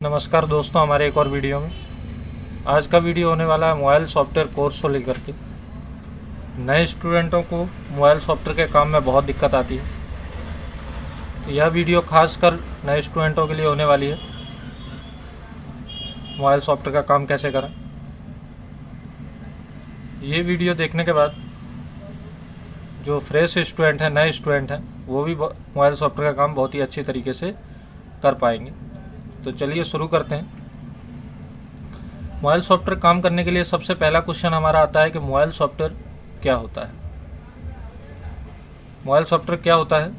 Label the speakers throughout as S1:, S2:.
S1: नमस्कार दोस्तों, हमारे एक और वीडियो में आज का वीडियो होने वाला है मोबाइल सॉफ्टवेयर कोर्स को लेकर के। नए स्टूडेंटों को मोबाइल सॉफ्टवेयर के काम में बहुत दिक्कत आती है, तो यह वीडियो खासकर नए स्टूडेंटों के लिए होने वाली है। मोबाइल सॉफ्टवेयर का काम कैसे करें, ये वीडियो देखने के बाद जो फ्रेश स्टूडेंट हैं, नए स्टूडेंट हैं, वो भी मोबाइल सॉफ्टवेयर का काम बहुत ही अच्छी तरीके से कर पाएंगे। तो चलिए शुरू करते हैं। मोबाइल सॉफ्टवेयर काम करने के लिए सबसे पहला क्वेश्चन हमारा आता है कि मोबाइल सॉफ्टवेयर क्या होता है। मोबाइल सॉफ्टवेयर क्या होता है,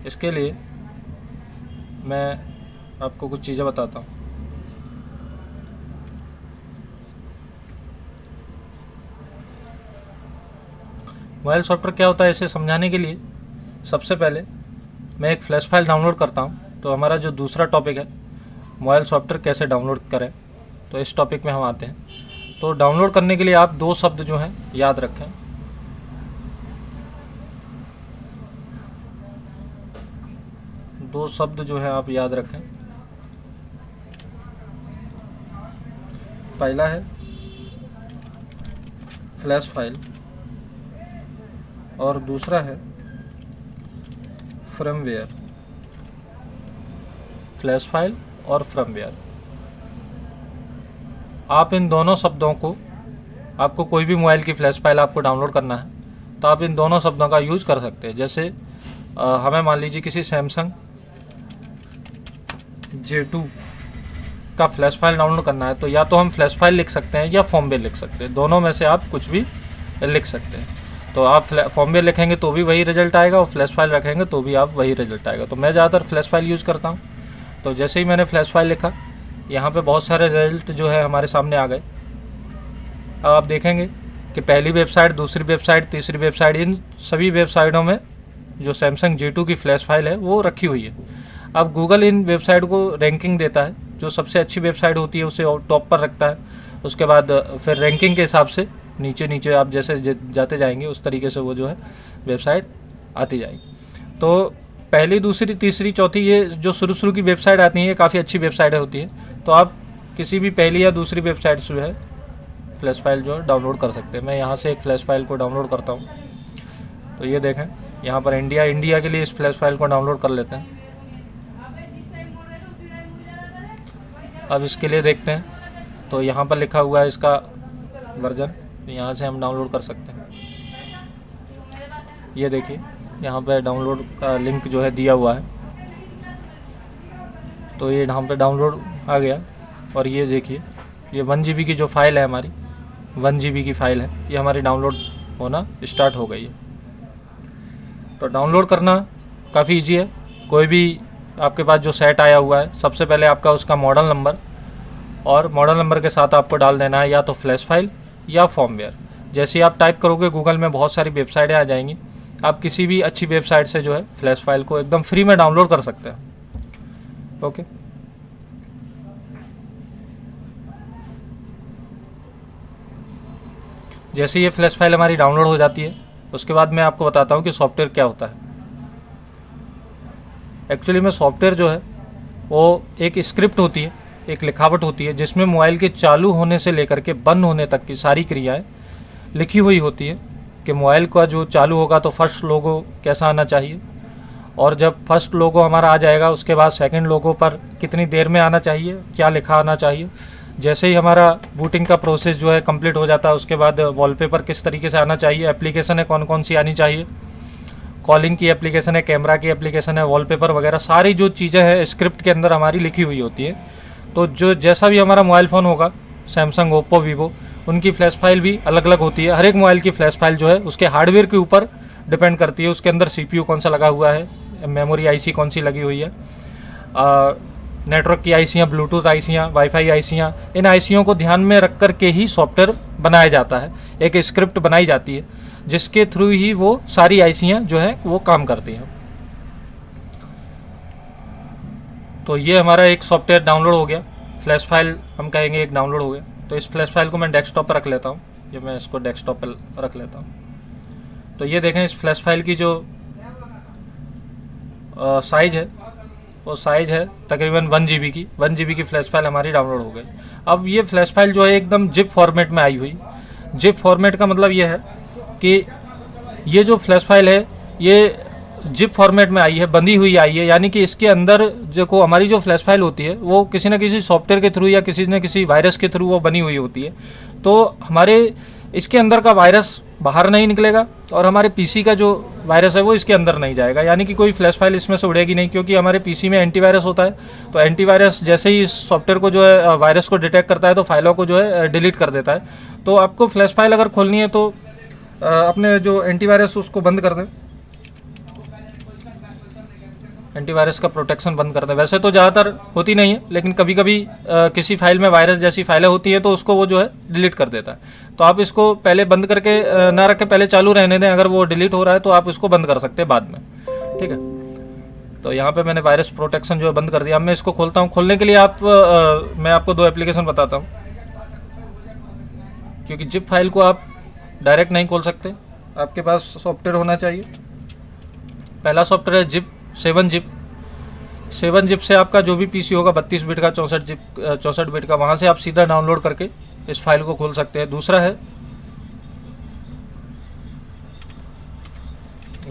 S1: इसके लिए मैं आपको कुछ चीज़ें बताता हूँ। मोबाइल सॉफ्टवेयर क्या होता है, इसे समझाने के लिए सबसे पहले मैं एक फ्लैश फाइल डाउनलोड करता हूँ। तो हमारा जो दूसरा टॉपिक है मोबाइल सॉफ्टवेयर कैसे डाउनलोड करें, तो इस टॉपिक में हम आते हैं। तो डाउनलोड करने के लिए आप दो शब्द जो हैं याद रखें। दो शब्द जो है आप याद रखें। पहला है फ्लैश फाइल और दूसरा है फर्मवेयर। फ्लैश फाइल और फर्मवेयर, आप इन दोनों शब्दों को, आपको कोई भी मोबाइल की फ्लैश फाइल आपको डाउनलोड करना है तो आप इन दोनों शब्दों का यूज कर सकते हैं। जैसे हमें मान लीजिए किसी सैमसंग J2 का फ्लैश फाइल डाउनलोड करना है, तो या तो हम फ्लैश फाइल लिख सकते हैं या फॉर्मवेयर लिख सकते हैं। दोनों में से आप कुछ भी लिख सकते हैं। तो आप फॉर्मवेयर लिखेंगे तो भी वही रिजल्ट आएगा और फ्लैश फाइल रखेंगे तो भी आप वही रिजल्ट आएगा। तो मैं ज़्यादातर फ्लैश फाइल यूज़ करता हूँ। तो जैसे ही मैंने फ्लैश फाइल लिखा, यहाँ पे बहुत सारे रिजल्ट जो है हमारे सामने आ गए। अब आप देखेंगे कि पहली वेबसाइट, दूसरी वेबसाइट, तीसरी वेबसाइट, इन सभी वेबसाइटों में जो सैमसंग J2 की फ्लैश फाइल है वो रखी हुई है। अब गूगल इन वेबसाइट को रैंकिंग देता है, जो सबसे अच्छी वेबसाइट होती है उसे टॉप पर रखता है। उसके बाद फिर रैंकिंग के हिसाब से नीचे नीचे आप जैसे जाते जाएंगे उस तरीके से वो जो है वेबसाइट आती जाएगी। तो पहली, दूसरी, तीसरी, चौथी, ये जो शुरू की वेबसाइट आती हैं ये काफ़ी अच्छी वेबसाइटें होती हैं। तो आप किसी भी पहली या दूसरी वेबसाइट से जो है फ्लैश फाइल जो है डाउनलोड कर सकते हैं। मैं यहाँ से एक फ़्लैश फाइल को डाउनलोड करता हूँ। तो ये देखें, यहाँ पर इंडिया के लिए इस फ्लैश फाइल को डाउनलोड कर लेते हैं। अब इसके लिए देखते हैं, तो यहाँ पर लिखा हुआ है इसका वर्जन, तो यहाँ से हम डाउनलोड कर सकते हैं। ये देखिए, यहाँ पे डाउनलोड का लिंक जो है दिया हुआ है। तो ये यहाँ पे डाउनलोड आ गया और ये देखिए, ये 1 GB की जो फाइल है हमारी, 1 GB की फ़ाइल है, ये हमारी डाउनलोड होना स्टार्ट हो गई है। तो डाउनलोड करना काफ़ी इजी है। कोई भी आपके पास जो सेट आया हुआ है, सबसे पहले आपका उसका मॉडल नंबर, और मॉडल नंबर के साथ आपको डाल देना है या तो फ्लैश फाइल या फॉर्मवेयर। जैसे ही आप टाइप करोगे गूगल में बहुत सारी वेबसाइटें आ जाएंगी। आप किसी भी अच्छी वेबसाइट से जो है फ्लैश फाइल को एकदम फ्री में डाउनलोड कर सकते हैं। ओके, जैसे ये फ्लैश फाइल हमारी डाउनलोड हो जाती है, उसके बाद मैं आपको बताता हूँ कि सॉफ्टवेयर क्या होता है। एक्चुअली में सॉफ्टवेयर जो है वो एक स्क्रिप्ट होती है, एक लिखावट होती है, जिसमें मोबाइल के चालू होने से लेकर के बंद होने तक की सारी क्रियाएं लिखी हुई होती है। कि मोबाइल का जो चालू होगा तो फर्स्ट लोगो कैसा आना चाहिए, और जब फर्स्ट लोगो हमारा आ जाएगा उसके बाद सेकंड लोगो पर कितनी देर में आना चाहिए, क्या लिखा आना चाहिए। जैसे ही हमारा बूटिंग का प्रोसेस जो है कंप्लीट हो जाता है, उसके बाद वॉलपेपर किस तरीके से आना चाहिए, एप्लीकेशन है कौन कौन सी आनी चाहिए, कॉलिंग की एप्लीकेशन है, कैमरा की एप्लीकेशन है, वॉलपेपर वगैरह सारी जो चीज़ें हैं स्क्रिप्ट के अंदर हमारी लिखी हुई होती है। तो जो जैसा भी हमारा मोबाइल फ़ोन होगा, सैमसंग, ओप्पो, वीवो, उनकी फ़्लैश फाइल भी अलग अलग होती है। हर एक मोबाइल की फ़्लैश फाइल जो है उसके हार्डवेयर के ऊपर डिपेंड करती है। उसके अंदर CPU कौन सा लगा हुआ है, मेमोरी IC कौन सी लगी हुई है, नेटवर्क की आईसियाँ, ब्लूटूथ आईसियाँ, वाईफाई आईसियाँ, इन आईसियों को ध्यान में रख कर के ही सॉफ्टवेयर बनाया जाता है। एक स्क्रिप्ट बनाई जाती है जिसके थ्रू ही वो सारी आईसियाँ जो है वो काम करती हैं। तो ये हमारा एक सॉफ्टवेयर डाउनलोड हो गया, फ्लैश फाइल हम कहेंगे एक डाउनलोड हो गया। तो इस फ्लैश फाइल को मैं डेस्कटॉप पर रख लेता हूँ। ये मैं इसको डेस्कटॉप पर रख लेता हूँ। तो ये देखें, इस फ्लैश फाइल की जो साइज़ है वो साइज़ है तकरीबन 1 GB की, 1 GB की फ्लैश फाइल हमारी डाउनलोड हो गई। अब ये फ्लैश फाइल जो है एकदम जिप फॉर्मेट में आई हुई। जिप फॉर्मेट का मतलब ये है कि ये जो फ्लैश फाइल है ये जिप फॉर्मेट में आई है, बंधी हुई आई है, यानी कि इसके अंदर जो हमारी जो फ्लैश फाइल होती है वो किसी न किसी सॉफ्टवेयर के थ्रू या किसी न किसी वायरस के थ्रू वो बनी हुई होती है। तो हमारे इसके अंदर का वायरस बाहर नहीं निकलेगा और हमारे पीसी का जो वायरस है वो इसके अंदर नहीं जाएगा, यानी कि कोई फ्लैश फाइल इसमें से उड़ेगी नहीं, क्योंकि हमारे पीसी में एंटीवायरस होता है। तो एंटीवायरस जैसे ही इस सॉफ्टवेयर को जो है वायरस को डिटेक्ट करता है तो फाइलों को जो है डिलीट कर देता है। तो आपको फ्लैश फाइल अगर खोलनी है तो अपने जो एंटीवायरस उसको बंद कर दें, एंटीवायरस का प्रोटेक्शन बंद कर दें। वैसे तो ज़्यादातर होती नहीं है, लेकिन कभी कभी किसी फाइल में वायरस जैसी फाइलें होती है तो उसको वो जो है डिलीट कर देता है। तो आप इसको पहले बंद करके ना रखें, पहले चालू रहने दें। अगर वो डिलीट हो रहा है तो आप इसको बंद कर सकते हैं बाद में, ठीक है। तो यहाँ पे मैंने वायरस प्रोटेक्शन जो है बंद कर दिया। अब मैं इसको खोलता हूँ। खोलने के लिए मैं आपको 2 एप्लीकेशन बताता हूँ, क्योंकि जिप फाइल को आप डायरेक्ट नहीं खोल सकते, आपके पास सॉफ्टवेयर होना चाहिए। पहला सॉफ्टवेयर है जिप 7-Zip। 7-Zip से आपका जो भी पीसी होगा 32 बिट का, 64 बिट का, वहाँ से आप सीधा डाउनलोड करके इस फाइल को खोल सकते हैं। दूसरा है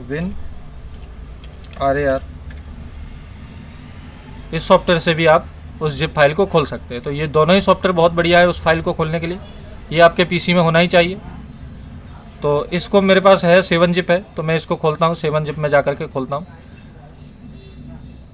S1: WinRAR। इस सॉफ्टवेयर से भी आप उस जिप फाइल को खोल सकते हैं। तो ये दोनों ही सॉफ्टवेयर बहुत बढ़िया है उस फाइल को खोलने के लिए। ये आपके पीसी में होना ही चाहिए। तो इसको मेरे पास है 7-Zip है, तो मैं इसको खोलता हूँ। 7-Zip में जा करके खोलता हूँ।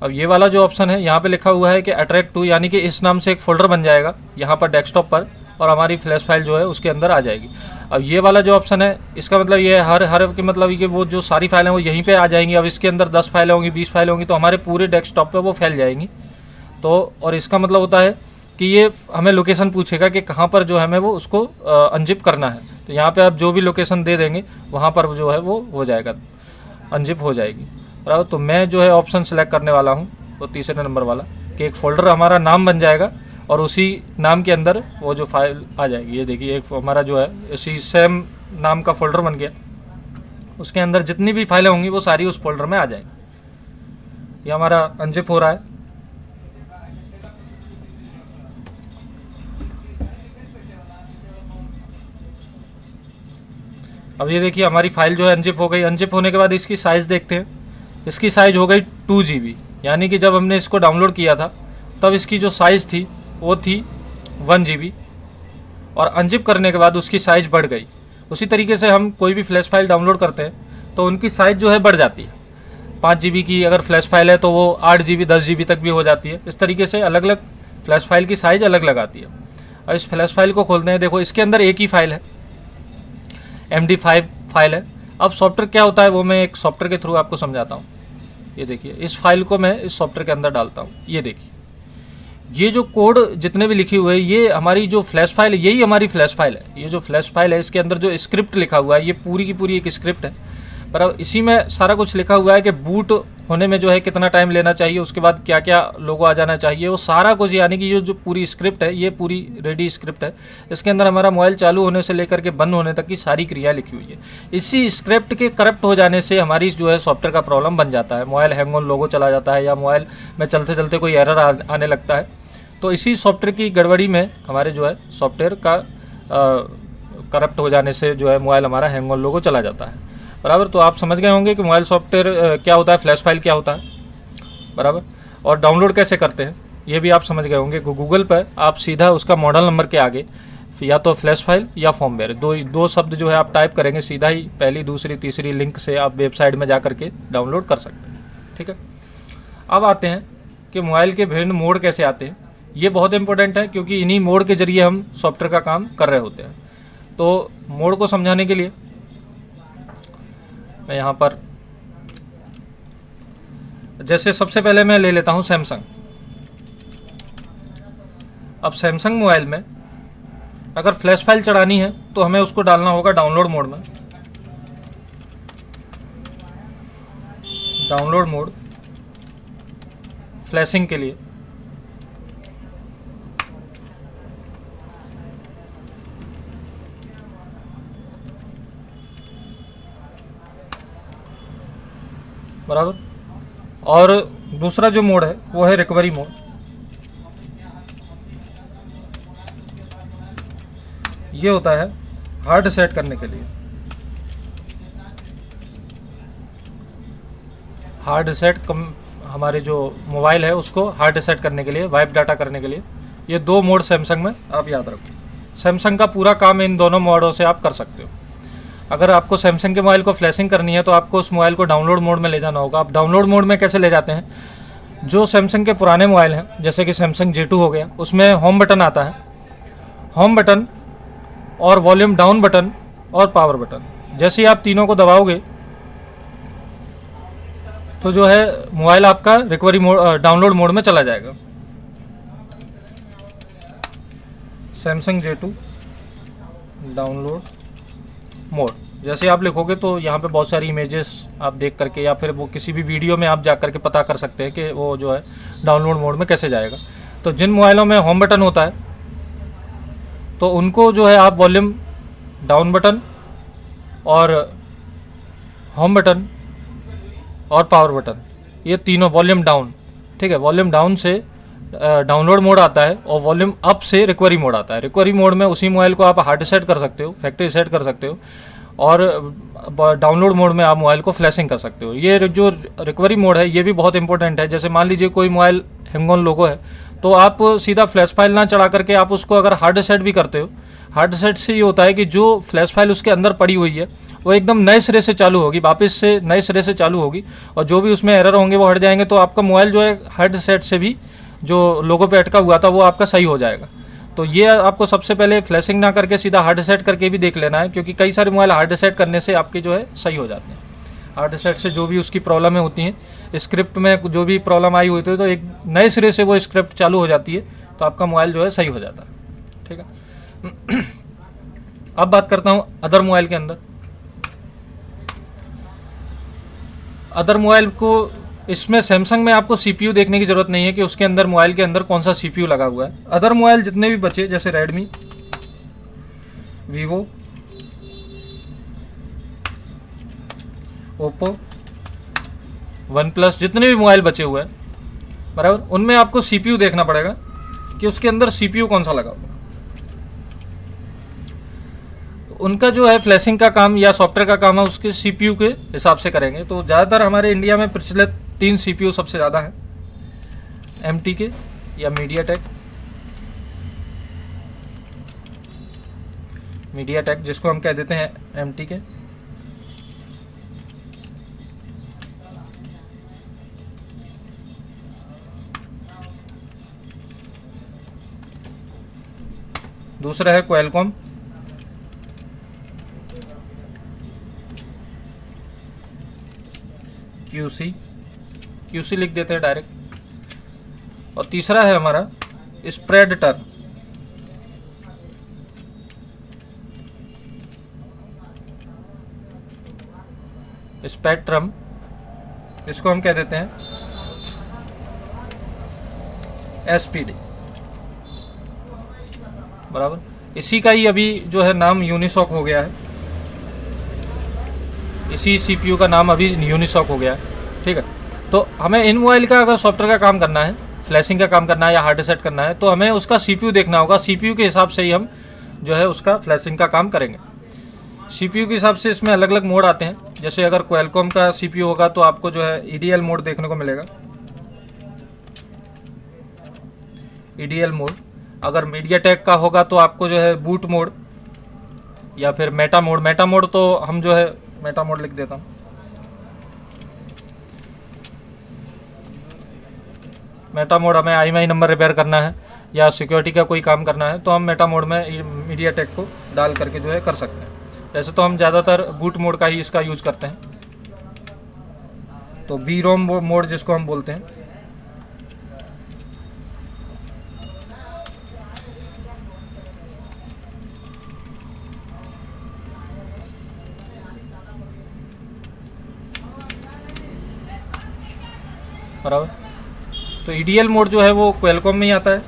S1: अब ये वाला जो ऑप्शन है यहाँ पे लिखा हुआ है कि अट्रैक्ट टू, यानी कि इस नाम से एक फोल्डर बन जाएगा यहाँ पर डेस्कटॉप पर, और हमारी फ्लैश फाइल जो है उसके अंदर आ जाएगी। अब ये वाला जो ऑप्शन है इसका मतलब ये हर की मतलब ये कि वो जो सारी फाइलें वो यहीं पे आ जाएंगी। अब इसके अंदर 10 फाइलें होंगी, 20 फाइलें होंगी, तो हमारे पूरे डेस्कटॉप पे वो फैल जाएंगी। तो और इसका मतलब होता है कि ये हमें लोकेशन पूछेगा कि कहाँ पर जो है हमें वो उसको अनजिप करना है। तो यहाँ पर आप जो भी लोकेशन दे देंगे वहाँ पर जो है वो हो जाएगा, अनजिप हो जाएगी, बराबर। तो मैं जो है ऑप्शन सेलेक्ट करने वाला हूँ वो तीसरे नंबर वाला, कि एक फ़ोल्डर हमारा नाम बन जाएगा और उसी नाम के अंदर वो जो फाइल आ जाएगी। ये देखिए एक हमारा जो है इसी सेम नाम का फ़ोल्डर बन गया, उसके अंदर जितनी भी फाइलें होंगी वो सारी उस फोल्डर में आ जाएंगी। ये हमारा अनजिप हो रहा है। अब ये देखिए हमारी फाइल जो है अनजिप हो गई। अनजिप होने के बाद इसकी साइज़ देखते हैं। इसकी साइज़ हो गई 2 GB, यानी कि जब हमने इसको डाउनलोड किया था तब इसकी जो साइज़ थी वो थी 1 GB, और अनजिप करने के बाद उसकी साइज़ बढ़ गई। उसी तरीके से हम कोई भी फ्लैश फाइल डाउनलोड करते हैं तो उनकी साइज़ जो है बढ़ जाती है। 5 GB की अगर फ्लैश फाइल है तो वो 8 GB 10 GB तक भी हो जाती है। इस तरीके से अलग अलग फ्लैश फाइल की साइज़ अलग अलग आती है। और इस फ्लैश फाइल को खोलते हैं। देखो इसके अंदर एक ही फाइल है, MD5 फाइल है। अब सॉफ्टवेयर क्या होता है वो मैं एक सॉफ्टवेयर के थ्रू आपको समझाता हूँ। ये देखिए इस फाइल को मैं इस सॉफ्टवेयर के अंदर डालता हूँ। ये देखिए ये जो कोड जितने भी लिखे हुए हैं ये हमारी जो फ्लैश फाइल है, यही हमारी फ्लैश फाइल है। ये जो फ्लैश फाइल है इसके अंदर जो स्क्रिप्ट लिखा हुआ है ये पूरी की पूरी एक स्क्रिप्ट है। पर अब इसी में सारा कुछ लिखा हुआ है कि बूट होने में जो है कितना टाइम लेना चाहिए, उसके बाद क्या क्या लोगो आ जाना चाहिए, वो सारा कुछ, यानी कि ये जो पूरी स्क्रिप्ट है ये पूरी रेडी स्क्रिप्ट है। इसके अंदर हमारा मोबाइल चालू होने से लेकर के बंद होने तक की सारी क्रिया लिखी हुई है। इसी स्क्रिप्ट के करप्ट हो जाने से हमारी जो है सॉफ्टवेयर का प्रॉब्लम बन जाता है। मोबाइल हैंग ऑन लोगो चला जाता है या मोबाइल में चलते चलते कोई एरर आने लगता है। तो इसी सॉफ्टवेयर की गड़बड़ी में हमारे जो है सॉफ्टवेयर का करप्ट हो जाने से जो है मोबाइल हमारा हैंग ऑन लोगो चला जाता है, बराबर। तो आप समझ गए होंगे कि मोबाइल सॉफ्टवेयर क्या होता है, फ्लैश फाइल क्या होता है, बराबर। और डाउनलोड कैसे करते हैं ये भी आप समझ गए होंगे। गूगल पर आप सीधा उसका मॉडल नंबर के आगे या तो फ्लैश फाइल या फॉर्मवेयर दो शब्द जो है आप टाइप करेंगे, सीधा ही पहली दूसरी तीसरी लिंक से आप वेबसाइट में जा करके डाउनलोड कर सकते हैं, ठीक है। अब आते हैं कि मोबाइल के विभिन्न मोड कैसे आते हैं। ये बहुत इंपॉर्टेंट है क्योंकि इन्हीं मोड के जरिए हम सॉफ्टवेयर का काम कर रहे होते हैं। तो मोड को समझाने के लिए मैं यहाँ पर जैसे सबसे पहले मैं ले लेता हूँ सैमसंग। अब सैमसंग मोबाइल में अगर फ्लैश फाइल चढ़ानी है तो हमें उसको डालना होगा डाउनलोड मोड में। डाउनलोड मोड फ्लैशिंग के लिए। बराबर। और दूसरा जो मोड है वो है रिकवरी मोड। ये होता है हार्ड सेट करने के लिए। हार्ड सेट हमारे जो मोबाइल है उसको हार्ड सेट करने के लिए, वाइप डाटा करने के लिए। ये दो मोड सैमसंग में आप याद रखो। सैमसंग का पूरा काम इन दोनों मोडों से आप कर सकते हो। अगर आपको सैमसंग के मोबाइल को फ्लैशिंग करनी है तो आपको उस मोबाइल को डाउनलोड मोड में ले जाना होगा। आप डाउनलोड मोड में कैसे ले जाते हैं, जो सैमसंग के पुराने मोबाइल हैं जैसे कि सैमसंग J2 हो गया, उसमें होम बटन आता है। होम बटन और वॉल्यूम डाउन बटन और पावर बटन, जैसे ही आप तीनों को दबाओगे तो जो है मोबाइल आपका रिकवरी मोड, डाउनलोड मोड में चला जाएगा। सैमसंग J2 डाउनलोड मोड जैसे आप लिखोगे तो यहाँ पे बहुत सारी इमेजेस आप देख करके या फिर वो किसी भी वीडियो में आप जा करके पता कर सकते हैं कि वो जो है डाउनलोड मोड में कैसे जाएगा। तो जिन मोबाइलों में होम बटन होता है तो उनको जो है आप वॉल्यूम डाउन बटन और होम बटन और पावर बटन, ये तीनों वॉल्यूम डाउन, ठीक है, वॉल्यूम डाउन से डाउनलोड मोड आता है और वॉल्यूम अप से रिकवरी मोड आता है। रिकवरी मोड में उसी मोबाइल को आप हार्ड सेट कर सकते हो, फैक्ट्री सेट कर सकते हो, और डाउनलोड मोड में आप मोबाइल को फ्लैशिंग कर सकते हो। ये जो रिकवरी मोड है ये भी बहुत इंपॉर्टेंट है। जैसे मान लीजिए कोई मोबाइल हैंग ऑन लोगो है तो आप सीधा फ्लैश फाइल ना चढ़ा करके आप उसको अगर हार्ड सेट भी करते हो, हार्ड सेट से ये होता है कि जो फ्लैश फाइल उसके अंदर पड़ी हुई है वो एकदम नए सिरे से चालू होगी, वापस से नए सिरे से चालू होगी, और जो भी उसमें एरर होंगे वो हट जाएंगे। तो आपका मोबाइल जो है हार्ड सेट से भी जो लोगो पे अटका हुआ था वो आपका सही हो जाएगा। तो ये आपको सबसे पहले फ्लैशिंग ना करके सीधा हार्ड सेट करके भी देख लेना है, क्योंकि कई सारे मोबाइल हार्ड सेट करने से आपके जो है सही हो जाते हैं। हार्ड सेट से जो भी उसकी प्रॉब्लमें होती हैं, स्क्रिप्ट में जो भी प्रॉब्लम आई हुई थी तो एक नए सिरे से वो स्क्रिप्ट चालू हो जाती है, तो आपका मोबाइल जो है सही हो जाता है। ठीक है, अब बात करता हूँ अदर मोबाइल के अंदर। अदर मोबाइल को, इसमें सैमसंग में आपको CPU देखने की ज़रूरत नहीं है कि उसके अंदर मोबाइल के अंदर कौन सा CPU लगा हुआ है। अदर मोबाइल जितने भी बचे जैसे Redmi, Vivo, Oppo, one plus, जितने भी मोबाइल बचे हुए हैं बराबर, उनमें आपको CPU देखना पड़ेगा कि उसके अंदर CPU कौन सा लगा हुआ है। उनका जो है फ्लैशिंग का काम या सॉफ्टवेयर का काम है उसके CPU के हिसाब से करेंगे। तो ज़्यादातर हमारे इंडिया में प्रचलित 3 CPU सबसे ज़्यादा हैं, MTK या मीडियाटेक जिसको हम कह देते हैं MTK, दूसरा है क्वालकॉम, QC लिख देते हैं डायरेक्ट, और तीसरा है हमारा स्प्रेडटर। स्पेक्ट्रम, इसको हम कह देते हैं SPD बराबर। इसी का ही अभी जो है नाम यूनिसॉक हो गया है, इसी CPU का नाम अभी यूनिसॉक हो गया है। ठीक है, तो हमें इन मोबाइल का अगर सॉफ्टवेयर का काम करना है, फ्लैशिंग का काम करना है या हार्ड सेट करना है, तो हमें उसका CPU देखना होगा। CPU के हिसाब से ही हम जो है उसका फ्लैशिंग का काम करेंगे। CPU के हिसाब से इसमें अलग अलग मोड आते हैं। जैसे अगर क्वालकॉम का CPU होगा तो आपको जो है EDL मोड देखने को मिलेगा, EDL मोड। अगर मीडियाटेक का होगा तो आपको जो है बूट मोड या फिर मेटा मोड। मेटा मोड तो हम जो है मेटा मोड लिख देता हूँ। मेटा मोड हमें IMEI नंबर रिपेयर करना है या सिक्योरिटी का कोई काम करना है तो हम मेटा मोड में मीडियाटेक को डाल करके जो है कर सकते हैं। वैसे तो हम ज़्यादातर बूट मोड का ही इसका यूज करते हैं, तो BROM मोड जिसको हम बोलते हैं। बराबर, तो EDL मोड जो है वो क्वालकॉम में ही आता है,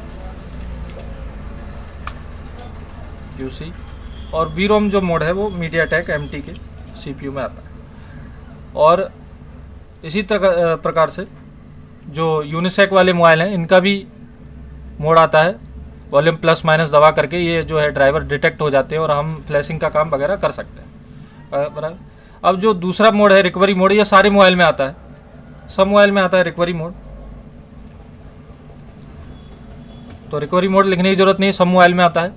S1: QC, और BROM जो मोड है वो मीडियाटेक MTK CPU में आता है। और इसी प्रकार से जो यूनिसेक वाले मोबाइल हैं इनका भी मोड आता है, वॉल्यूम प्लस माइनस दबा करके ये जो है ड्राइवर डिटेक्ट हो जाते हैं और हम फ्लैशिंग का काम वगैरह कर सकते हैं। बराबर। अब जो दूसरा मोड है रिकवरी मोड, ये सारे मोबाइल में आता है, सब मोबाइल में आता है रिकवरी मोड। तो रिकवरी मोड लिखने की जरूरत नहीं, सब मोबाइल में आता है,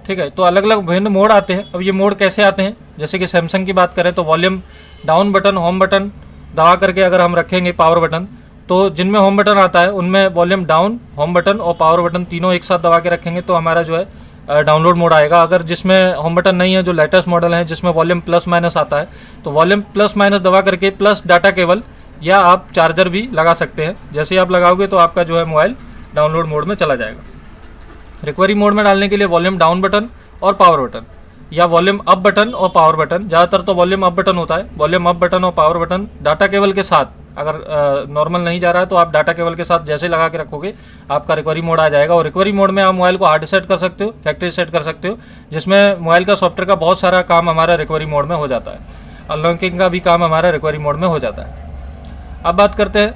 S1: ठीक है। तो अलग अलग भिन्न मोड आते हैं। अब ये मोड कैसे आते हैं, जैसे कि सैमसंग की बात करें तो volume down button, home button दबा करके अगर हम रखेंगे पावर बटन, तो जिनमें होम बटन आता है उनमें वॉल्यूम डाउन, होम बटन और पावर बटन तीनों एक साथ दबा के रखेंगे तो हमारा जो है डाउनलोड मोड आएगा। अगर जिसमें होम बटन नहीं है, जो लेटेस्ट मॉडल है जिसमें वॉल्यूम प्लस माइनस आता है, तो वॉल्यूम प्लस माइनस दबा करके प्लस डाटा केबल या आप चार्जर भी लगा सकते हैं। जैसे ही आप लगाओगे तो आपका जो है मोबाइल डाउनलोड मोड में चला जाएगा। रिकवरी मोड में डालने के लिए वॉल्यूम डाउन बटन और पावर बटन या वॉल्यूम अप बटन और पावर बटन, ज़्यादातर तो वॉल्यूम अप बटन होता है। वॉल्यूम अप बटन और पावर बटन डाटा केबल के साथ, अगर नॉर्मल नहीं जा रहा है तो आप डाटा केबल के साथ जैसे लगा के रखोगे आपका रिकवरी मोड आ जाएगा। और रिकवरी मोड में आप मोबाइल को हार्ड सेट कर सकते हो, फैक्ट्री सेट कर सकते हो, जिसमें मोबाइल का सॉफ्टवेयर का बहुत सारा काम हमारा रिकवरी मोड में हो जाता है। अनलॉकिंग का भी काम हमारा रिकवरी मोड में हो जाता है। अब बात करते हैं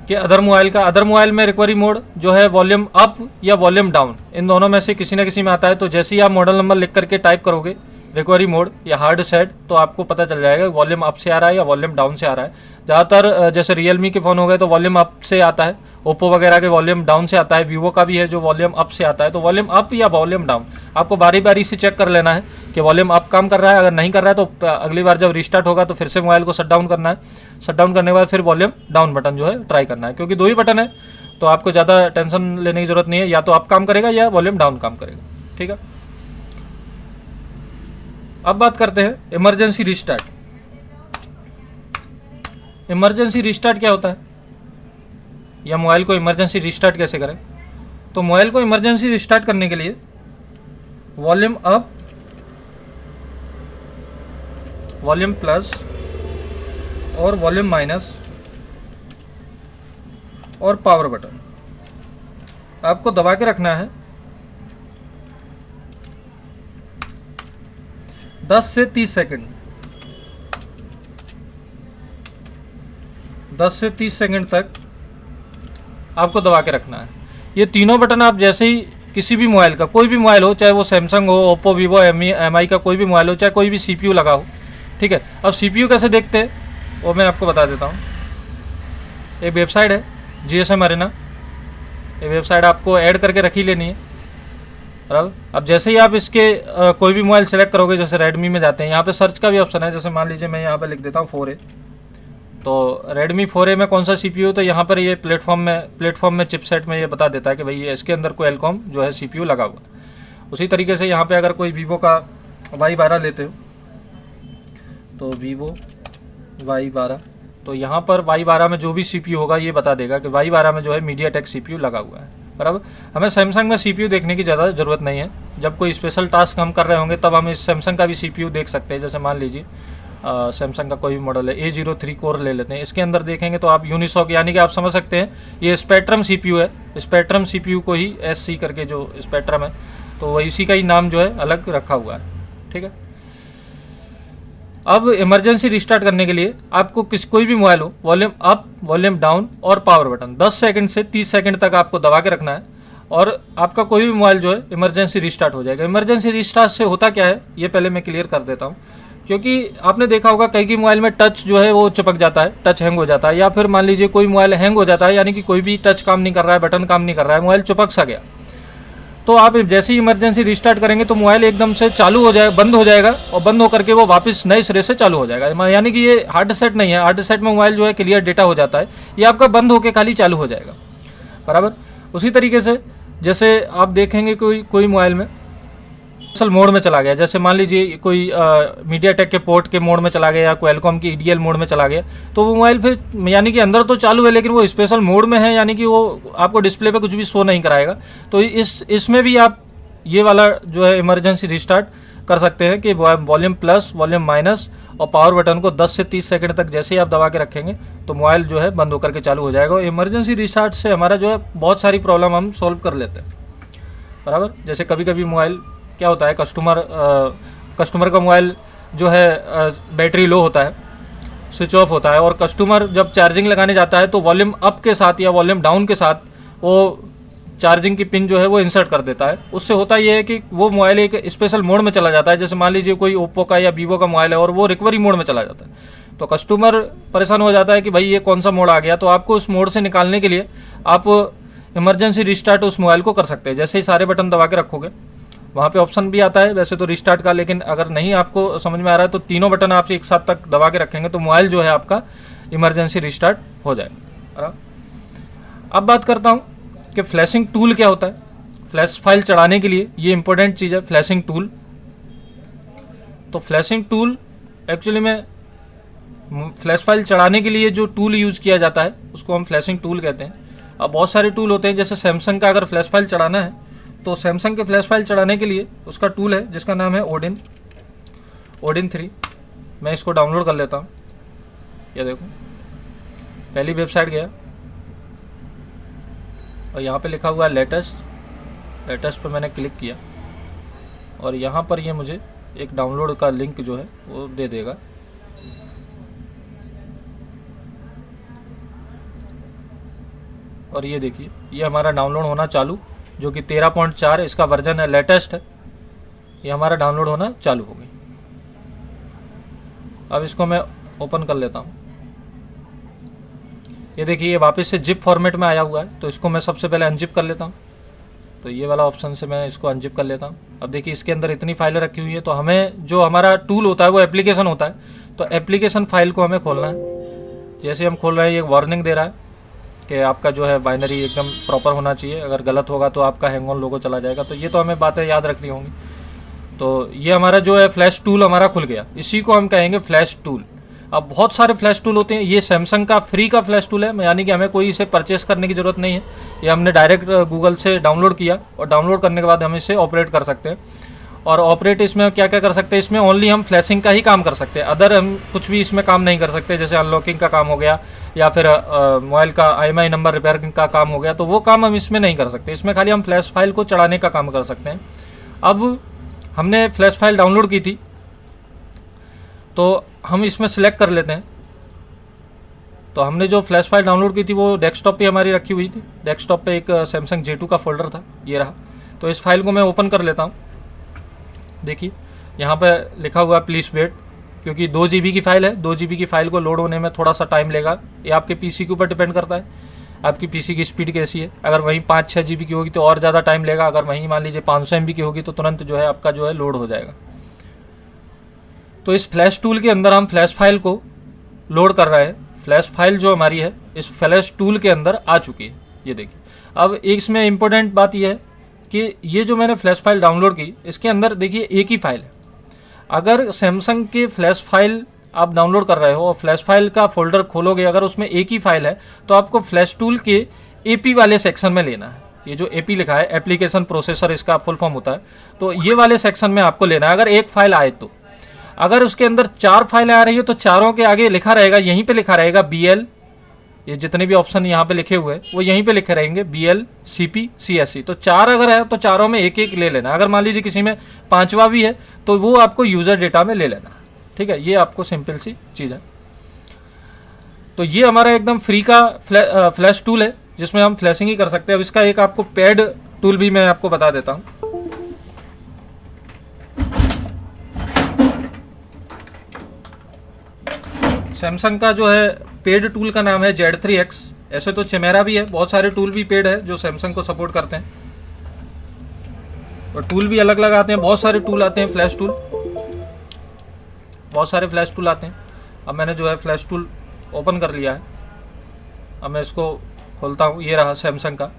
S1: कि अदर मोबाइल का। अदर मोबाइल में रिकवरी मोड जो है वॉल्यूम अप या वॉल्यूम डाउन, इन दोनों में से किसी न किसी में आता है। तो जैसे ही आप मॉडल नंबर लिख करके टाइप करोगे रिकवरी मोड या हार्ड सेट, तो आपको पता चल जाएगा वॉल्यूम अप से आ रहा है या वॉल्यूम डाउन से आ रहा है। ज़्यादातर जैसे रियलमी के फ़ोन हो गए तो वॉल्यूम अप से आता है, ओप्पो वगैरह के वॉल्यूम डाउन से आता है, वीवो का भी है जो वॉल्यूम अप से आता है। तो वॉल्यूम अप या वॉल्यूम डाउन आपको बारी बारी से चेक कर लेना है कि वॉल्यूम अप काम कर रहा है। अगर नहीं कर रहा है तो अगली बार जब रिस्टार्ट होगा तो फिर से मोबाइल को शट डाउन करना है। शट डाउन करने के बाद फिर वॉल्यूम डाउन बटन जो है ट्राई करना है, क्योंकि दो ही बटन है तो आपको ज़्यादा टेंशन लेने की जरूरत नहीं है, या तो अप काम करेगा या वॉल्यूम डाउन काम करेगा, ठीक है। अब बात करते हैं इमरजेंसी रिस्टार्ट। इमरजेंसी रिस्टार्ट क्या होता है या मोबाइल को इमरजेंसी रिस्टार्ट कैसे करें। तो मोबाइल को इमरजेंसी रिस्टार्ट करने के लिए वॉल्यूम अप, वॉल्यूम प्लस और वॉल्यूम माइनस और पावर बटन आपको दबा के रखना है 10 से 30 सेकंड। 10 से 30 सेकंड तक आपको दबा के रखना है। ये तीनों बटन आप जैसे ही किसी भी मोबाइल का, कोई भी मोबाइल हो, चाहे वो सैमसंग हो, ओप्पो, वीवो, एमआई का कोई भी मोबाइल हो, चाहे कोई भी सीपीयू लगा हो, ठीक है। अब सीपीयू कैसे देखते हैं वो मैं आपको बता देता हूँ। एक वेबसाइट है जीएसएम अरेना, ये वेबसाइट आपको ऐड करके रख ही लेनी है, बराबर। अब जैसे ही आप इसके कोई भी मोबाइल सेलेक्ट करोगे, जैसे रेडमी में जाते हैं, यहाँ पे सर्च का भी ऑप्शन है। जैसे मान लीजिए मैं यहाँ पे लिख देता हूँ 4A, तो रेडमी 4A में कौन सा सीपीयू, तो यहाँ पर ये प्लेटफॉर्म में चिपसेट में ये बता देता है कि भाई ये इसके अंदर क्वालकॉम जो है सीपीयू लगा हुआ। उसी तरीके से यहाँ पे अगर कोई वीवो का Y12 लेते हो तो वीवो Y12, तो यहाँ पर Y12 में जो भी सीपीयू होगा ये बता देगा कि Y12 में जो है मीडियाटेक सीपीयू लगा हुआ है, बराबर। हमें सैमसंग में सीपीयू देखने की ज़्यादा ज़रूरत नहीं है। जब कोई स्पेशल टास्क हम कर रहे होंगे तब हम इस सैमसंग का भी सीपीयू देख सकते हैं। जैसे मान लीजिए सैमसंग का कोई भी मॉडल है, A03 कोर ले लेते हैं, इसके अंदर देखेंगे तो आप यूनिसॉक, यानी कि आप समझ सकते हैं ये स्पेक्ट्रम सीपीयू है। स्पेक्ट्रम सीपीयू को ही SC करके जो स्पेक्ट्रम है तो वह इसी का ही नाम जो है अलग रखा हुआ है, ठीक है। अब इमरजेंसी रिस्टार्ट करने के लिए आपको कोई भी मोबाइल हो, वॉल्यूम अप, वॉल्यूम डाउन और पावर बटन 10 सेकंड से 30 सेकंड तक आपको दबा के रखना है और आपका कोई भी मोबाइल जो है इमरजेंसी रिस्टार्ट हो जाएगा। इमरजेंसी रिस्टार्ट से होता क्या है ये पहले मैं क्लियर कर देता हूँ, क्योंकि आपने देखा होगा कई मोबाइल में टच जो है वो चिपक जाता है, टच हैंग हो जाता है, या फिर मान लीजिए कोई मोबाइल हैंग हो जाता है, यानी कि कोई भी टच काम नहीं कर रहा है, बटन काम नहीं कर रहा है, मोबाइल चिपक सा गया। तो आप जैसे ही इमरजेंसी रिस्टार्ट करेंगे तो मोबाइल एकदम से चालू हो जाएगा, बंद हो जाएगा, और बंद होकर के वो वापस नए सिरे से चालू हो जाएगा। यानी कि ये हार्ड सेट नहीं है। हार्ड सेट में मोबाइल जो है क्लियर डेटा हो जाता है, ये आपका बंद होकर खाली चालू हो जाएगा, बराबर। उसी तरीके से जैसे आप देखेंगे कोई मोबाइल में स्पेशल मोड में चला गया, जैसे मान लीजिए कोई मीडियाटेक के पोर्ट के मोड में चला गया या क्वालकॉम की EDL मोड में चला गया, तो वो मोबाइल फिर यानी कि अंदर तो चालू है लेकिन वो स्पेशल मोड में है, यानी कि वो आपको डिस्प्ले पे कुछ भी शो नहीं कराएगा। तो इसमें भी आप ये वाला जो है इमरजेंसी रिस्टार्ट कर सकते हैं कि वॉल्यूम प्लस, वॉल्यूम माइनस और पावर बटन को 10 से 30 सेकंड तक जैसे ही आप दबा के रखेंगे तो मोबाइल जो है बंद होकर के चालू हो जाएगा। और इमरजेंसी रिस्टार्ट से हमारा जो है बहुत सारी प्रॉब्लम हम सॉल्व कर लेते हैं, बराबर। जैसे कभी कभी मोबाइल क्या होता है, कस्टमर का मोबाइल जो है बैटरी लो होता है, स्विच ऑफ होता है, और कस्टमर जब चार्जिंग लगाने जाता है तो वॉल्यूम अप के साथ या वॉल्यूम डाउन के साथ वो चार्जिंग की पिन जो है वो इंसर्ट कर देता है। उससे होता ये है कि वो मोबाइल एक स्पेशल मोड में चला जाता है। जैसे मान लीजिए कोई ओप्पो का या वीवो का मोबाइल है और वो रिकवरी मोड में चला जाता है, तो कस्टमर परेशान हो जाता है कि भाई ये कौन सा मोड आ गया। तो आपको उस मोड से निकालने के लिए आप इमरजेंसी रिस्टार्ट उस मोबाइल को कर सकते हैं। जैसे ही सारे बटन दबा के रखोगे, वहाँ पे ऑप्शन भी आता है वैसे तो रिस्टार्ट का, लेकिन अगर नहीं आपको समझ में आ रहा है तो तीनों बटन आप एक साथ तक दबा के रखेंगे तो मोबाइल जो है आपका इमरजेंसी रिस्टार्ट हो जाएगा। अब बात करता हूँ कि फ्लैशिंग टूल क्या होता है। फ्लैश फाइल चढ़ाने के लिए ये इंपॉर्टेंट चीज़ है फ्लैशिंग टूल। तो फ्लैशिंग टूल एक्चुअली में फ्लैश फाइल चढ़ाने के लिए जो टूल यूज़ किया जाता है उसको हम फ्लैशिंग टूल कहते हैं। अब बहुत सारे टूल होते हैं, जैसे सैमसंग का अगर फ्लैश फाइल चढ़ाना है तो सैमसंग के फ्लैश फाइल चढ़ाने के लिए उसका टूल है जिसका नाम है ओडिन 3। मैं इसको डाउनलोड कर लेता हूँ। ये देखो, पहली वेबसाइट गया और यहाँ पे लिखा हुआ है लेटेस्ट पे मैंने क्लिक किया और यहाँ पर ये मुझे एक डाउनलोड का लिंक जो है वो दे देगा। और ये देखिए, ये हमारा डाउनलोड होना चालू, जो कि 13.4 इसका वर्जन है, लेटेस्ट है। ये हमारा डाउनलोड होना चालू हो गई। अब इसको मैं ओपन कर लेता हूँ। ये देखिए, ये वापस से जिप फॉर्मेट में आया हुआ है, तो इसको मैं सबसे पहले अनजिप कर लेता हूँ। तो ये वाला ऑप्शन से मैं इसको अनजिप कर लेता हूँ। अब देखिए, इसके अंदर इतनी फाइलें रखी हुई है, तो हमें जो हमारा टूल होता है वो एप्लीकेशन होता है, तो एप्लीकेशन फाइल को हमें खोलना है। जैसे हम खोल रहे हैं, ये वार्निंग दे रहा है कि आपका जो है बाइनरी एकदम प्रॉपर होना चाहिए, अगर गलत होगा तो आपका हैंग ऑन लोगो चला जाएगा। तो ये तो हमें बातें याद रखनी होंगी। तो ये हमारा जो है फ्लैश टूल हमारा खुल गया, इसी को हम कहेंगे फ्लैश टूल। अब बहुत सारे फ्लैश टूल होते हैं, ये सैमसंग का फ्री का फ्लैश टूल है, यानी कि हमें कोई इसे परचेस करने की ज़रूरत नहीं है। ये हमने डायरेक्ट गूगल से डाउनलोड किया और डाउनलोड करने के बाद हम इसे ऑपरेट कर सकते हैं। और ऑपरेट इसमें क्या क्या कर सकते हैं, इसमें ओनली हम फ्लैशिंग का ही काम कर सकते हैं, अदर हम कुछ भी इसमें काम नहीं कर सकते। जैसे अनलॉकिंग का काम हो गया या फिर मोबाइल का IMEI नंबर रिपेयरिंग का काम हो गया, तो वो काम हम इसमें नहीं कर सकते। इसमें खाली हम फ्लैश फाइल को चढ़ाने का काम कर सकते हैं। अब हमने फ्लैश फाइल डाउनलोड की थी, तो हम इसमें सिलेक्ट कर लेते हैं। तो हमने जो फ्लैश फाइल डाउनलोड की थी वो डेस्कटॉप पे हमारी रखी हुई थी। डेस्कटॉप पे एक सैमसंग J2 का फोल्डर था, ये रहा। तो इस फाइल को मैं ओपन कर लेता हूँ। देखिए, यहाँ पे लिखा हुआ है प्लीज़ वेट, क्योंकि 2 GB की फ़ाइल है। 2 GB की फ़ाइल को लोड होने में थोड़ा सा टाइम लेगा। ये आपके PC के ऊपर डिपेंड करता है, आपकी PC की स्पीड कैसी है। अगर वहीं 5-6 GB की होगी तो और ज़्यादा टाइम लेगा। अगर वहीं मान लीजिए 500 MB की होगी तो तुरंत जो है आपका जो है लोड हो जाएगा। तो इस फ्लैश टूल के अंदर हम फ्लैश फाइल को लोड कर रहे हैं। फ्लैश फाइल जो हमारी है इस फ्लैश टूल के अंदर आ चुकी है। ये देखिए, अब इसमें इम्पोर्टेंट बात यह है कि ये जो मैंने फ्लैश फाइल डाउनलोड की, इसके अंदर देखिए एक ही फाइल है। अगर सैमसंग की फ्लैश फाइल आप डाउनलोड कर रहे हो और फ्लैश फाइल का फोल्डर खोलोगे, अगर उसमें एक ही फाइल है, तो आपको फ्लैश टूल के AP वाले सेक्शन में लेना है। ये जो AP लिखा है, एप्लीकेशन प्रोसेसर इसका फुल फॉर्म होता है, तो ये वाले सेक्शन में आपको लेना है अगर एक फाइल आए तो। अगर उसके अंदर 4 फाइलें आ रही है तो चारों के आगे लिखा रहेगा, यहीं पे लिखा रहेगा BL, ये जितने भी ऑप्शन यहाँ पे लिखे हुए हैं वो यहीं पे लिखे रहेंगे BL CP CSE। तो 4 अगर है तो चारों में एक एक ले लेना। अगर मान लीजिए किसी में 5वां भी है तो वो आपको यूज़र डेटा में ले लेना। ठीक है, ये आपको सिंपल सी चीज़ है। तो ये हमारा एकदम फ्री का फ्लैश टूल है जिसमें हम फ्लैशिंग ही कर सकते हैं। अब इसका एक आपको पेड टूल भी मैं आपको बता देता हूँ। सैमसंग का जो है पेड टूल का नाम है Z3X। ऐसे तो चिमेरा भी है, बहुत सारे टूल भी पेड है जो सैमसंग को सपोर्ट करते हैं, और टूल भी अलग अलग आते हैं। बहुत सारे टूल आते हैं, फ्लैश टूल, बहुत सारे फ्लैश टूल आते हैं। अब मैंने जो है फ्लैश टूल ओपन कर लिया है। अब मैं इसको खोलता हूँ। ये रहा सैमसंग का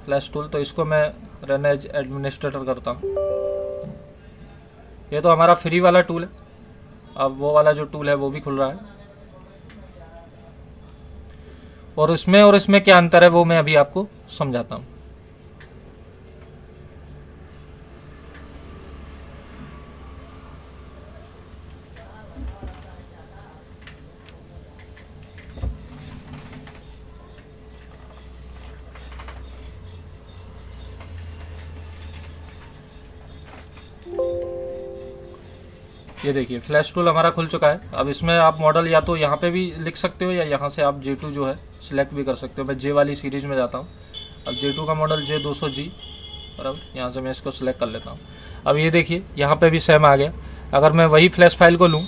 S1: फ्लैश टूल। तो इसको मैं रन एज एडमिनिस्ट्रेटर करता हूँ। ये तो हमारा फ्री वाला टूल है। अब वो वाला जो टूल है वो भी खुल रहा है, और इसमें क्या अंतर है वो मैं अभी आपको समझाता हूँ। ये देखिए फ्लैश टूल हमारा खुल चुका है। अब इसमें आप मॉडल या तो यहाँ पे भी लिख सकते हो या यहाँ से आप J2 जो है सिलेक्ट भी कर सकते हो। मैं J वाली सीरीज़ में जाता हूँ। अब J2 का मॉडल J200G, बराबर, यहाँ से मैं इसको सिलेक्ट कर लेता हूँ। अब ये देखिए यहाँ पे भी सेम आ गया। अगर मैं वही फ्लैश फाइल को लूँ,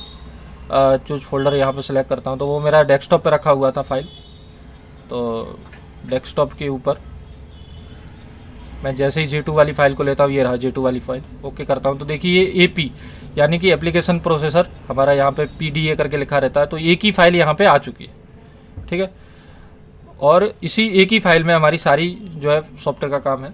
S1: जो फोल्डर यहाँ पे सिलेक्ट करता हूँ, तो वो मेरा डेस्कटॉप पे रखा हुआ था फाइल। तो डेस्कटॉप के ऊपर मैं जैसे ही J2 वाली फाइल को लेता हूँ, ये रहा J2 वाली फाइल, ओके करता हूँ, तो देखिए ये AP यानी कि एप्लीकेशन प्रोसेसर हमारा यहाँ पे PDA करके लिखा रहता है। तो एक ही फाइल यहाँ पे आ चुकी है, ठीक है। और इसी एक ही फाइल में हमारी सारी जो है सॉफ्टवेयर का काम है।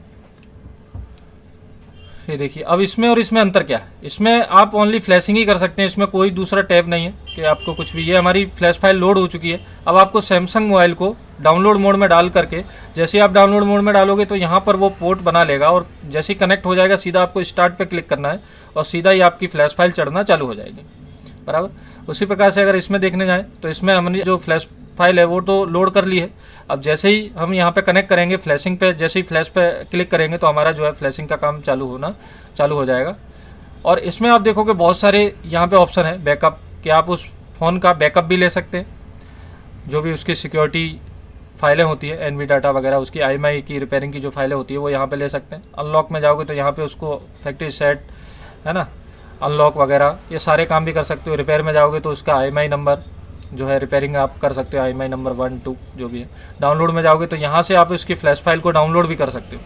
S1: ये देखिए अब इसमें और इसमें अंतर क्या है, इसमें आप ओनली फ्लैशिंग ही कर सकते हैं, इसमें कोई दूसरा टैब नहीं है कि आपको कुछ भी। ये हमारी फ्लैश फाइल लोड हो चुकी है। अब आपको सैमसंग मोबाइल को डाउनलोड मोड में डाल करके, जैसे आप डाउनलोड मोड में डालोगे तो यहाँ पर वो पोर्ट बना लेगा और जैसे ही कनेक्ट हो जाएगा सीधा आपको स्टार्ट पे क्लिक करना है और सीधा ही आपकी फ्लैश फाइल चढ़ना चालू हो जाएगी, बराबर। उसी प्रकार से अगर इसमें देखने जाएँ तो इसमें हमने जो फ्लैश फाइल है वो तो लोड कर ली है। अब जैसे ही हम यहाँ पे कनेक्ट करेंगे फ्लैशिंग पे, जैसे ही फ्लैश पे क्लिक करेंगे तो हमारा जो है फ्लैशिंग का काम चालू हो जाएगा। और इसमें आप देखोगे बहुत सारे यहाँ पे ऑप्शन है बैकअप, कि आप उस फ़ोन का बैकअप भी ले सकते हैं, जो भी उसकी सिक्योरिटी फाइलें होती है, NV डाटा वगैरह, उसकी IMEI की रिपेयरिंग की जो फाइलें होती है वो यहाँ पे ले सकते हैं। अनलॉक में जाओगे तो यहाँ पे उसको फैक्ट्री सेट है ना, अनलॉक वगैरह ये सारे काम भी कर सकते हो। रिपेयर में जाओगे तो उसका IMEI नंबर जो है रिपेयरिंग आप कर सकते हो, IMEI नंबर 1 2 जो भी है। डाउनलोड में जाओगे तो यहाँ से आप इसकी फ्लैश फाइल को डाउनलोड भी कर सकते हो।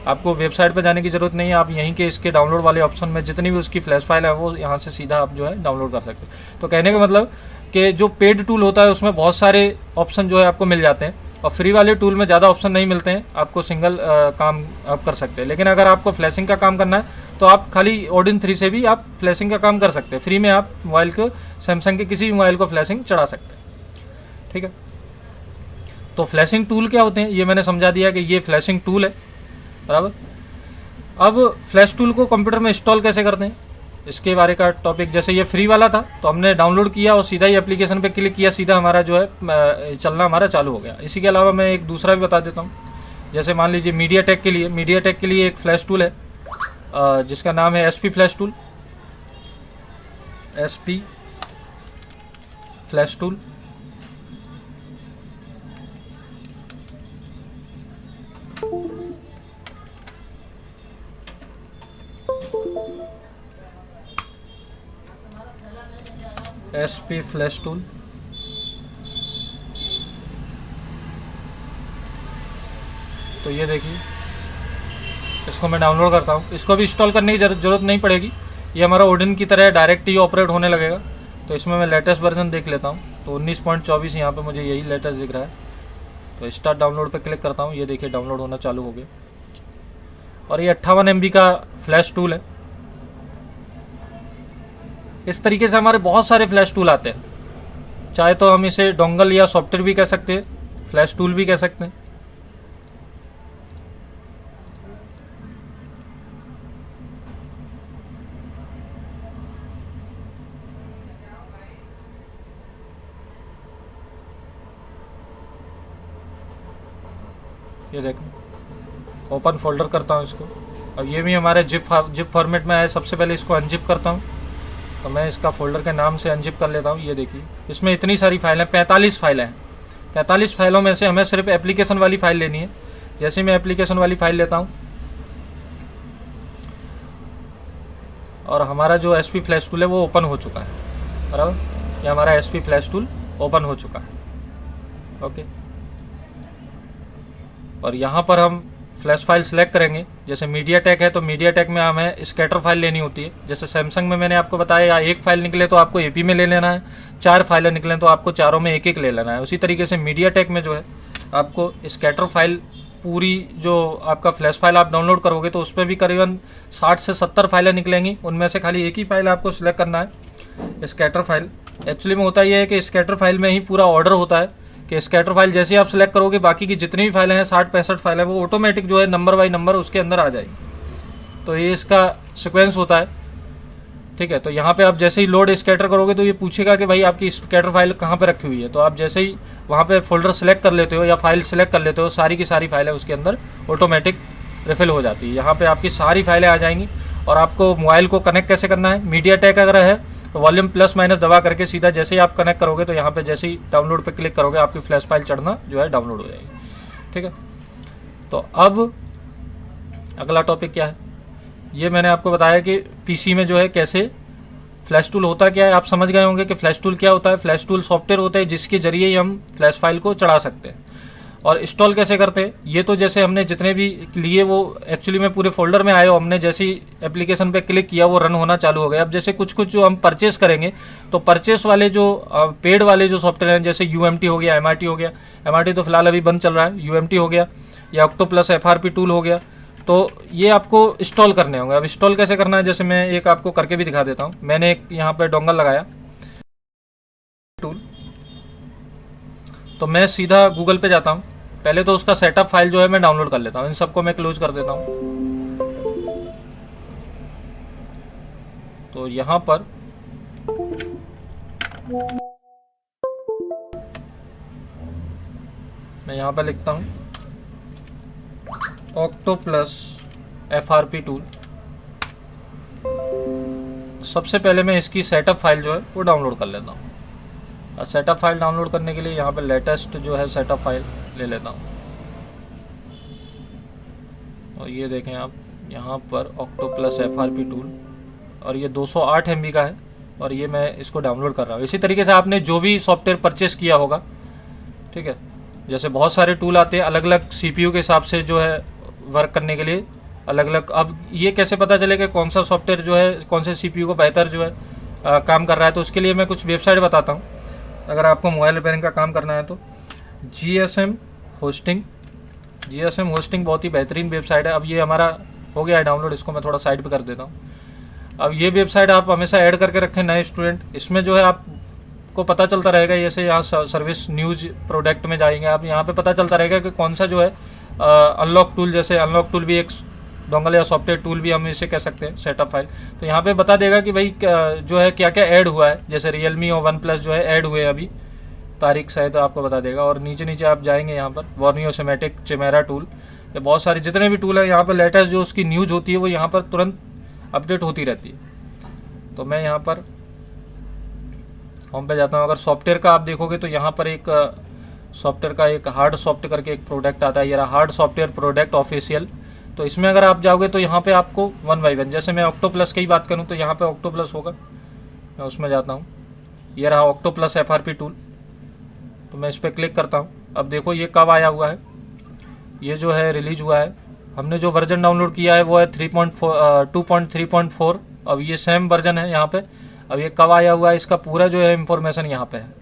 S1: आपको वेबसाइट पर जाने की ज़रूरत नहीं है, आप यहीं के इसके डाउनलोड वाले ऑप्शन में जितनी भी उसकी फ्लैश फाइल है वो यहाँ से सीधा आप जो है डाउनलोड कर सकते हो। तो कहने का मतलब कि जो पेड टूल होता है उसमें बहुत सारे ऑप्शन जो है आपको मिल जाते हैं और फ्री वाले टूल में ज़्यादा ऑप्शन नहीं मिलते हैं, आपको सिंगल काम आप कर सकते हैं। लेकिन अगर आपको फ्लैशिंग का काम करना है तो आप खाली ओडिन 3 से भी आप फ्लैशिंग का काम कर सकते हैं। फ्री में आप मोबाइल को, सैमसंग के किसी भी मोबाइल को फ्लैशिंग चढ़ा सकते हैं, ठीक है। तो फ्लैशिंग टूल क्या होते हैं ये मैंने समझा दिया कि ये फ्लैशिंग टूल है, बराबर। अब फ्लैश टूल को कंप्यूटर में इंस्टॉल कैसे करते हैं इसके बारे का टॉपिक, जैसे ये फ्री वाला था तो हमने डाउनलोड किया और सीधा ही एप्लीकेशन पे क्लिक किया, सीधा हमारा जो है चलना हमारा चालू हो गया। इसी के अलावा मैं एक दूसरा भी बता देता हूँ। जैसे मान लीजिए मीडियाटेक के लिए एक फ्लैश टूल है जिसका नाम है SP flash tool, SP flash tool. SP flash tool, तो ये देखिए इसको मैं डाउनलोड करता हूँ। इसको भी इंस्टॉल करने की ज़रूरत नहीं पड़ेगी, ये हमारा ओडिन की तरह डायरेक्ट ही ऑपरेट होने लगेगा। तो इसमें मैं लेटेस्ट वर्जन देख लेता हूँ, तो 19.24 यहाँ पे मुझे यही लेटेस्ट दिख रहा है। तो स्टार्ट डाउनलोड पे क्लिक करता हूँ, ये देखिए डाउनलोड होना चालू हो गया। और ये 58 MB का फ्लैश टूल है। इस तरीके से हमारे बहुत सारे फ्लैश टूल आते हैं, चाहे तो हम इसे डोंगल या सॉफ्टवेयर भी कह सकते हैं, फ्लैश टूल भी कह सकते हैं। ये देखो ओपन फोल्डर करता हूँ इसको। अब ये भी हमारे जिप फॉर्मेट में है। सबसे पहले इसको अनजिप करता हूँ, तो मैं इसका फोल्डर के नाम से अनजिप कर लेता हूँ। ये देखिए इसमें इतनी सारी फाइलें, 45 फाइलें हैं। 45 फाइलों में से हमें सिर्फ एप्लीकेशन वाली फ़ाइल लेनी है। जैसे मैं एप्लीकेशन वाली फ़ाइल लेता हूँ और हमारा जो SP फ्लैश टूल है वो ओपन हो चुका है, बराबर। ये हमारा SP फ्लैश टूल ओपन हो चुका है, ओके। और यहाँ पर हम फ्लैश फाइल सेलेक्ट करेंगे। जैसे मीडियाटेक है तो मीडियाटेक में हमें स्कैटर फाइल लेनी होती है। जैसे सैमसंग में मैंने आपको बताया एक फाइल निकले तो आपको AP में ले लेना है, 4 फाइलें निकलें तो आपको चारों में एक एक ले लेना है। उसी तरीके से मीडियाटेक में जो है आपको स्कैटर फाइल पूरी जो आपका फ्लैश फाइल आप डाउनलोड करोगे तो उसमें भी करीबन 60 से 70 फाइलें निकलेंगी। उनमें से खाली एक ही फाइल आपको सिलेक्ट करना है, स्कैटर फाइल। एक्चुअली में होता ये है कि स्कैटर फाइल में ही पूरा ऑर्डर होता है कि स्कैटर फाइल जैसे ही आप सिलेक्ट करोगे बाकी की जितनी भी फाइलें हैं 60-65 फाइलें वो ऑटोमेटिक जो है नंबर बाई नंबर उसके अंदर आ जाएगी। तो ये इसका सीक्वेंस होता है, ठीक है। तो यहाँ पे आप जैसे ही लोड स्कैटर करोगे तो ये पूछेगा कि भाई आपकी स्कैटर फाइल कहाँ पे रखी हुई है। तो आप जैसे ही वहाँ पे फोल्डर सेलेक्ट कर लेते हो या फाइल सेलेक्ट कर लेते हो, सारी की सारी फाइलें उसके अंदर ऑटोमेटिक रिफिल हो जाती है। यहाँ पे आपकी सारी फाइलें आ जाएंगी। और आपको मोबाइल को कनेक्ट कैसे करना है, मीडियाटेक अगर है तो वॉल्यूम प्लस माइनस दबा करके सीधा जैसे ही आप कनेक्ट करोगे तो यहाँ पे जैसे ही डाउनलोड पे क्लिक करोगे आपकी फ्लैश फाइल चढ़ना जो है डाउनलोड हो जाएगी। ठीक है, तो अब अगला टॉपिक क्या है, ये मैंने आपको बताया कि पीसी में जो है कैसे फ्लैश टूल होता क्या है। आप समझ गए होंगे कि फ्लैश टूल क्या होता है। फ्लैश टूल सॉफ्टवेयर होता है जिसके जरिए ही हम फ्लैश फाइल को चढ़ा सकते हैं। और इंस्टॉल कैसे करते हैं, ये तो जैसे हमने जितने भी लिए वो एक्चुअली में पूरे फोल्डर में आए हो, हमने जैसे ही एप्लीकेशन पे क्लिक किया वो रन होना चालू हो गया। अब जैसे कुछ कुछ जो हम परचेस करेंगे तो परचेस वाले जो पेड वाले जो सॉफ्टवेयर हैं, जैसे यूएमटी हो गया, एमआरटी हो गया, एमआरटी तो फिलहाल अभी बंद चल रहा है, यूएमटी हो गया या ऑक्टोप्लस एफआरपी टूल हो गया, तो ये आपको इंस्टॉल करने होंगे। अब इंस्टॉल कैसे करना है, जैसे मैं एक आपको करके भी दिखा देता हूँ। मैंने एक यहाँ पे डोंगल लगाया टूल, तो मैं सीधा गूगल पे जाता हूँ। पहले तो उसका सेटअप फाइल जो है मैं डाउनलोड कर लेता हूँ। इन सबको मैं क्लोज कर देता हूँ। तो यहाँ पर मैं यहाँ पर लिखता हूँ ऑक्टोप्लस एफआरपी टूल। सबसे पहले मैं इसकी सेटअप फाइल जो है वो डाउनलोड कर लेता हूँ। और सेटअप फाइल डाउनलोड करने के लिए यहाँ पे लेटेस्ट जो है सेटअप फाइल ले लेता हूँ। और ये देखें आप यहाँ पर ऑक्टोप्लस एफआरपी टूल, और ये 208 MB का है और ये मैं इसको डाउनलोड कर रहा हूँ। इसी तरीके से आपने जो भी सॉफ्टवेयर परचेस किया होगा, ठीक है, जैसे बहुत सारे टूल आते हैं अलग अलग CPU के हिसाब से जो है वर्क करने के लिए अलग अलग। अब ये कैसे पता चलेगा कौन सा सॉफ्टवेयर जो है कौन से CPU को बेहतर जो है काम कर रहा है, तो उसके लिए मैं कुछ वेबसाइट बताता हूँ। अगर आपको मोबाइल रिपेयरिंग का काम करना है तो GSM होस्टिंग बहुत ही बेहतरीन वेबसाइट है। अब ये हमारा हो गया है डाउनलोड, इसको मैं थोड़ा साइड पे कर देता हूँ। अब ये वेबसाइट आप हमेशा ऐड करके रखें नए स्टूडेंट, इसमें जो है आपको पता चलता रहेगा। जैसे यहाँ सर्विस न्यूज प्रोडक्ट में जाएंगे आप, यहाँ पे पता चलता रहेगा कि कौन सा जो है अनलॉक टूल, जैसे अनलॉक टूल भी एक डोंगल या सॉफ्टवेयर टूल भी हम इसे कह सकते हैं, सेटअप फाइल। तो यहाँ पे बता देगा कि भाई जो है क्या क्या ऐड हुआ है, जैसे रियलमी और वन प्लस जो है ऐड हुए अभी, तारीख शायद आपको बता देगा। और नीचे नीचे आप जाएंगे यहाँ पर वॉर्नियो सिमेटिक चिमेरा टूल, ये बहुत सारे जितने भी टूल है यहाँ पर लेटेस्ट जो उसकी न्यूज होती है वो यहाँ पर तुरंत अपडेट होती रहती है। तो मैं यहाँ पर होम पे जाता हूँ। अगर सॉफ्टवेयर का आप देखोगे तो यहाँ पर एक सॉफ्टवेयर का एक हार्ड सॉफ्टवेयर करके एक प्रोडक्ट आता है, ये हार्ड सॉफ्टवेयर प्रोडक्ट ऑफिशियल। तो इसमें अगर आप जाओगे तो यहाँ पे आपको वन बाई वन, जैसे मैं ऑक्टोप्लस की बात करूँ तो यहाँ पे ऑक्टोप्लस होगा, मैं उसमें जाता हूँ। ये रहा ऑक्टोप्लस एफआरपी टूल, तो मैं इस पर क्लिक करता हूँ। अब देखो ये कब आया हुआ है, ये जो है रिलीज हुआ है। हमने जो वर्जन डाउनलोड किया है वो है 2.3.4। अब ये सेम वर्जन है यहाँ पे। अब ये कब आया हुआ है इसका पूरा जो है इंफॉर्मेशन यहाँ पे है,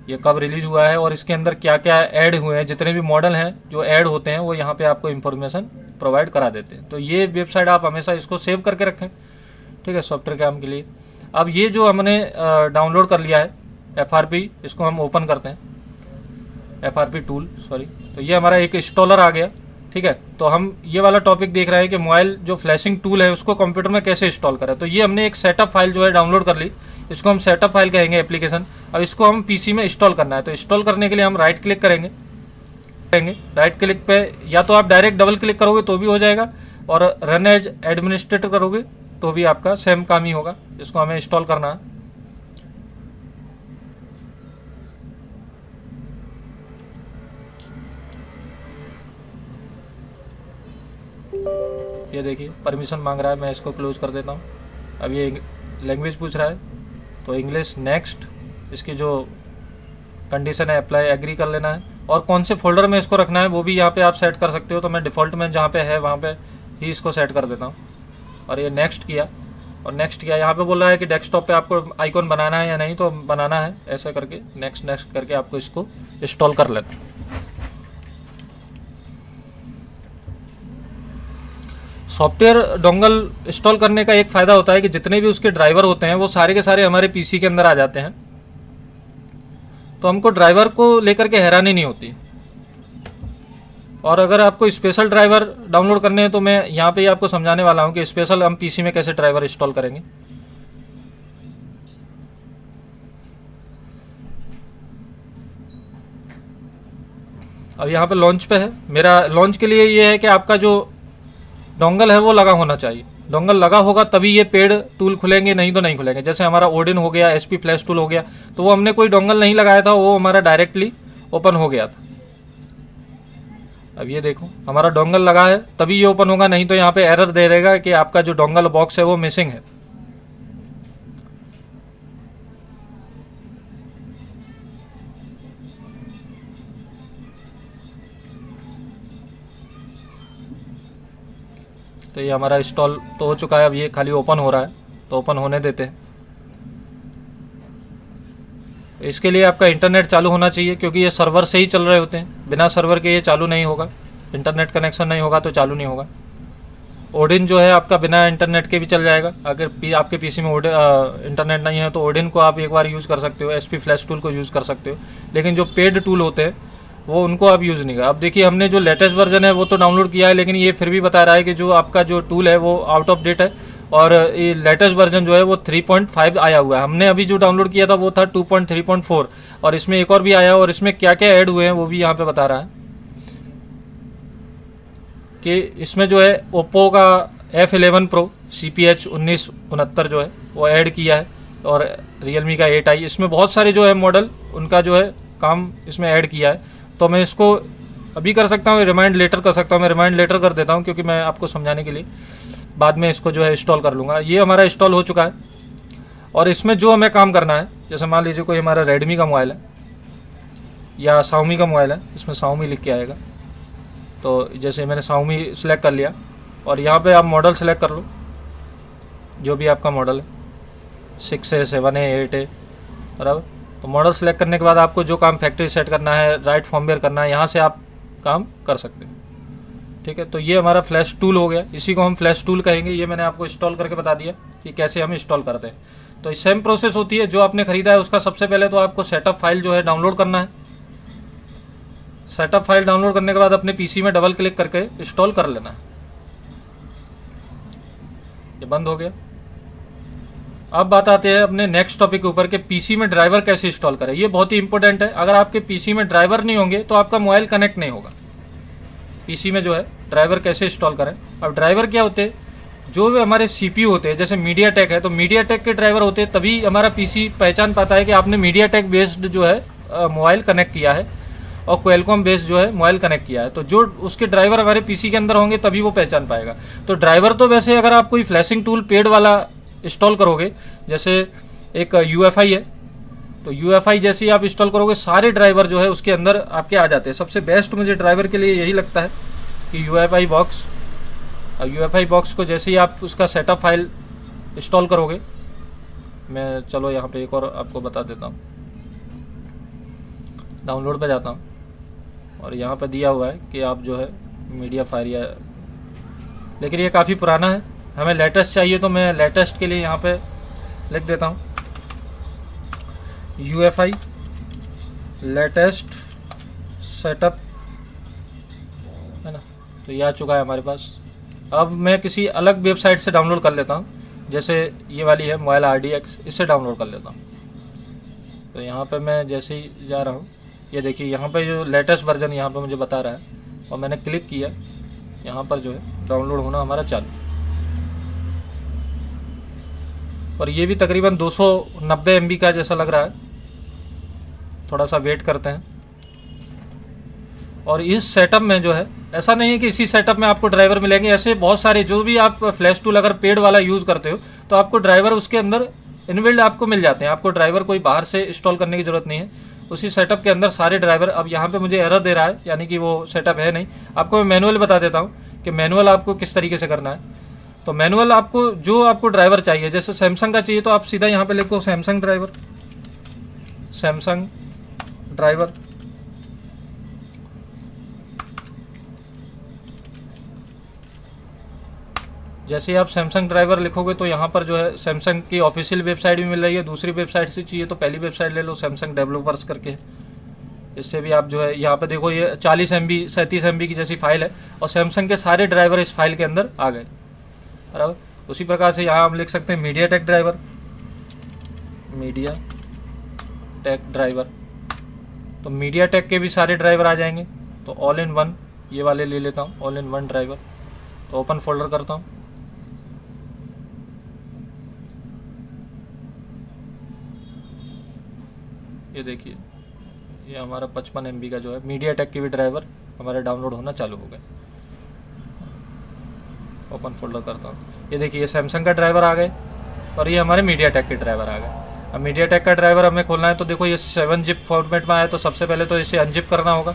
S1: ये कब रिलीज हुआ है और इसके अंदर क्या क्या ऐड हुए हैं, जितने भी मॉडल हैं जो ऐड होते हैं वो यहाँ पे आपको इन्फॉर्मेशन प्रोवाइड करा देते हैं। तो ये वेबसाइट आप हमेशा इसको सेव करके रखें, ठीक है, सॉफ्टवेयर काम के लिए। अब ये जो हमने डाउनलोड कर लिया है एफआरपी, इसको हम ओपन करते हैं, एफआरपी टूल सॉरी। तो ये हमारा एक इंस्टॉलर आ गया, ठीक है। तो हम ये वाला टॉपिक देख रहे हैं कि मोबाइल जो फ्लैशिंग टूल है उसको कंप्यूटर में कैसे इंस्टॉल करें। तो ये हमने एक सेटअप फाइल जो है डाउनलोड कर ली, इसको हम सेटअप फाइल कहेंगे एप्लीकेशन। अब इसको हम पीसी में इंस्टॉल करना है। तो इंस्टॉल करने के लिए हम राइट क्लिक करेंगे। राइट क्लिक पे या तो आप डायरेक्ट डबल क्लिक करोगे तो भी हो जाएगा, और रन एज एडमिनिस्ट्रेटर करोगे तो भी आपका सेम काम ही होगा। इसको हमें इंस्टॉल करना है। ये देखिए परमिशन मांग रहा है, मैं इसको क्लोज कर देता हूँ। अब ये लैंग्वेज पूछ रहा है तो इंग्लिश नेक्स्ट, इसकी जो कंडीशन है अप्लाई एग्री कर लेना है, और कौन से फोल्डर में इसको रखना है वो भी यहाँ पे आप सेट कर सकते हो। तो मैं डिफ़ॉल्ट में जहाँ पे है वहाँ पे ही इसको सेट कर देता हूँ। और ये नेक्स्ट किया और नेक्स्ट किया। यहाँ पे बोल रहा है कि डेस्कटॉप पे आपको आइकॉन बनाना है या नहीं, तो बनाना है। ऐसा करके नेक्स्ट नेक्स्ट करके आपको इसको इंस्टॉल कर लेना है। सॉफ्टवेयर डोंगल इंस्टॉल करने का एक फ़ायदा होता है कि जितने भी उसके ड्राइवर होते हैं वो सारे के सारे हमारे पीसी के अंदर आ जाते हैं, तो हमको ड्राइवर को लेकर के हैरानी नहीं होती। और अगर आपको स्पेशल ड्राइवर डाउनलोड करने हैं तो मैं यहाँ पे ही आपको समझाने वाला हूँ कि स्पेशल हम पीसी में कैसे ड्राइवर इंस्टॉल करेंगे। अब यहाँ पे लॉन्च पे है, मेरा लॉन्च के लिए ये है कि आपका जो डोंगल है वो लगा होना चाहिए। डोंगल लगा होगा तभी ये पेड टूल खुलेंगे, नहीं तो नहीं खुलेंगे। जैसे हमारा ओडिन हो गया, एसपी फ्लैश टूल हो गया, तो वो हमने कोई डोंगल नहीं लगाया था, वो हमारा डायरेक्टली ओपन हो गया था। अब ये देखो हमारा डोंगल लगा है तभी ये ओपन होगा, नहीं तो यहाँ पे एरर दे देगा कि आपका जो डोंगल बॉक्स है वो मिसिंग है। तो ये हमारा इंस्टॉल तो हो चुका है, अब ये खाली ओपन हो रहा है, तो ओपन होने देते हैं। इसके लिए आपका इंटरनेट चालू होना चाहिए, क्योंकि ये सर्वर से ही चल रहे होते हैं, बिना सर्वर के ये चालू नहीं होगा। इंटरनेट कनेक्शन नहीं होगा तो चालू नहीं होगा। ओडिन जो है आपका बिना इंटरनेट के भी चल जाएगा। अगर आपके पीसी में इंटरनेट नहीं है तो ओडिन को आप एक बार यूज़ कर सकते हो, एसपी फ्लैश टूल को यूज़ कर सकते हो, लेकिन जो पेड टूल होते हैं वो उनको आप यूज़ नहीं कर। अब देखिए हमने जो लेटेस्ट वर्जन है वो तो डाउनलोड किया है, लेकिन ये फिर भी बता रहा है कि जो आपका जो टूल है वो आउट ऑफ डेट है, और ये लेटेस्ट वर्जन जो है वो 3.5 आया हुआ है। हमने अभी जो डाउनलोड किया था वो था 2.3.4, और इसमें एक और भी आया है, और इसमें क्या क्या ऐड हुए हैं वो भी यहाँ पे बता रहा है कि इसमें जो है ओप्पो का F11 Pro CPH 1969 जो है वो ऐड किया है, और रियलमी का 8i, इसमें बहुत सारे जो है मॉडल उनका जो है काम इसमें ऐड किया है। तो मैं इसको अभी कर सकता हूँ, रिमाइंड लेटर कर सकता हूँ। मैं रिमाइंड लेटर कर देता हूँ क्योंकि मैं आपको समझाने के लिए बाद में इसको जो है इंस्टॉल कर लूँगा। ये हमारा इंस्टॉल हो चुका है, और इसमें जो हमें काम करना है, जैसे मान लीजिए कोई हमारा रेडमी का मोबाइल है या Xiaomi का मोबाइल है, इसमें Xiaomi लिख के आएगा। तो जैसे मैंने Xiaomi सेलेक्ट कर लिया, और यहाँ पे आप मॉडल सेलेक्ट कर लो, जो भी आपका मॉडल है, 6 है, 7 है, 8 है, बराबर। तो मॉडल सेलेक्ट करने के बाद आपको जो काम फैक्ट्री सेट करना है, राइट फॉर्मवेयर करना है, यहाँ से आप काम कर सकते हैं। ठीक है, तो ये हमारा फ्लैश टूल हो गया, इसी को हम फ्लैश टूल कहेंगे। ये मैंने आपको इंस्टॉल करके बता दिया कि कैसे हम इंस्टॉल करते हैं। तो सेम प्रोसेस होती है, जो आपने खरीदा है उसका सबसे पहले तो आपको सेटअप फाइल जो है डाउनलोड करना है। सेटअप फाइल डाउनलोड करने के बाद अपने पीसी में डबल क्लिक करके इंस्टॉल कर लेना है। ये बंद हो गया। अब बात आते हैं अपने नेक्स्ट टॉपिक के ऊपर कि पीसी में ड्राइवर कैसे इंस्टॉल करें। ये बहुत ही इंपॉर्टेंट है। अगर आपके पीसी में ड्राइवर नहीं होंगे तो आपका मोबाइल कनेक्ट नहीं होगा। पीसी में जो है ड्राइवर कैसे इंस्टॉल करें। अब ड्राइवर क्या होते हैं, जो भी हमारे सीपीयू होते हैं, जैसे मीडिया टेक है तो मीडिया टेक के ड्राइवर होते हैं, तभी हमारा पीसी पहचान पाता है कि आपने मीडिया टेक बेस्ड जो है मोबाइल कनेक्ट किया है, और क्वेलकॉम बेस्ड जो है मोबाइल कनेक्ट किया है। तो जो उसके ड्राइवर हमारे पीसी के अंदर होंगे तभी वो पहचान पाएगा। तो ड्राइवर तो वैसे अगर आप कोई फ्लैशिंग टूल पेड वाला इंस्टॉल करोगे, जैसे एक UEFI है, तो UEFI जैसे ही आप इंस्टॉल करोगे सारे ड्राइवर जो है उसके अंदर आपके आ जाते हैं। सबसे बेस्ट मुझे ड्राइवर के लिए यही लगता है कि UEFI बॉक्स। और UEFI बॉक्स को जैसे ही आप उसका सेटअप फाइल इंस्टॉल करोगे, मैं चलो यहाँ पे एक और आपको बता देता हूँ। डाउनलोड पे जाता हूँ, और यहाँ पे दिया हुआ है कि आप जो है मीडिया फायर, या लेकिन ये काफ़ी पुराना है, हमें लेटेस्ट चाहिए। तो मैं लेटेस्ट के लिए यहाँ पे लिख देता हूँ UEFI लेटेस्ट सेटअप, है ना। तो ये आ चुका है हमारे पास। अब मैं किसी अलग वेबसाइट से डाउनलोड कर लेता हूँ, जैसे ये वाली है मोबाइल RDX, इससे डाउनलोड कर लेता हूँ। तो यहाँ पे मैं जैसे ही जा रहा हूँ, ये देखिए यहाँ पे जो लेटेस्ट वर्जन यहाँ पे मुझे बता रहा है, और मैंने क्लिक किया, यहाँ पर जो है डाउनलोड होना हमारा चालू। और ये भी तकरीबन 290 MB का जैसा लग रहा है। थोड़ा सा वेट करते हैं। और इस सेटअप में जो है, ऐसा नहीं है कि इसी सेटअप में आपको ड्राइवर मिलेंगे, ऐसे बहुत सारे जो भी आप फ्लैश टूल अगर पेड वाला यूज़ करते हो तो आपको ड्राइवर उसके अंदर इनबिल्ड आपको मिल जाते हैं। आपको ड्राइवर कोई बाहर से इंस्टॉल करने की ज़रूरत नहीं है, उसी सेटअप के अंदर सारे ड्राइवर। अब यहाँ पे मुझे एरर दे रहा है, यानी कि वो सेटअप है नहीं। आपको मैं मैनुअल बता देता हूँ कि मैनुअल आपको किस तरीके से करना है। तो मैनुअल आपको जो आपको ड्राइवर चाहिए, जैसे सैमसंग का चाहिए तो आप सीधा यहाँ पे लिखो सैमसंग ड्राइवर, सैमसंग ड्राइवर। जैसे ही आप सैमसंग ड्राइवर लिखोगे तो यहाँ पर जो है सैमसंग की ऑफिशियल वेबसाइट भी मिल रही है। दूसरी वेबसाइट से चाहिए तो पहली वेबसाइट ले लो, सैमसंग डेवलपर्स करके। इससे भी आप जो है यहाँ पे देखो, ये 40 MB 37 MB की जैसी फाइल है, और सैमसंग के सारे ड्राइवर इस फाइल के अंदर आ गए, बराबर। उसी प्रकार से यहाँ हम लिख सकते हैं media take driver, media take driver. तो मीडिया टेक के भी सारे ड्राइवर आ जाएंगे। तो ऑल इन वन ये वाले ले लेता हूँ, ऑल इन वन ड्राइवर। तो ओपन फोल्डर करता हूँ। ये देखिए, ये हमारा 55 MB का जो है मीडियाटेक की भी ड्राइवर हमारे डाउनलोड होना चालू हो गए। ओपन फोल्डर करता हूँ। ये देखिए, ये सैमसंग का ड्राइवर आ गए और ये हमारे मीडियाटेक के ड्राइवर आ गए। अब मीडियाटेक का ड्राइवर हमें खोलना है तो देखो ये 7 zip फॉर्मेट में आया, तो सबसे पहले तो इसे अनजिप करना होगा।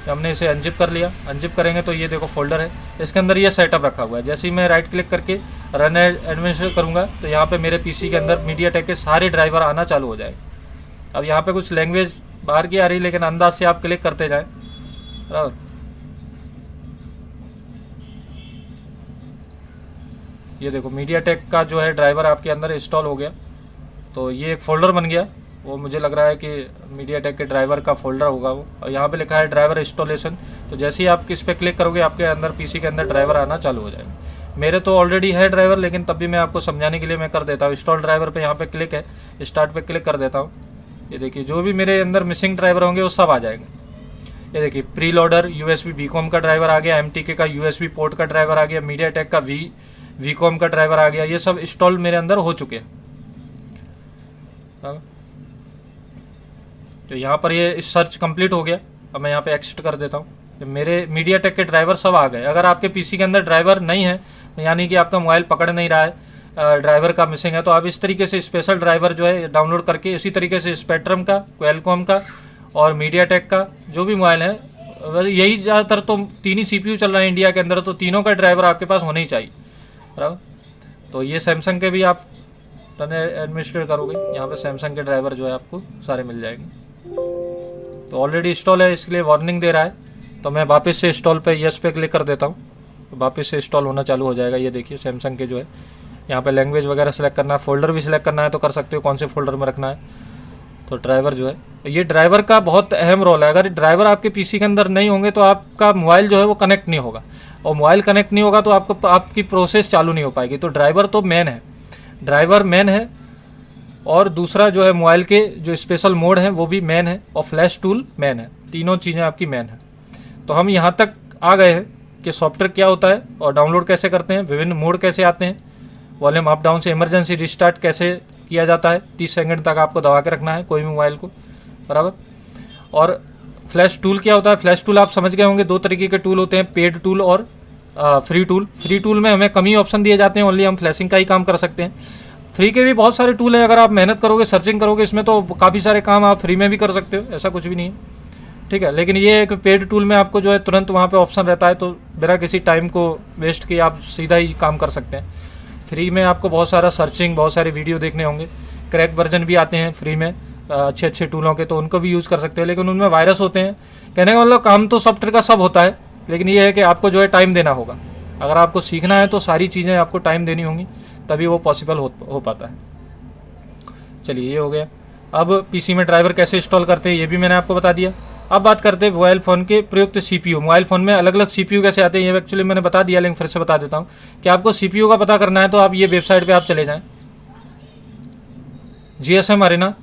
S1: तो हमने इसे अनजिप कर लिया। अनजिप करेंगे तो ये देखो फोल्डर है, इसके अंदर ये सेटअप रखा हुआ है। जैसे ही मैं राइट क्लिक करके रन एडमिनिस्ट्रेट करूँगा तो यहाँ पे मेरे पीसी के अंदर मीडियाटेक के सारे ड्राइवर आना चालू हो जाएंगे। अब यहाँ पे कुछ लैंग्वेज बाहर की आ रही, लेकिन अंदाज से आप क्लिक करते जाएँ। बराबर, ये देखो मीडियाटेक का जो है ड्राइवर आपके अंदर इंस्टॉल हो गया। तो ये एक फ़ोल्डर बन गया, वो मुझे लग रहा है कि मीडियाटेक के ड्राइवर का फोल्डर होगा वो। और यहाँ पे लिखा है ड्राइवर इंस्टॉलेशन। तो जैसे ही आप इस पर क्लिक करोगे आपके अंदर पीसी के अंदर ड्राइवर आना चालू हो जाएगा। मेरे तो ऑलरेडी है ड्राइवर, लेकिन तब भी मैं आपको समझाने के लिए मैं कर देता हूँ। इंस्टॉल ड्राइवर पे यहाँ पे क्लिक है, स्टार्ट पे क्लिक कर देता हूँ। ये देखिए, जो भी मेरे अंदर मिसिंग ड्राइवर होंगे वो सब आ जाएंगे। ये देखिए, प्री लोडर USB बीकॉम का ड्राइवर आ गया, MTK का USB पोर्ट का ड्राइवर आ गया, मीडियाटेक का वीकॉम का ड्राइवर आ गया। ये सब इंस्टॉल मेरे अंदर हो चुके हैं। तो यहाँ पर ये सर्च कंप्लीट हो गया। अब मैं यहाँ पे एक्सिट कर देता हूँ। मेरे मीडियाटेक के ड्राइवर सब आ गए। अगर आपके पीसी के अंदर ड्राइवर नहीं है, यानी कि आपका मोबाइल पकड़ नहीं रहा है, ड्राइवर का मिसिंग है, तो आप इस तरीके से स्पेशल ड्राइवर जो है डाउनलोड करके इसी तरीके से स्पेक्ट्रम का, क्वालकॉम का और मीडियाटेक का जो भी मोबाइल है, यही ज़्यादातर तो 3 ही CPU चल रहा है इंडिया के अंदर, तो तीनों का ड्राइवर आपके पास होना ही चाहिए। बराबर, तो ये सैमसंग के भी आप एडमिनिस्ट्रेट करोगे, यहाँ पे सैमसंग के ड्राइवर जो है आपको सारे मिल जाएंगे। तो ऑलरेडी इंस्टॉल है, इसके लिए वार्निंग दे रहा है। तो मैं वापस से इंस्टॉल पे यस पे क्लिक कर देता हूँ, तो वापस से इंस्टॉल होना चालू हो जाएगा। ये देखिए, सैमसंग के जो है यहाँ पे लैंग्वेज वगैरह सेलेक्ट करना है, फोल्डर भी सिलेक्ट करना है तो कर सकते हो, कौन से फोल्डर में रखना है। तो ड्राइवर जो है, ये ड्राइवर का बहुत अहम रोल है। अगर ड्राइवर आपके पीसी के अंदर नहीं होंगे तो आपका मोबाइल जो है वो कनेक्ट नहीं होगा, और मोबाइल कनेक्ट नहीं होगा तो आपकी प्रोसेस चालू नहीं हो पाएगी। तो ड्राइवर तो मेन है, ड्राइवर मेन है, और दूसरा जो है मोबाइल के जो स्पेशल मोड हैं वो भी मेन है, और फ्लैश टूल मेन है। तीनों चीज़ें आपकी मेन है। तो हम यहाँ तक आ गए हैं कि सॉफ्टवेयर क्या होता है और डाउनलोड कैसे करते हैं, विभिन्न मोड कैसे आते हैं, वॉल्यूम अप डाउन से इमरजेंसी रिस्टार्ट कैसे किया जाता है, 30 सेकंड तक आपको दबा के रखना है कोई भी मोबाइल को। बराबर, और फ्लैश टूल क्या होता है। फ्लैश टूल आप समझ गए होंगे, 2 तरीके के टूल होते हैं, पेड टूल और फ्री टूल। फ्री टूल में हमें कम ही ऑप्शन दिए जाते हैं, ओनली हम फ्लैशिंग का ही काम कर सकते हैं। फ्री के भी बहुत सारे टूल है, अगर आप मेहनत करोगे, सर्चिंग करोगे इसमें, तो काफ़ी सारे काम आप फ्री में भी कर सकते हो, ऐसा कुछ भी नहीं है, ठीक है। लेकिन ये एक पेड टूल में आपको जो है तुरंत वहाँ पे ऑप्शन रहता है, तो बिना किसी टाइम को वेस्ट किए आप सीधा ही काम कर सकते हैं। फ्री में आपको बहुत सारा सर्चिंग, बहुत सारे वीडियो देखने होंगे। क्रैक वर्जन भी आते हैं फ्री में अच्छे अच्छे टूलों के, तो उनको भी यूज़ कर सकते हो, लेकिन उनमें वायरस होते हैं। कहने का मतलब काम तो सॉफ्टवेयर का सब होता है, लेकिन ये है कि आपको जो है टाइम देना होगा। अगर आपको सीखना है तो सारी चीज़ें आपको टाइम देनी होंगी, तभी वो पॉसिबल हो पाता है। चलिए, ये हो गया। अब पीसी में ड्राइवर कैसे इंस्टॉल करते हैं ये भी मैंने आपको बता दिया। अब बात करते हैं मोबाइल फ़ोन के प्रयुक्त CPU। मोबाइल फ़ोन में अलग अलग CPU कैसे आते हैं ये एक्चुअली मैंने बता दिया, लेकिन फिर से बता देता हूँ कि आपको CPU का पता करना है तो आप ये वेबसाइट पे आप चले जाएं, GSM अरेना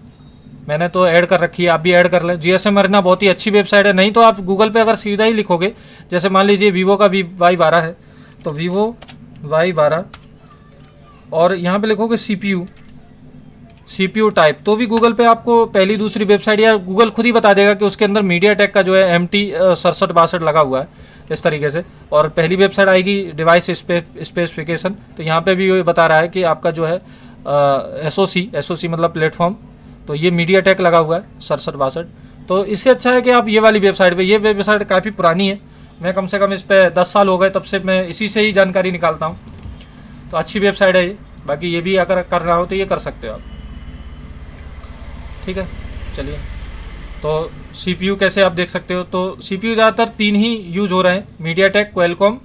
S1: मैंने तो ऐड कर रखी है, आप भी ऐड कर लें। GSM अरेना बहुत ही अच्छी वेबसाइट है। नहीं तो आप गूगल पे अगर सीधा ही लिखोगे, जैसे मान लीजिए वीवो का Y12 है, तो वीवो Y12 और यहाँ पे लिखोगे CPU टाइप, तो भी गूगल पे आपको पहली दूसरी वेबसाइट या गूगल खुद ही बता देगा कि उसके अंदर मीडियाटेक का जो है MT 6762 लगा हुआ है इस तरीके से। और पहली वेबसाइट आएगी डिवाइस स्पेसिफिकेशन, तो यहाँ पे भी ये बता रहा है कि आपका जो है SOC मतलब प्लेटफॉर्म, तो ये मीडियाटेक लगा हुआ है 6762। तो इससे अच्छा है कि आप ये वाली वेबसाइट पे, ये वेबसाइट काफ़ी पुरानी है, मैं कम से कम इस पर 10 साल हो गए, तब से मैं इसी से ही जानकारी निकालता हूँ। तो अच्छी वेबसाइट है ये। बाकी ये भी अगर कर रहा हो तो ये कर सकते हो आप, ठीक है। चलिए, तो CPU कैसे आप देख सकते हो। तो CPU ज़्यादातर 3 ही यूज हो रहे हैं, मीडियाटेक, क्वालकॉम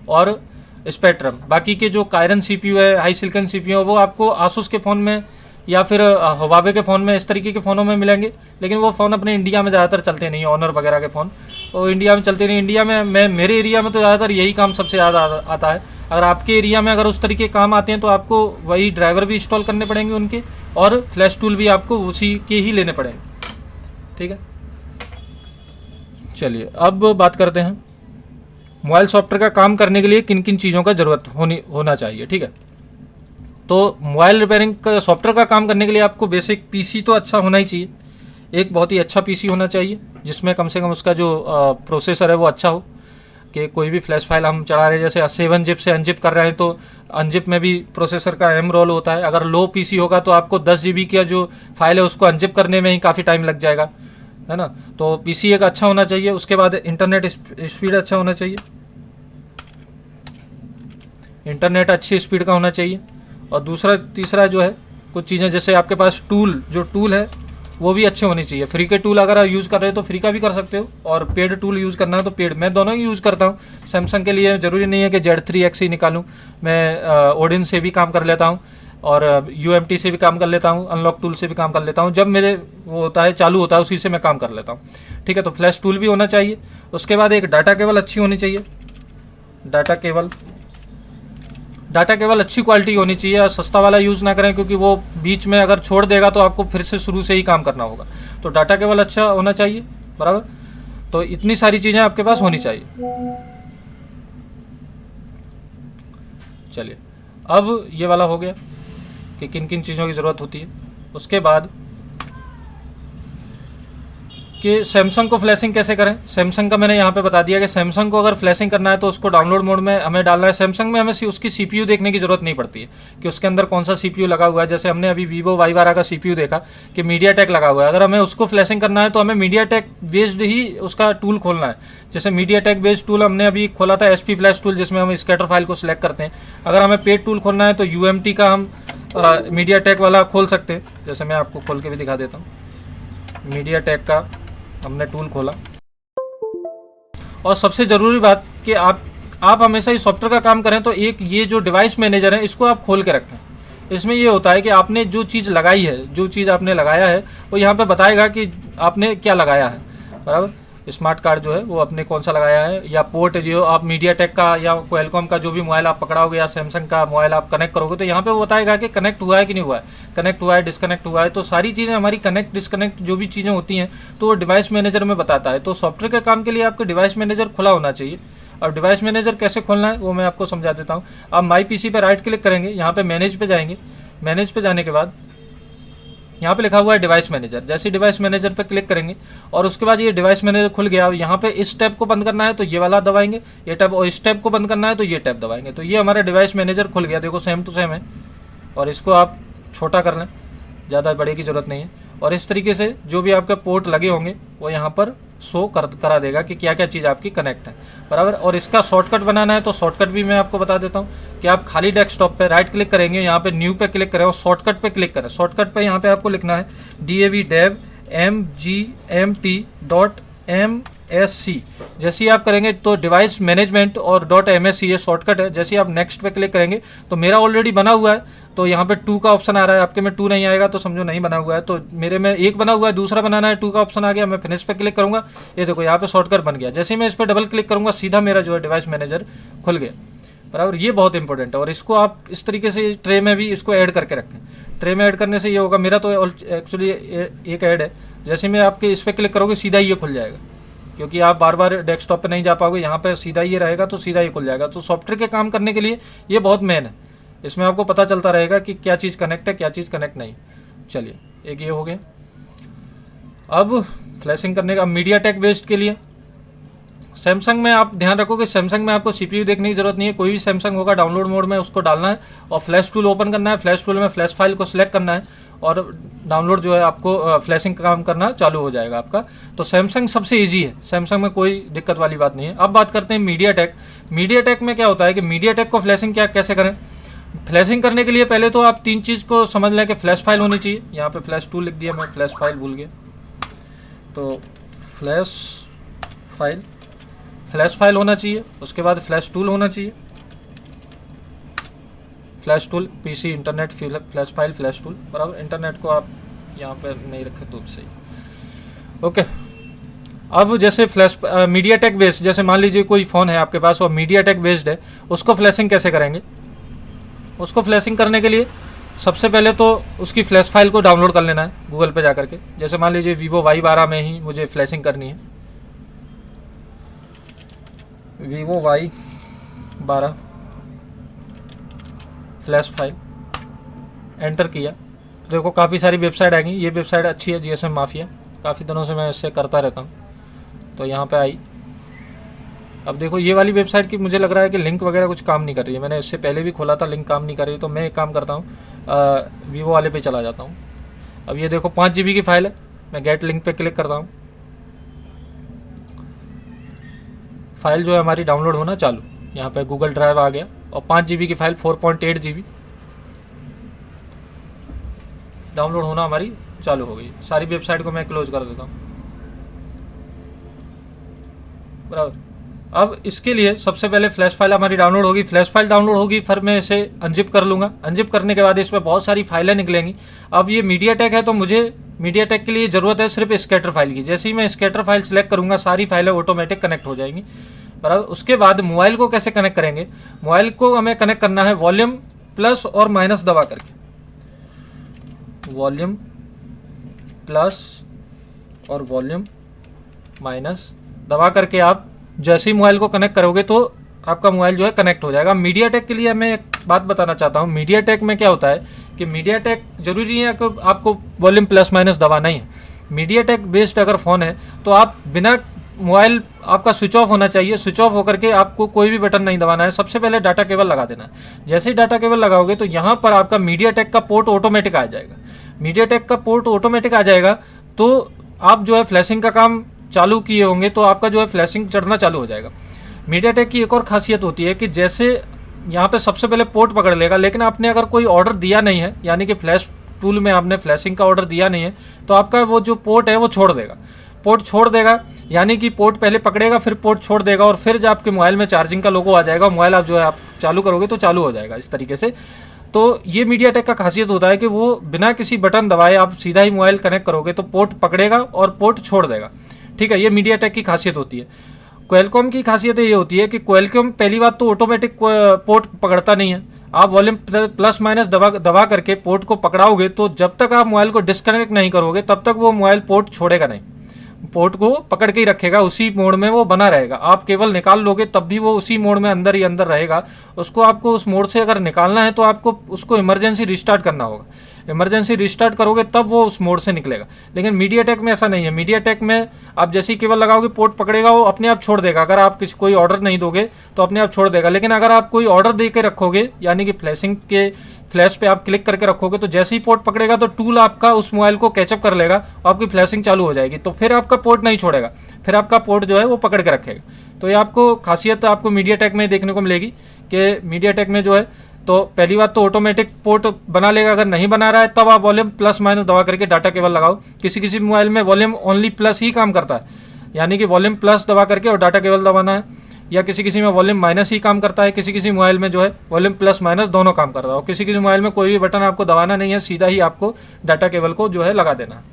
S1: और स्पेक्ट्रम। बाकी के जो कायरन CPU है, हाई सिलिकॉन CPU है, वो आपको आसूस के फ़ोन में या फिर हुआवे के फ़ोन में, इस तरीके के फ़ोनों में मिलेंगे। लेकिन वो फ़ोन अपने इंडिया में ज़्यादातर चलते नहीं, ऑनर वगैरह के फ़ोन वो इंडिया में चलते नहीं। इंडिया में मेरे एरिया में तो ज़्यादातर यही काम सबसे ज़्यादा आता है। अगर आपके एरिया में अगर उस तरीके काम आते हैं तो आपको वही ड्राइवर भी इंस्टॉल करने पड़ेंगे उनके, और फ्लैश टूल भी आपको उसी के ही लेने पड़ेंगे, ठीक है। चलिए, अब बात करते हैं मोबाइल सॉफ्टवेयर का काम करने के लिए किन किन चीज़ों का ज़रूरत होना चाहिए, ठीक है। तो मोबाइल रिपेयरिंग का सॉफ्टवेयर का काम करने के लिए आपको बेसिक पीसी तो अच्छा होना ही चाहिए, एक बहुत ही अच्छा पीसी होना चाहिए जिसमें कम से कम उसका जो प्रोसेसर है वो अच्छा हो, कि कोई भी फ्लैश फाइल हम चला रहे हैं जैसे 7 जिप से अनजिप कर रहे हैं तो अनजिप में भी प्रोसेसर का अहम रोल होता है। अगर लो पीसी होगा तो आपको 10 GB का जो फाइल है उसको अनजिप करने में ही काफ़ी टाइम लग जाएगा, है ना। तो पीसी एक अच्छा होना चाहिए। उसके बाद इंटरनेट स्पीड अच्छा होना चाहिए, इंटरनेट अच्छी स्पीड का होना चाहिए। और तीसरा जो है कुछ चीज़ें जैसे आपके पास टूल है वो भी अच्छे होने चाहिए। फ्री के टूल अगर आप यूज़ कर रहे हो तो फ्री का भी कर सकते हो, और पेड टूल यूज़ करना है तो पेड। मैं दोनों ही यूज़ करता हूँ। सैमसंग के लिए ज़रूरी नहीं है कि Z3X ही निकालूँ, मैं ओडिन से भी काम कर लेता हूँ और UMT से भी काम कर लेता हूँ, अनलॉक टूल से भी काम कर लेता हूँ। जब मेरे वो होता है चालू होता है उसी से मैं काम कर लेता हूँ, ठीक है। तो फ्लैश टूल भी होना चाहिए। उसके बाद एक डाटा केबल अच्छी होनी चाहिए, डाटा केबल अच्छी क्वालिटी होनी चाहिए। और सस्ता वाला यूज़ ना करें क्योंकि वो बीच में अगर छोड़ देगा तो आपको फिर से शुरू से ही काम करना होगा। तो डाटा केबल अच्छा होना चाहिए, बराबर। तो इतनी सारी चीज़ें आपके पास होनी चाहिए। चलिए, अब ये वाला हो गया कि किन किन चीज़ों की ज़रूरत होती है। उसके बाद कि सैमसंग को फ्लैशिंग कैसे करें। सैमसंग का मैंने यहाँ पे बता दिया कि सैमसंग को अगर फ्लैशिंग करना है तो उसको डाउनलोड मोड में हमें डालना है। सैमसंग में हमें उसकी CPU देखने की ज़रूरत नहीं पड़ती है कि उसके अंदर कौन सा CPU लगा हुआ है। जैसे हमने अभी वीवो Y12 का CPU देखा कि मीडियाटेक लगा हुआ है, अगर हमें उसको फ्लैशिंग करना है तो हमें मीडियाटेक बेस्ड ही उसका टूल खोलना है। जैसे मीडियाटेक बेस्ड टूल हमने अभी खोला था SP फ्लैश टूल, जिसमें हम स्कैटर फाइल को सिलेक्ट करते हैं। अगर हमें पेड टूल खोलना है तो UMT का हम मीडियाटेक वाला खोल सकते हैं। जैसे मैं आपको खोल के भी दिखा देता हूँ। मीडियाटेक का हमने टूल खोला। और सबसे ज़रूरी बात कि आप हमेशा इस सॉफ्टवेयर का काम करें तो एक ये जो डिवाइस मैनेजर है इसको आप खोल के रखें। इसमें ये होता है कि आपने जो चीज़ लगाई है, जो चीज़ आपने लगाया है वो यहाँ पे बताएगा कि आपने क्या लगाया है, बराबर। स्मार्ट कार्ड जो है वो आपने कौन सा लगाया है, या पोर्ट जो आप मीडियाटेक का या क्वालकॉम का जो भी मोबाइल आप पकड़ाओगे या सैमसंग का मोबाइल आप कनेक्ट करोगे तो यहाँ पे वो बताएगा कि कनेक्ट हुआ है कि नहीं हुआ है, कनेक्ट हुआ है, डिस्कनेक्ट हुआ है। तो सारी चीज़ें हमारी कनेक्ट डिस्कनेक्ट जो भी चीज़ें होती हैं तो वो डिवाइस मैनेजर में बताता है। तो सॉफ्टवेयर के काम के लिए आपका डिवाइस मैनेजर खुला होना चाहिए। और डिवाइस मैनेजर कैसे खोलना है वो मैं आपको समझा देता हूँ। आप माई PC पे राइट क्लिक करेंगे, यहाँ पे मैनेज पे जाएंगे। मैनेज पे जाने के बाद यहाँ पे लिखा हुआ है डिवाइस मैनेजर। जैसे डिवाइस मैनेजर पे क्लिक करेंगे और उसके बाद ये डिवाइस मैनेजर खुल गया। यहाँ पे इस टैब को बंद करना है तो ये वाला दबाएंगे, ये टैब, और इस टैब को बंद करना है तो ये टैब दबाएंगे। तो ये हमारा डिवाइस मैनेजर खुल गया, देखो सेम टू सेम है। और इसको आप छोटा कर लें, ज़्यादा बड़े की ज़रूरत नहीं है। और इस तरीके से जो भी आपके पोर्ट लगे होंगे वो यहाँ पर शो करा देगा कि क्या क्या चीज़ आपकी कनेक्ट है, बराबर। और इसका शॉर्टकट बनाना है तो शॉर्टकट भी मैं आपको बता देता हूँ कि आप खाली डेस्कटॉप पे राइट क्लिक करेंगे, यहाँ पे न्यू पे क्लिक करें और शॉर्टकट पे क्लिक करें। शॉर्टकट पे यहाँ पे आपको लिखना है DAV MGMT.MSC। जैसे ही आप करेंगे तो डिवाइस मैनेजमेंट और .MSC ये शॉर्टकट है। जैसे ही आप नेक्स्ट पे क्लिक करेंगे तो मेरा ऑलरेडी बना हुआ है तो यहाँ पे 2 का ऑप्शन आ रहा है, आपके में 2 नहीं आएगा तो समझो नहीं बना हुआ है। तो मेरे में 1 बना हुआ है, दूसरा बनाना है, 2 का ऑप्शन आ गया। मैं फिनिश पे क्लिक करूँगा, ये देखो यहाँ पे शॉर्टकट बन गया। जैसे ही मैं इस पर डबल क्लिक करूँगा सीधा मेरा जो है डिवाइस मैनेजर खुल गया, बराबर। ये बहुत इंपॉर्टेंट है और इसको आप इस तरीके से ट्रे में भी इसको ऐड करके रखें। ट्रे में ऐड करने से ये होगा, मेरा तो एक्चुअली एक ऐड है, जैसे मैं आपके इस पर क्लिक करोगे सीधा ये खुल जाएगा, क्योंकि आप बार बार डेस्कटॉप पे नहीं जा पाओगे, यहाँ पे सीधा ये रहेगा तो सीधा ये खुल जाएगा। तो सॉफ्टवेयर के काम करने के लिए ये बहुत मेन है, इसमें आपको पता चलता रहेगा कि क्या चीज़ कनेक्ट है क्या चीज़ कनेक्ट नहीं। चलिए, एक ये हो गया। अब फ्लैशिंग करने का मीडियाटेक बेस्ड के लिए सैमसंग में आप ध्यान रखो कि सैमसंग में आपको CPU देखने की जरूरत नहीं है। कोई भी सैमसंग होगा डाउनलोड मोड में उसको डालना है और फ्लैश टूल ओपन करना है। फ्लैश टूल में फ्लैश फाइल को सिलेक्ट करना है और डाउनलोड जो है आपको फ्लैशिंग का काम करना चालू हो जाएगा आपका। तो सैमसंग सबसे ईजी है, सैमसंग में कोई दिक्कत वाली बात नहीं है। अब बात करते हैं मीडियाटेक। मीडियाटेक में क्या होता है कि मीडियाटेक को फ्लैशिंग कैसे करें। फ्लैशिंग करने के लिए पहले तो आप 3 चीज़ को समझ लें कि फ्लैश फाइल होनी चाहिए। यहाँ पे फ्लैश टूल लिख दिया, मैं फ्लैश फाइल भूल गया, तो फ्लैश फाइल होना चाहिए। उसके बाद फ्लैश टूल होना चाहिए, flash tool PC internet flash file flash tool, बराबर। इंटरनेट को आप यहाँ पे नहीं रखें तो सही, ओके। अब जैसे फ्लैश मीडियाटेक बेस्ड, जैसे मान लीजिए कोई फ़ोन है आपके पास और मीडियाटेक बेस्ड है, उसको फ्लैशिंग कैसे करेंगे। उसको फ्लैशिंग करने के लिए सबसे पहले तो उसकी फ्लैश फाइल को डाउनलोड कर लेना है गूगल पे जा करके। जैसे मान लीजिए वीवो Y12 में ही मुझे फ्लैशिंग करनी है, Vivo Y12 flash file enter किया। देखो काफ़ी सारी वेबसाइट आएंगी। ये वेबसाइट अच्छी है, GSM माफिया, काफ़ी दिनों से मैं इससे करता रहता हूँ। तो यहाँ पे आई। अब देखो ये वाली वेबसाइट की मुझे लग रहा है कि लिंक वगैरह कुछ काम नहीं कर रही है। मैंने इससे पहले भी खोला था, लिंक काम नहीं कर रही। तो मैं एक काम करता हूँ, वीवो वाले पे चला जाता हूँ। अब ये देखो 5 GB की फ़ाइल है। मैं गेट लिंक पे क्लिक करता हूँ। फाइल जो है हमारी डाउनलोड होना चालू। यहाँ पे गूगल ड्राइव आ गया और 5 GB की फ़ाइल 4.8 GB डाउनलोड होना हमारी चालू हो गई। सारी वेबसाइट को मैं क्लोज कर देता हूँ। बराबर। अब इसके लिए सबसे पहले फ्लैश फाइल हमारी डाउनलोड होगी। फ्लैश फाइल डाउनलोड होगी, फिर मैं इसे अनजिप कर लूँगा। अनजिप करने के बाद इसमें बहुत सारी फाइलें निकलेंगी। अब ये मीडियाटेक है तो मुझे मीडियाटेक के लिए ज़रूरत है सिर्फ स्कैटर फाइल की। जैसे ही मैं स्कैटर फाइल सेलेक्ट करूँगा, सारी फाइलें ऑटोमेटिक कनेक्ट हो जाएंगी। बराबर। उसके बाद मोबाइल को कैसे कनेक्ट करेंगे? मोबाइल को हमें कनेक्ट करना है वॉल्यूम प्लस और माइनस दबा करके। वॉल्यूम प्लस और वॉल्यूम माइनस दबा करके आप जैसे ही मोबाइल को कनेक्ट करोगे तो आपका मोबाइल जो है कनेक्ट हो जाएगा। मीडियाटेक के लिए मैं एक बात बताना चाहता हूँ। मीडियाटेक में क्या होता है कि मीडियाटेक जरूरी है कि आपको वॉल्यूम प्लस माइनस दबाना ही है। मीडियाटेक बेस्ड अगर फ़ोन है तो आप बिना मोबाइल आपका स्विच ऑफ होना चाहिए। स्विच ऑफ होकर के आपको कोई भी बटन नहीं दबाना है। सबसे पहले डाटा केबल लगा देना है। जैसे ही डाटा केबल लगाओगे तो यहाँ पर आपका मीडियाटेक का पोर्ट ऑटोमेटिक आ जाएगा। मीडियाटेक का पोर्ट ऑटोमेटिक आ जाएगा तो आप जो है फ्लैशिंग का काम चालू किए होंगे तो आपका जो है फ्लैशिंग चढ़ना चालू हो जाएगा। मीडियाटेक की एक और खासियत होती है कि जैसे यहाँ पे सबसे पहले पोर्ट पकड़ लेगा, लेकिन आपने अगर कोई ऑर्डर दिया नहीं है, यानी कि फ्लैश टूल में आपने फ्लैशिंग का ऑर्डर दिया नहीं है, तो आपका वो जो पोर्ट है वो छोड़ देगा। पोर्ट छोड़ देगा यानी कि पोर्ट पहले पकड़ेगा, फिर पोर्ट छोड़ देगा, और फिर जब आपके मोबाइल में चार्जिंग का लोगो आ जाएगा, मोबाइल आप जो है आप चालू करोगे तो चालू हो जाएगा इस तरीके से। तो ये मीडियाटेक का खासियत होता है कि वो बिना किसी बटन दबाए आप सीधा ही मोबाइल कनेक्ट करोगे तो पोर्ट पकड़ेगा और पोर्ट छोड़ देगा। ठीक है, ये मीडियाटेक की खासियत होती है। क्वालकॉम की खासियत ये होती है कि क्वालकॉम पहली बात तो ऑटोमेटिक पोर्ट पकड़ता नहीं है। आप वॉल्यूम प्लस माइनस दबा करके पोर्ट को पकड़ाओगे तो जब तक आप मोबाइल को डिस्कनेक्ट नहीं करोगे तब तक वो मोबाइल पोर्ट छोड़ेगा नहीं। पोर्ट को पकड़ के ही रखेगा, उसी मोड में वो बना रहेगा। आप केवल निकाल लोगे तब भी वो उसी मोड में अंदर ही अंदर रहेगा। उसको आपको उस मोड से अगर निकालना है तो आपको उसको इमरजेंसी रिस्टार्ट करना होगा। इमरजेंसी रिस्टार्ट करोगे तब वो उस मोड से निकलेगा। लेकिन मीडियाटेक में ऐसा नहीं है। मीडियाटेक में आप जैसे ही केबल लगाओगे पोर्ट पकड़ेगा, वो अपने आप छोड़ देगा। अगर आप किसी कोई ऑर्डर नहीं दोगे तो अपने आप छोड़ देगा। लेकिन अगर आप कोई ऑर्डर दे के रखोगे, यानी कि फ्लैशिंग के फ्लैश पे आप क्लिक करके रखोगे, तो जैसे ही पोर्ट पकड़ेगा तो टूल आपका उस मोबाइल को कैचअप कर लेगा और आपकी फ्लैशिंग चालू हो जाएगी। तो फिर आपका पोर्ट नहीं छोड़ेगा, फिर आपका पोर्ट जो है वो पकड़ के रखेगा। तो ये आपको खासियत आपको मीडियाटेक में देखने को मिलेगी कि मीडियाटेक में जो है तो पहली बात तो ऑटोमेटिक पोर्ट बना लेगा। अगर नहीं बना रहा है तब आप वॉल्यूम प्लस माइनस दबा करके डाटा केबल लगाओ। किसी किसी मोबाइल में वॉल्यूम ओनली प्लस ही काम करता है, यानी कि वॉल्यूम प्लस दबा करके और डाटा केबल दबाना है। या किसी किसी में वॉल्यूम माइनस ही काम करता है। किसी किसी मोबाइल में जो है वॉल्यूम प्लस माइनस दोनों काम करता है। और किसी किसी मोबाइल में कोई भी बटन आपको दबाना नहीं है, सीधा ही आपको डाटा केबल को जो है लगा देना है।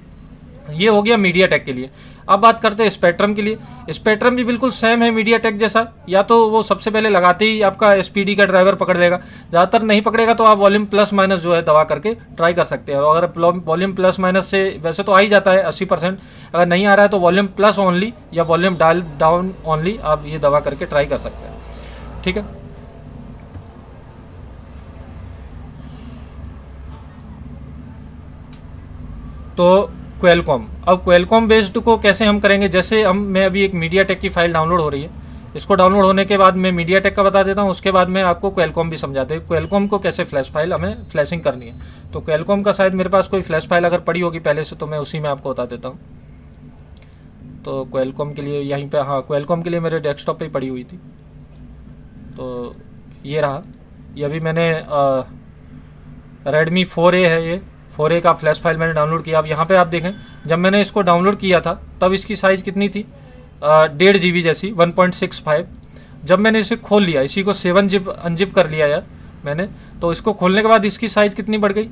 S1: ये हो गया मीडियाटेक के लिए। अब बात करते हैं स्पेक्ट्रम के लिए। स्पेक्ट्रम भी बिल्कुल सेम है मीडियाटेक जैसा। या तो वो सबसे पहले लगाते ही आपका एसपीडी का ड्राइवर पकड़ लेगा, ज़्यादातर नहीं पकड़ेगा तो आप वॉल्यूम प्लस माइनस जो है दबा करके ट्राई कर सकते हैं। और अगर वॉल्यूम प्लस माइनस से वैसे तो आ ही जाता है 80%, अगर नहीं आ रहा है तो वॉल्यूम प्लस ओनली या वॉल्यूम डायल डाउन ओनली आप ये दबा करके ट्राई कर सकते हैं। ठीक है, तो क्वालकॉम। अब क्वालकॉम बेस्ड को कैसे हम करेंगे? जैसे मैं अभी एक मीडियाटेक की फाइल डाउनलोड हो रही है, इसको डाउनलोड होने के बाद मैं मीडियाटेक का बता देता हूँ, उसके बाद मैं आपको क्वालकॉम भी समझाते हैं क्वालकॉम को कैसे फ्लैश फाइल हमें फ्लैशिंग करनी है। तो क्वालकॉम का शायद मेरे पास कोई फ्लैश फाइल अगर पड़ी होगी पहले से तो मैं उसी में आपको बता देता हूँ। तो क्वालकॉम के लिए यहीं पर, हाँ क्वालकॉम के लिए मेरे डेस्कटॉप पर ही पड़ी हुई थी। तो ये रहा, ये अभी मैंने Redmi 4A है, ये 4A का फ्लैश फाइल मैंने डाउनलोड किया। अब यहाँ पे आप देखें, जब मैंने इसको डाउनलोड किया था तब इसकी साइज़ कितनी थी? 1.5 GB जैसी, 1.65। जब मैंने इसे खोल लिया, इसी को 7 जिप अनजिप कर लिया यार मैंने, तो इसको खोलने के बाद इसकी साइज़ कितनी बढ़ गई?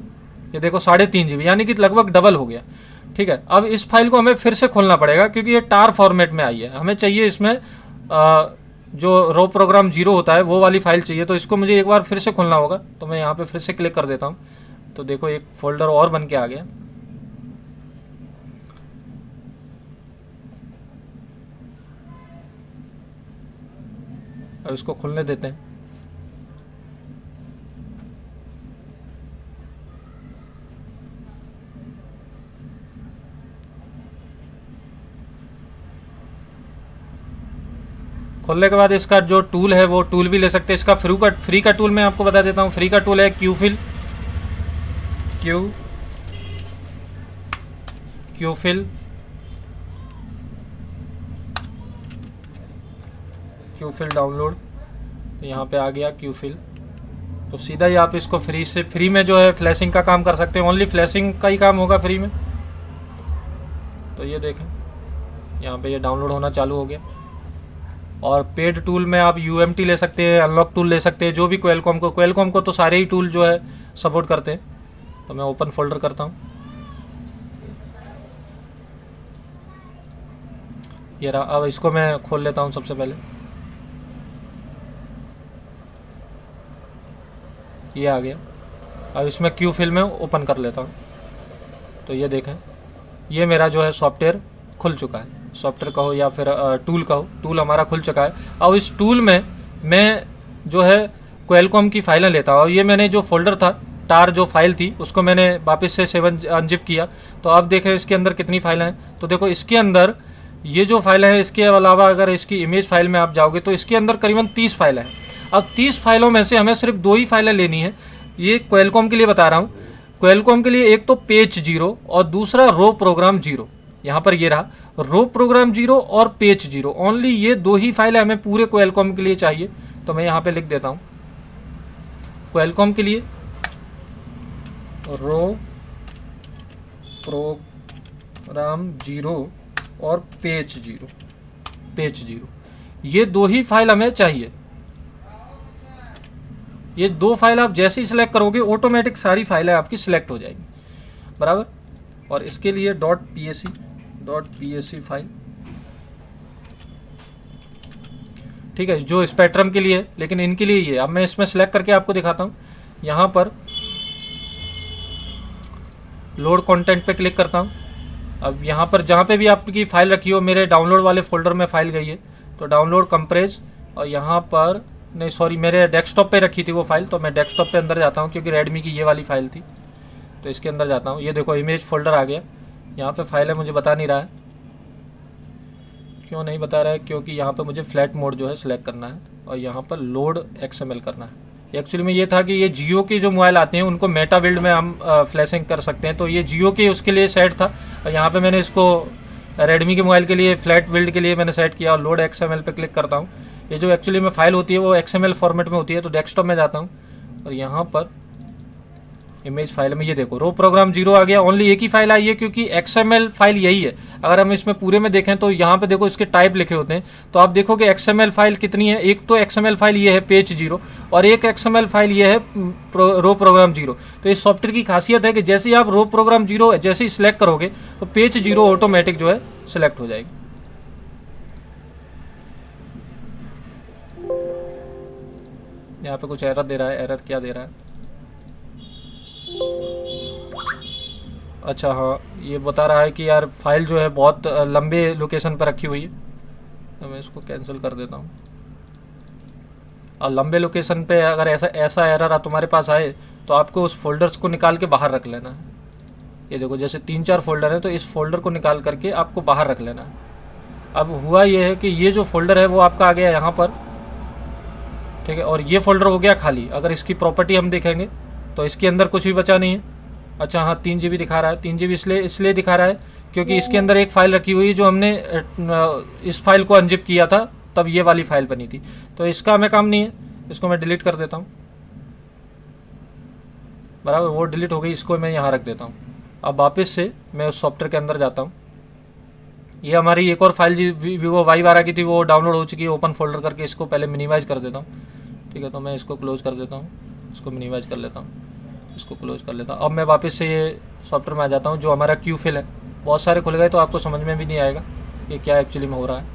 S1: ये देखो 3.5 GB, यानी कि लगभग डबल हो गया। ठीक है, अब इस फाइल को हमें फिर से खोलना पड़ेगा क्योंकि ये टार फॉर्मेट में आई है। हमें चाहिए इसमें जो रो प्रोग्राम 0 होता है वो वाली फाइल चाहिए। तो इसको मुझे एक बार फिर से खोलना होगा। तो मैं यहाँ पे फिर से क्लिक कर देता हूँ, तो देखो एक फोल्डर और बन के आ गया। अब इसको खुलने देते हैं। खोलने के बाद इसका जो टूल है वो टूल भी ले सकते हैं। इसका फ्री का टूल मैं आपको बता देता हूँ। फ्री का टूल है क्यूफिल डाउनलोड। तो यहाँ पे आ गया क्यूफिल। तो सीधा ही आप इसको फ्री में जो है फ्लैशिंग का काम कर सकते हैं। ओनली फ्लैशिंग का ही काम होगा फ्री में। तो ये देखें यहाँ पे ये डाउनलोड होना चालू हो गया। और पेड टूल में आप UMT ले सकते हैं, अनलॉक टूल ले सकते हैं, जो भी क्वेलकॉम को तो सारे ही टूल जो है सपोर्ट करते हैं। तो मैं ओपन फोल्डर करता हूँ। ये रहा। अब इसको मैं खोल लेता हूँ सबसे पहले। ये आ गया। अब इसमें क्यूफिल में ओपन कर लेता हूँ। तो ये देखें ये मेरा जो है सॉफ्टवेयर खुल चुका है। सॉफ्टवेयर कहो या फिर टूल कहो, टूल हमारा खुल चुका है। अब इस टूल में मैं जो है क्वेलकॉम की फाइलें लेता हूँ। और ये मैंने जो फोल्डर था, टार जो फाइल थी, उसको मैंने वापस से 7 अनजिप किया। तो अब देखें इसके अंदर कितनी फाइलें हैं। तो देखो इसके अंदर ये जो फाइलें हैं, इसके अलावा अगर इसकी इमेज फाइल में आप जाओगे तो इसके अंदर करीबन 30 फाइलें हैं। अब 30 फाइलों में से हमें सिर्फ 2 ही फाइलें लेनी है। ये क्वेलकॉम के लिए बता रहा हूँ। क्वेलकॉम के लिए एक तो पेज 0 और दूसरा रो प्रोग्राम 0। यहाँ पर ये रहा रो प्रोग्राम 0 और पेज 0। ओनली ये 2 ही फाइलें हमें पूरे क्वेलकॉम के लिए चाहिए। तो मैं यहाँ पे लिख देता हूँ क्वेलकॉम के लिए रो प्रोग्राम 0 और पेज 0। ये 2 ही फाइल हमें चाहिए। ये 2 फाइल आप जैसे ही सिलेक्ट करोगे ऑटोमेटिक सारी फाइलें आपकी सिलेक्ट हो जाएंगी, बराबर। और इसके लिए .psc फाइल, ठीक है, जो स्पेक्ट्रम के लिए, लेकिन इनके लिए ये। अब मैं इसमें सिलेक्ट करके आपको दिखाता हूँ। यहाँ पर लोड कंटेंट पे क्लिक करता हूँ। अब यहाँ पर जहाँ पे भी आपकी फ़ाइल रखी हो, मेरे डाउनलोड वाले फोल्डर में फ़ाइल गई है तो डाउनलोड कंप्रेस, और यहाँ पर नहीं सॉरी मेरे डेस्कटॉप पे रखी थी वो फाइल, तो मैं डेस्कटॉप पे अंदर जाता हूँ क्योंकि रेडमी की ये वाली फ़ाइल थी। तो इसके अंदर जाता हूँ। ये देखो इमेज फोल्डर आ गया। यहाँ पे फाइल है, मुझे बता नहीं रहा है। क्यों नहीं बता रहा है? क्योंकि यहाँ पे मुझे फ्लैट मोड जो है सिलेक्ट करना है और यहाँ पर लोड XML करना है। एक्चुअली में ये था कि ये जियो के जो मोबाइल आते हैं उनको मेटा बिल्ड में हम फ्लैशिंग कर सकते हैं। तो ये जियो के उसके लिए सेट था और यहाँ पे मैंने इसको रेडमी के मोबाइल के लिए फ्लैट बिल्ड के लिए मैंने सेट किया और लोड XML पे क्लिक करता हूँ। ये जो एक्चुअली में फ़ाइल होती है वो XML फॉर्मेट में होती है। तो डेस्कटॉप में जाता हूँ और यहाँ पर इमेज फाइल में ये देखो रो प्रोग्राम 0 आ गया। ओनली एक ही फाइल आई है क्योंकि XML फाइल यही है। अगर हम इसमें पूरे में देखें तो यहाँ पे देखो इसके टाइप लिखे होते हैं। तो आप देखोगे XML फाइल कितनी है। एक तो XML फाइल ये है पेज 0 और एक XML फाइल ये है रो प्रोग्राम 0। तो इस सॉफ्टवेयर की खासियत है कि जैसे ही आप रो प्रोग्राम 0 जैसे ही सिलेक्ट करोगे तो पेज 0 ऑटोमेटिक जो है सिलेक्ट हो जाएगी। यहाँ पे कुछ एरर दे रहा है। एरर क्या दे रहा है? अच्छा हाँ, ये बता रहा है कि यार फाइल जो है बहुत लंबे लोकेशन पर रखी हुई है। तो मैं इसको कैंसिल कर देता हूँ। और लंबे लोकेशन पे अगर ऐसा एरर तुम्हारे पास आए तो आपको उस फोल्डर्स को निकाल के बाहर रख लेना है। ये देखो जैसे 3-4 फोल्डर है तो इस फोल्डर को निकाल करके आपको बाहर रख लेना है। अब हुआ ये है कि ये जो फोल्डर है वो आपका आ गया यहाँ पर, ठीक है, और ये फोल्डर हो गया खाली। अगर इसकी प्रॉपर्टी हम देखेंगे तो इसके अंदर कुछ भी बचा नहीं है। अच्छा हाँ 3 GB दिखा रहा है। 3 GB इसलिए दिखा रहा है क्योंकि इसके अंदर एक फ़ाइल रखी हुई है जो हमने इस फाइल को अनजिप किया था तब ये वाली फ़ाइल बनी थी। तो इसका हमें काम नहीं है, इसको मैं डिलीट कर देता हूँ, बराबर। वो डिलीट हो गई, इसको मैं यहाँ रख देता हूँ। अब वापस से मैं उस सॉफ्टवेयर के अंदर जाता हूँ। ये हमारी एक और फाइल Vivo Y12 की थी, वो डाउनलोड हो चुकी है। ओपन फोल्डर करके इसको पहले मिनिमाइज़ कर देता हूँ, ठीक है। तो मैं इसको क्लोज़ कर देता हूँ, इसको मिनिमाइज़ कर लेता हूँ, इसको क्लोज़ कर लेता हूँ। अब मैं वापस से ये सॉफ्टवेयर में आ जाता हूँ जो हमारा क्यूफिल है। बहुत सारे खुल गए तो आपको समझ में भी नहीं आएगा ये क्या एक्चुअली में हो रहा है।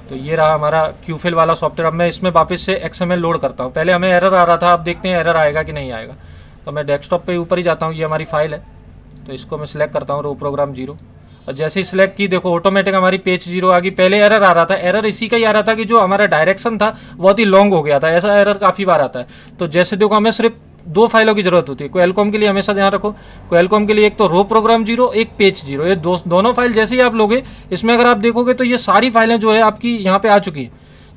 S1: तो ये रहा हमारा क्यूफिल वाला सॉफ्टवेयर। अब मैं इसमें वापस से XML लोड करता हूँ। पहले हमें एरर आ रहा था, अब देखते हैं एरर आएगा कि नहीं आएगा। तो मैं डेस्कटॉप पे ऊपर ही जाता हूँ, ये हमारी फाइल है। तो इसको मैं सिलेक्ट करता हूँ रो प्रोग्राम 0 और जैसे ही सिलेक्ट की देखो ऑटोमेटिक हमारी पेज 0 आ गई। पहले एरर आ रहा था, एरर इसी का ही आ रहा था कि जो हमारा डायरेक्शन था बहुत ही लॉन्ग हो गया था, ऐसा एरर काफ़ी बार आता है। तो जैसे देखो हमें सिर्फ 2 फाइलों की जरूरत होती है क्वेलकॉम के लिए, हमेशा ध्यान रखो क्वेलकॉम के लिए एक तो रो प्रोग्राम 0 एक पेज 0, ये दोनों फाइल जैसे ही आप लोगे इसमें अगर आप देखोगे तो ये सारी फाइलें जो है आपकी यहाँ पे आ चुकी है।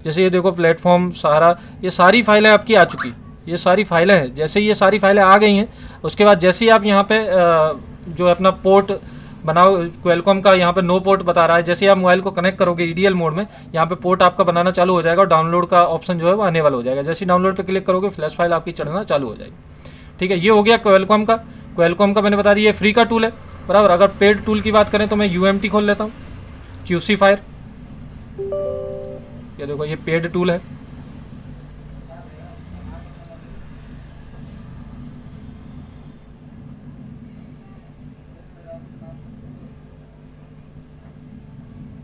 S1: जैसे ये देखो प्लेटफॉर्म सहारा, ये सारी फाइलें आपकी आ चुकी, ये सारी फाइलें हैं। जैसे ये सारी फाइलें आ गई हैं उसके बाद जैसे ही आप यहाँ पे जो अपना पोर्ट बनाओ, क्वेलकॉम का यहाँ पे नो पोर्ट बता रहा है, जैसे आप मोबाइल को कनेक्ट करोगे ईडीएल मोड में यहाँ पे पोर्ट आपका बनाना चालू हो जाएगा और डाउनलोड का ऑप्शन जो है वो आने वाला हो जाएगा। जैसे ही डाउनलोड पे क्लिक करोगे फ्लैश फाइल आपकी चढ़ना चालू हो जाएगी। ठीक है, ये हो गया क्वेलकॉम का। क्वेलकॉम का मैंने बता दिया फ्री का टूल है बराबर। अगर पेड टूल की बात करें तो मैं यूएमटी खोल लेता हूँ, क्यूसी फायर, ये देखो ये पेड टूल है।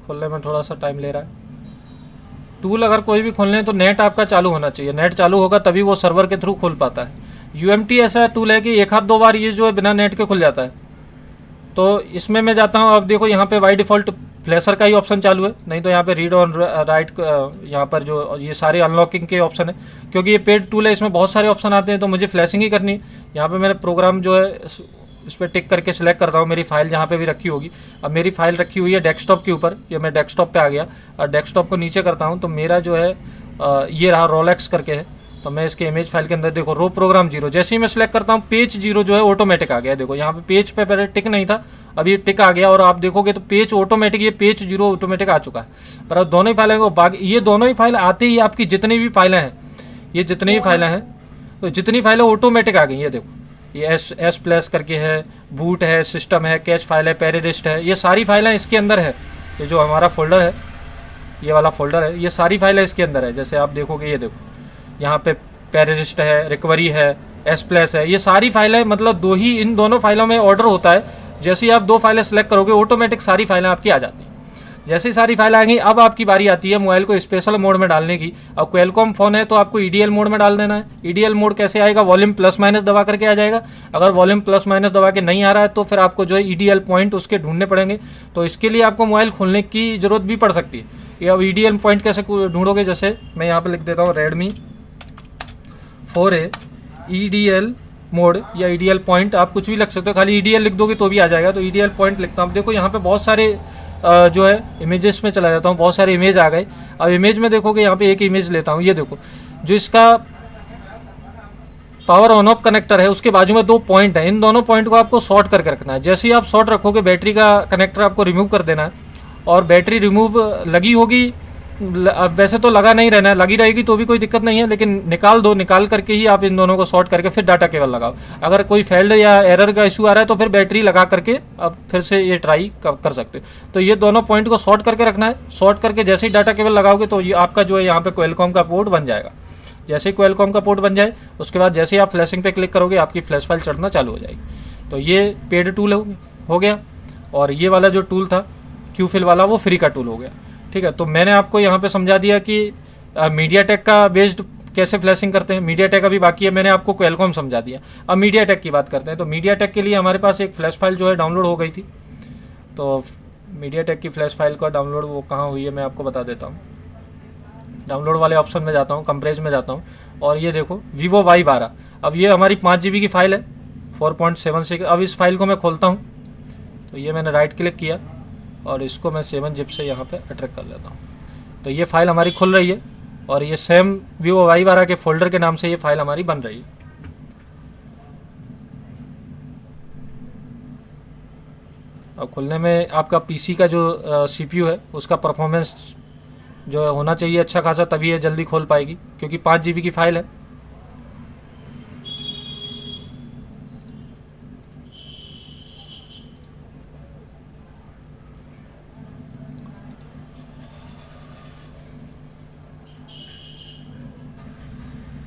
S1: खोलने में थोड़ा सा टाइम ले रहा है। टूल अगर कोई भी खोलने तो नेट आपका चालू होना चाहिए, नेट चालू होगा तभी वो सर्वर के थ्रू खुल पाता है। यूएमटी ऐसा टूल है कि एक आध 2 बार ये जो है बिना नेट के खुल जाता है। तो इसमें मैं जाता हूँ, अब देखो यहाँ पे बाई डिफ़ॉल्ट फ्लैशर का ही ऑप्शन चालू है, नहीं तो यहाँ पे रीड ऑन राइट यहाँ पर जो ये सारे अनलॉकिंग के ऑप्शन है। क्योंकि ये पेड टूल है इसमें बहुत सारे ऑप्शन आते हैं तो मुझे फ्लैशिंग ही करनी है। यहाँ पे मैंने प्रोग्राम जो है इस पर टिक करके सिलेक्ट करता हूँ, मेरी फाइल जहाँ पे भी रखी होगी। अब मेरी फाइल रखी हुई है डेस्कटॉप के ऊपर, ये मैं डेस्कटॉप पे आ गया और डेस्कटॉप को नीचे करता हूँ तो मेरा जो है ये रहा रोलेक्स करके है। तो मैं इसके इमेज फाइल के अंदर देखो रो प्रोग्राम 0, जैसे ही मैं सिलेक्ट करता हूँ पेज 0 जो है ऑटोमेटिक आ गया। देखो यहाँ पे पेज पे पहले टिक नहीं था, अब ये टिक आ गया और आप देखोगे तो पेज ऑटोमेटिक, ये पेज 0 ऑटोमेटिक आ चुका है। पर अब दोनों ही फाइलें को बाकी ये दोनों ही फाइल आते ही आपकी जितनी भी फाइलें हैं, ये जितनी भी फाइलें हैं तो जितनी फाइलें ऑटोमेटिक आ गई। ये देखो ये एस प्लस करके है, बूट है, सिस्टम है, कैच फाइल है, पेरिडिस्ट है, ये सारी फाइलें इसके अंदर है। ये जो हमारा फोल्डर है, ये वाला फोल्डर है, ये सारी फाइलें इसके अंदर है। जैसे आप देखोगे ये देखो यहाँ पे पेरिडिस्ट है, रिकवरी है, एस प्लस है, ये सारी फाइलें मतलब इन दोनों फाइलों में ऑर्डर होता है। जैसे ही आप 2 फाइलें सेलेक्ट करोगे ऑटोमेटिक सारी फाइलें आपकी आ जाती हैं। जैसे ही सारी फाइलें आ गई अब आपकी बारी आती है मोबाइल को स्पेशल मोड में डालने की। अब क्वेलकॉम फ़ोन है तो आपको ईडीएल मोड में डाल देना है। ईडीएल मोड कैसे आएगा, वॉल्यूम प्लस माइनस दबा करके आ जाएगा। अगर वॉल्यूम प्लस माइनस दबा के नहीं आ रहा है तो फिर आपको जो है ईडीएल पॉइंट उसके ढूंढने पड़ेंगे। तो इसके लिए आपको मोबाइल खोलने की ज़रूरत भी पड़ सकती है। ये अब ईडीएल पॉइंट कैसे ढूंढोगे, जैसे मैं यहाँ पर लिख देता हूँ Redmi 4A ईडीएल मोड या ईडीएल पॉइंट, आप कुछ भी लिख सकते हो, खाली ईडीएल लिख दोगे तो भी आ जाएगा। तो ईडीएल पॉइंट लिखता हूँ। देखो यहाँ पे बहुत सारे जो है इमेजेस में चला जाता हूँ, बहुत सारे इमेज आ गए। अब इमेज में देखोगे यहाँ पे एक इमेज लेता हूँ, ये देखो जो इसका पावर ऑन ऑफ कनेक्टर है उसके बाजू में 2 पॉइंट है, इन दोनों पॉइंट को आपको शॉर्ट करके रखना है। जैसे ही आप शॉर्ट रखोगे बैटरी का कनेक्टर आपको रिमूव कर देना है और बैटरी रिमूव लगी होगी, अब वैसे तो लगा नहीं रहना है, लगी रहेगी तो भी कोई दिक्कत नहीं है, लेकिन निकाल दो, निकाल करके ही आप इन दोनों को शॉर्ट करके फिर डाटा केबल लगाओ। अगर कोई फेल्ड या एरर का इशू आ रहा है तो फिर बैटरी लगा करके अब फिर से ये ट्राई कर सकते हो। तो ये दोनों पॉइंट को शॉर्ट करके रखना है। शॉर्ट करके जैसे ही डाटा केबल लगाओगे तो ये आपका जो है यहाँ पे क्वेलकॉम का पोर्ट बन जाएगा। जैसे ही क्वेलकॉम का पोर्ट बन जाए उसके बाद जैसे ही आप फ्लैशिंग पे क्लिक करोगे आपकी फ्लैश फाइल चढ़ना चालू हो जाएगी। तो ये पेड टूल हो गया और ये वाला जो टूल था क्यूफिल वाला वो फ्री का टूल हो गया। ठीक है, तो मैंने आपको यहाँ पे समझा दिया कि मीडियाटेक का बेस्ड कैसे फ्लैशिंग करते हैं। मीडियाटेक अभी बाकी है, मैंने आपको क्वेलकॉम समझा दिया। अब मीडियाटेक की बात करते हैं। तो मीडियाटेक के लिए हमारे पास एक फ्लैश फाइल जो है डाउनलोड हो गई थी। तो मीडियाटेक की फ्लैश फाइल का डाउनलोड वो कहाँ हुई है मैं आपको बता देता हूँ। डाउनलोड वाले ऑप्शन में जाता हूँ, कंप्रेस में जाता हूँ और ये देखो Vivo Y12। अब ये हमारी 5 GB की फ़ाइल है 4.76। अब इस फाइल को मैं खोलता हूँ तो ये मैंने राइट क्लिक किया और इसको मैं 7 zip से यहाँ पे अट्रैक्ट कर लेता हूँ। तो ये फाइल हमारी खुल रही है और ये सेम Vivo Y12 के फोल्डर के नाम से ये फाइल हमारी बन रही है। अब खुलने में आपका पीसी का जो CPU है उसका परफॉर्मेंस जो है होना चाहिए अच्छा खासा, तभी ये जल्दी खोल पाएगी क्योंकि 5 GB की फ़ाइल है।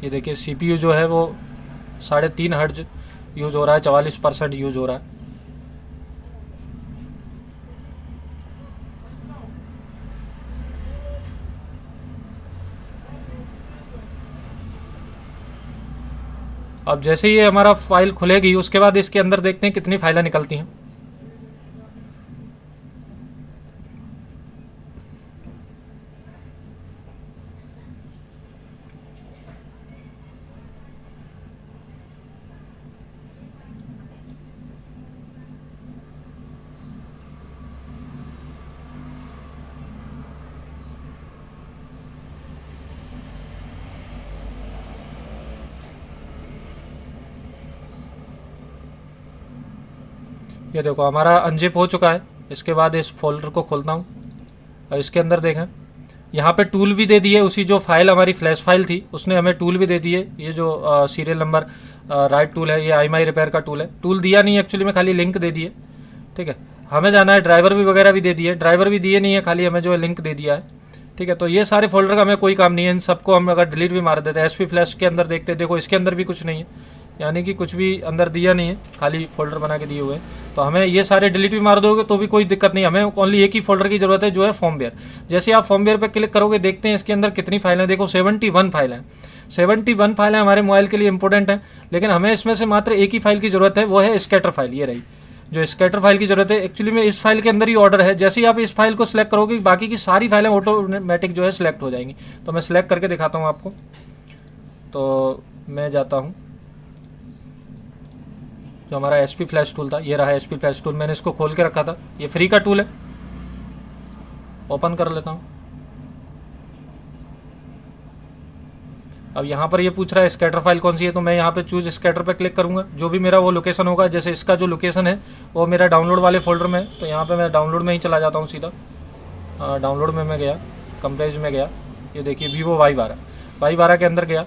S1: ये देखिए CPU जो है वो 3.5 हर्ट्ज यूज़ हो रहा है, 44% यूज़ हो रहा है। अब जैसे ही ये हमारा फाइल खुलेगी उसके बाद इसके अंदर देखते हैं कितनी फाइलें निकलती हैं। ये देखो हमारा अनजिप हो चुका है। इसके बाद इस फोल्डर को खोलता हूँ और इसके अंदर देखें यहाँ पे टूल भी दे दिए, उसी जो फाइल हमारी फ्लैश फाइल थी उसने हमें टूल भी दे दिए। ये जो सीरियल नंबर राइट टूल है, ये IMI रिपेयर का टूल है। टूल दिया नहीं एक्चुअली में, खाली लिंक दे दिए, ठीक है। हमें जाना है, ड्राइवर भी वगैरह भी दे दिए, ड्राइवर भी दिए नहीं है, खाली हमें जो है लिंक दे दिया है, ठीक है। तो ये सारे फोल्डर का हमें कोई काम नहीं है, इन सबको हम अगर डिलीट भी मार देते हैं। SP फ्लैश के अंदर देखते हैं, देखो इसके अंदर भी कुछ नहीं है, यानी कि कुछ भी अंदर दिया नहीं है, खाली फोल्डर बना के दिए हुए हैं। तो हमें ये सारे डिलीट भी मार दोगे तो भी कोई दिक्कत नहीं, हमें ओनली एक ही फोल्डर की जरूरत है जो है फॉर्मवेयर। जैसे आप फॉर्मवेयर पे क्लिक करोगे, देखते हैं इसके अंदर कितनी फाइल है। देखो 71 फाइल है, 71 फाइलें हमारे मोबाइल के लिए इंपॉर्टेंट है, लेकिन हमें इसमें से मात्र एक ही फाइल की जरूरत है, वो है स्कैटर फाइल। ये रही जो स्कैटर फाइल की जरूरत है, एक्चुअली में इस फाइल के अंदर ही ऑर्डर है। जैसे ही आप इस फाइल को सिलेक्ट करोगे, बाकी की सारी फाइलें ऑटोमेटिक जो है सिलेक्ट हो जाएंगी। तो मैं सिलेक्ट करके दिखाता हूँ आपको। तो मैं जाता हूँ, जो हमारा SP फ्लैश टूल था, ये रहा SP फ्लैश टूल। मैंने इसको खोल के रखा था, ये फ्री का टूल है, ओपन कर लेता हूँ। अब यहाँ पर ये पूछ रहा है स्कैटर फाइल कौन सी है, तो मैं यहाँ पे चूज स्कैटर पे क्लिक करूँगा। जो भी मेरा वो लोकेशन होगा, जैसे इसका जो लोकेशन है वो मेरा डाउनलोड वाले फोल्डर में है, तो यहाँ पे मैं डाउनलोड में ही चला जाता हूँ सीधा। डाउनलोड में मैं गया, कंप्रेज में गया, ये देखिए Vivo Y12 के अंदर गया।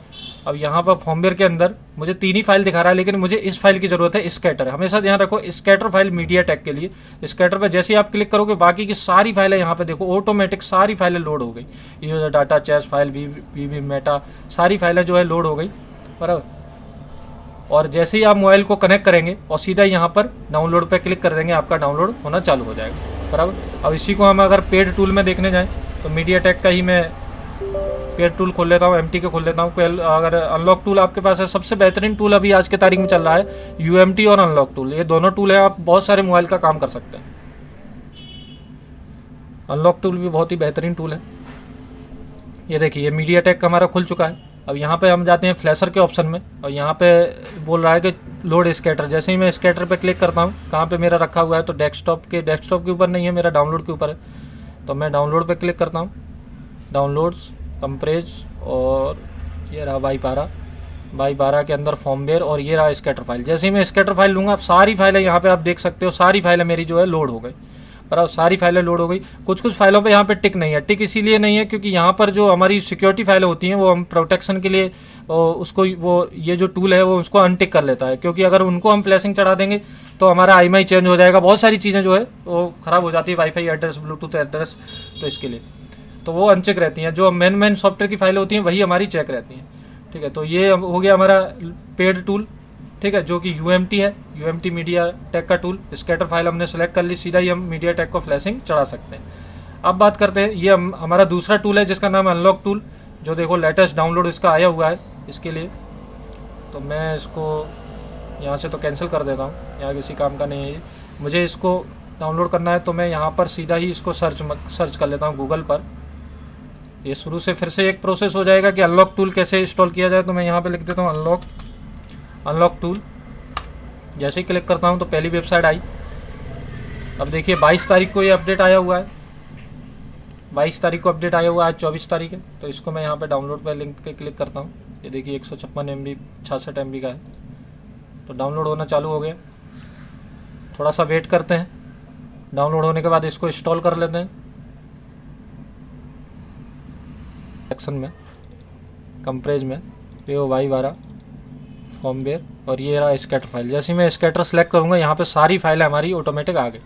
S1: अब यहाँ पर फॉर्मवेयर के अंदर मुझे 3 ही फाइल दिखा रहा है, लेकिन मुझे इस फाइल की जरूरत है, स्कैटर। हमेशा ध्यान रखो, स्कैटर फाइल MediaTek के लिए। स्कैटर पे जैसे ही आप क्लिक करोगे, बाकी की सारी फाइलें यहाँ पे देखो ऑटोमेटिक सारी फाइलें लोड हो गई। ये डाटा चेस फाइल, वी मेटा, सारी फाइलें जो है लोड हो गई, बराबर। और जैसे ही आप मोबाइल को कनेक्ट करेंगे और सीधा यहाँ पर डाउनलोड पे क्लिक कर देंगे, आपका डाउनलोड होना चालू हो जाएगा, बराबर। अब इसी को हम अगर पेड टूल में देखने जाएँ तो MediaTek का ही मैं पेड टूल खोल लेता हूँ, MT के खोल लेता हूँ। अगर अनलॉक टूल आपके पास है, सबसे बेहतरीन टूल अभी आज के तारीख में चल रहा है UMT और अनलॉक टूल। ये दोनों टूल है, आप बहुत सारे मोबाइल का काम कर सकते हैं। अनलॉक टूल भी बहुत ही बेहतरीन टूल है। ये देखिए MediaTek का हमारा खुल चुका है। अब यहाँ पे हम जाते हैं फ्लैशर के ऑप्शन में, और यहाँ पे बोल रहा है कि लोड स्कैटर। जैसे ही मैं स्कैटर पे क्लिक करता हूँ, कहाँ पे मेरा रखा हुआ है, तो डेस्कटॉप के ऊपर नहीं है, मेरा डाउनलोड के ऊपर है। तो मैं डाउनलोड पे क्लिक करता हूँ, डाउनलोड्स, कंप्रेज, और ये रहा Y12 के अंदर फॉर्मवेयर, और ये रहा स्कैटर फाइल। जैसे ही मैं स्कैटर फाइल लूँगा, सारी फाइलें यहाँ पे आप देख सकते हो, सारी फाइलें मेरी जो है लोड हो गई, पर सारी फाइलें लोड हो गई। कुछ फाइलों पे यहाँ पे टिक नहीं है। टिक इसीलिए नहीं है क्योंकि यहाँ पर जो हमारी सिक्योरिटी फाइलें होती हैं, वो हम प्रोटेक्शन के लिए उसको वो ये जो टूल है वो उसको अनटिक कर लेता है, क्योंकि अगर उनको हम फ्लैशिंग चढ़ा देंगे तो हमारा IMI चेंज हो जाएगा, बहुत सारी चीज़ें जो है वो ख़राब हो जाती है, वाईफाई एड्रेस, ब्लूटूथ एड्रेस। तो इसके लिए तो वो अनचेक रहती हैं। जो मेन सॉफ्टवेयर की फाइलें होती हैं वही हमारी चेक रहती हैं, ठीक है। तो ये हो गया हमारा पेड टूल, ठीक है, जो कि UMT है, UMT MediaTek का टूल। स्कैटर फाइल हमने सेलेक्ट कर ली, सीधा ही हम MediaTek को फ्लैशिंग चढ़ा सकते हैं। अब बात करते हैं, ये हमारा दूसरा टूल है जिसका नाम है अनलॉक टूल, जो देखो लेटेस्ट डाउनलोड इसका आया हुआ है इसके लिए। तो मैं इसको यहाँ से तो कैंसिल कर देता हूँ, यहाँ किसी काम का नहीं है। मुझे इसको डाउनलोड करना है तो मैं यहाँ पर सीधा ही इसको सर्च कर लेता हूँ गूगल पर। ये शुरू से फिर से एक प्रोसेस हो जाएगा कि अनलॉक टूल कैसे इंस्टॉल किया जाए। तो मैं यहाँ पे लिख देता हूँ अनलॉक टूल। जैसे ही क्लिक करता हूँ तो पहली वेबसाइट आई। अब देखिए 22 तारीख को ये अपडेट आया हुआ है, 22 तारीख को अपडेट आया हुआ है, आज 24 तारीख है। तो इसको मैं यहाँ पे डाउनलोड पे लिंक पे क्लिक करता हूँ। ये देखिए 156 MB 66 MB का है, तो डाउनलोड होना चालू हो गया। थोड़ा सा वेट करते हैं, डाउनलोड होने के बाद इसको इंस्टॉल कर लेते हैं। सेक्शन में कंप्रेज में Vivo Y12 फॉर्मवेयर, और ये रहा स्कैटर फाइल। जैसे ही मैं स्कैटर सेलेक्ट करूँगा, यहाँ पे सारी फाइलें हमारी ऑटोमेटिक आ गई,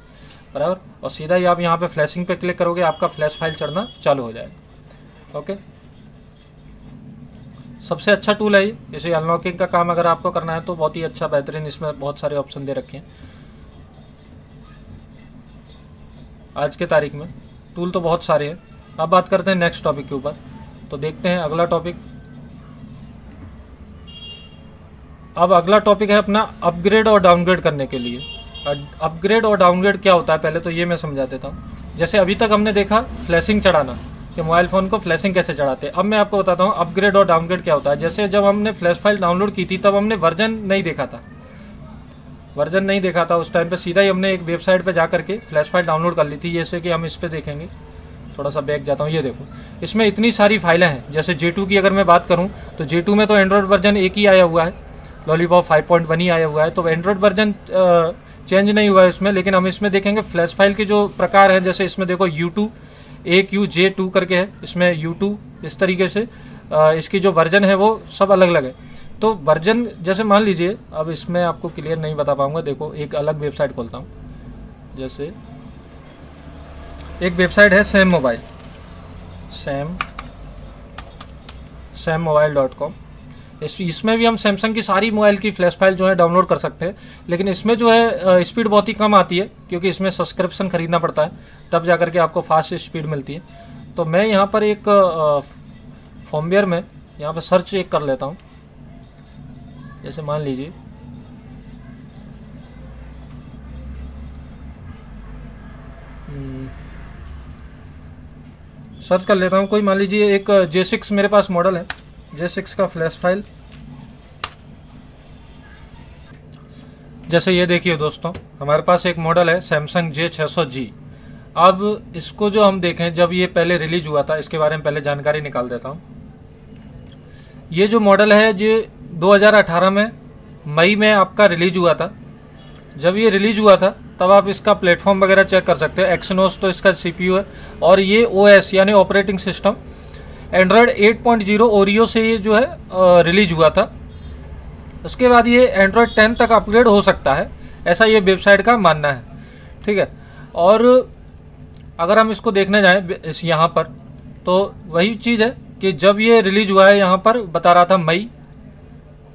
S1: बराबर। और सीधा ही आप यहाँ पे फ्लैशिंग पे क्लिक करोगे, आपका फ्लैश फाइल चढ़ना चालू हो जाएगा। ओके, सबसे अच्छा टूल है ये। जैसे अनलॉकिंग का काम अगर आपको करना है तो बहुत ही अच्छा, बेहतरीन, इसमें बहुत सारे ऑप्शन दे रखे हैं। आज के तारीख में टूल तो बहुत सारे हैं। अब बात करते हैं नेक्स्ट टॉपिक के ऊपर, तो देखते हैं अगला टॉपिक। अब अगला टॉपिक है अपना अपग्रेड और डाउनग्रेड करने के लिए। अपग्रेड और डाउनग्रेड क्या होता है पहले तो ये मैं समझा देता हूँ। जैसे अभी तक हमने देखा फ्लैशिंग चढ़ाना, कि मोबाइल फ़ोन को फ्लैशिंग कैसे चढ़ाते हैं। अब मैं आपको बताता हूँ अपग्रेड और डाउनग्रेड क्या होता है। जैसे जब हमने फ्लैश फाइल डाउनलोड की थी तब हमने वर्जन नहीं देखा था, उस टाइम पे सीधा ही हमने एक वेबसाइट पे जा करके फ्लैश फाइल डाउनलोड कर ली थी। जैसे कि हम इस पर देखेंगे, थोड़ा सा बैक जाता हूँ, ये देखो इसमें इतनी सारी फाइलें हैं। जैसे J2 की अगर मैं बात करूँ तो J2 में तो एंड्रॉयड वर्जन एक ही आया हुआ है, लॉलीपॉप 5.1 ही आया हुआ है। तो एंड्रॉयड वर्जन चेंज नहीं हुआ है इसमें। लेकिन हम इसमें देखेंगे फ्लैश फाइल के जो प्रकार हैं, जैसे इसमें देखो U2 AQJ2 करके है, इसमें U2 इस तरीके से इसकी जो वर्जन है वो सब अलग अलग है। तो वर्जन जैसे मान लीजिए, अब इसमें आपको क्लियर नहीं बता पाऊंगा, देखो एक अलग वेबसाइट खोलता हूँ। जैसे एक वेबसाइट है सैम मोबाइल, sammobile.com। इसमें भी हम सैमसंग की सारी मोबाइल की फ्लैश फाइल जो है डाउनलोड कर सकते हैं। लेकिन इसमें जो है स्पीड बहुत ही कम आती है, क्योंकि इसमें सब्सक्रिप्शन खरीदना पड़ता है, तब जाकर के आपको फास्ट स्पीड मिलती है। तो मैं यहाँ पर एक फॉर्मवेयर में यहाँ पर सर्च एक कर लेता हूँ। जैसे मान लीजिए सर्च कर लेता हूँ कोई, मान लीजिए एक J6 मेरे पास मॉडल है, J6 का फ्लैश फाइल। जैसे ये देखिए दोस्तों, हमारे पास एक मॉडल है सैमसंग J600G। अब इसको जो हम देखें, जब ये पहले रिलीज हुआ था, इसके बारे में पहले जानकारी निकाल देता हूँ। ये जो मॉडल है ये 2018 में मई में आपका रिलीज हुआ था। जब ये रिलीज हुआ था तब आप इसका प्लेटफॉर्म वगैरह चेक कर सकते हैं। एक्सिनोस तो इसका CPU है, और ये OS यानी ऑपरेटिंग सिस्टम एंड्रॉयड 8.0 ओरियो से ये जो है रिलीज हुआ था। उसके बाद ये एंड्रॉयड 10 तक अपग्रेड हो सकता है, ऐसा ये वेबसाइट का मानना है। ठीक है, और अगर हम इसको देखने जाएं इस यहाँ पर, तो वही चीज़ है कि जब ये रिलीज हुआ है, यहाँ पर बता रहा था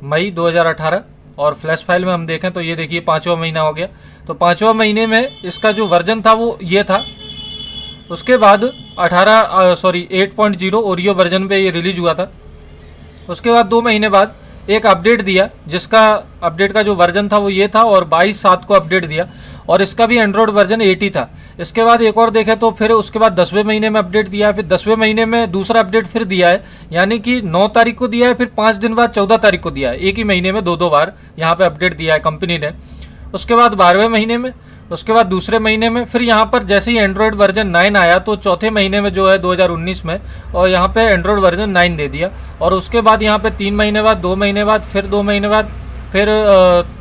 S1: मई 2018, और फ्लैश फाइल में हम देखें तो ये देखिए 5वां महीना हो गया। तो 5वां महीने में इसका जो वर्जन था वो ये था। उसके बाद 8.0 ओरियो वर्जन पे ये रिलीज हुआ था। उसके बाद 2 महीने बाद एक अपडेट दिया, जिसका अपडेट का जो वर्जन था वो ये था, और 22/7 को अपडेट दिया, और इसका भी एंड्रॉयड वर्जन 80 था। इसके बाद एक और देखें तो फिर उसके बाद 10वें महीने में अपडेट दिया है, फिर 10वें महीने में दूसरा अपडेट फिर दिया है, यानी कि 9 तारीख को दिया है, फिर 5 दिन बाद 14 तारीख को दिया है। एक ही महीने में 2 बार यहाँ पे अपडेट दिया है कंपनी ने। उसके बाद 12वें महीने में, उसके बाद दूसरे महीने में, फिर यहाँ पर जैसे ही एंड्रॉयड वर्जन 9 आया तो चौथे महीने में जो है 2019 में, और यहाँ पे एंड्रॉयड वर्जन 9 दे दिया। और उसके बाद यहाँ पे 3 महीने बाद, 2 महीने बाद, फिर 2 महीने बाद, फिर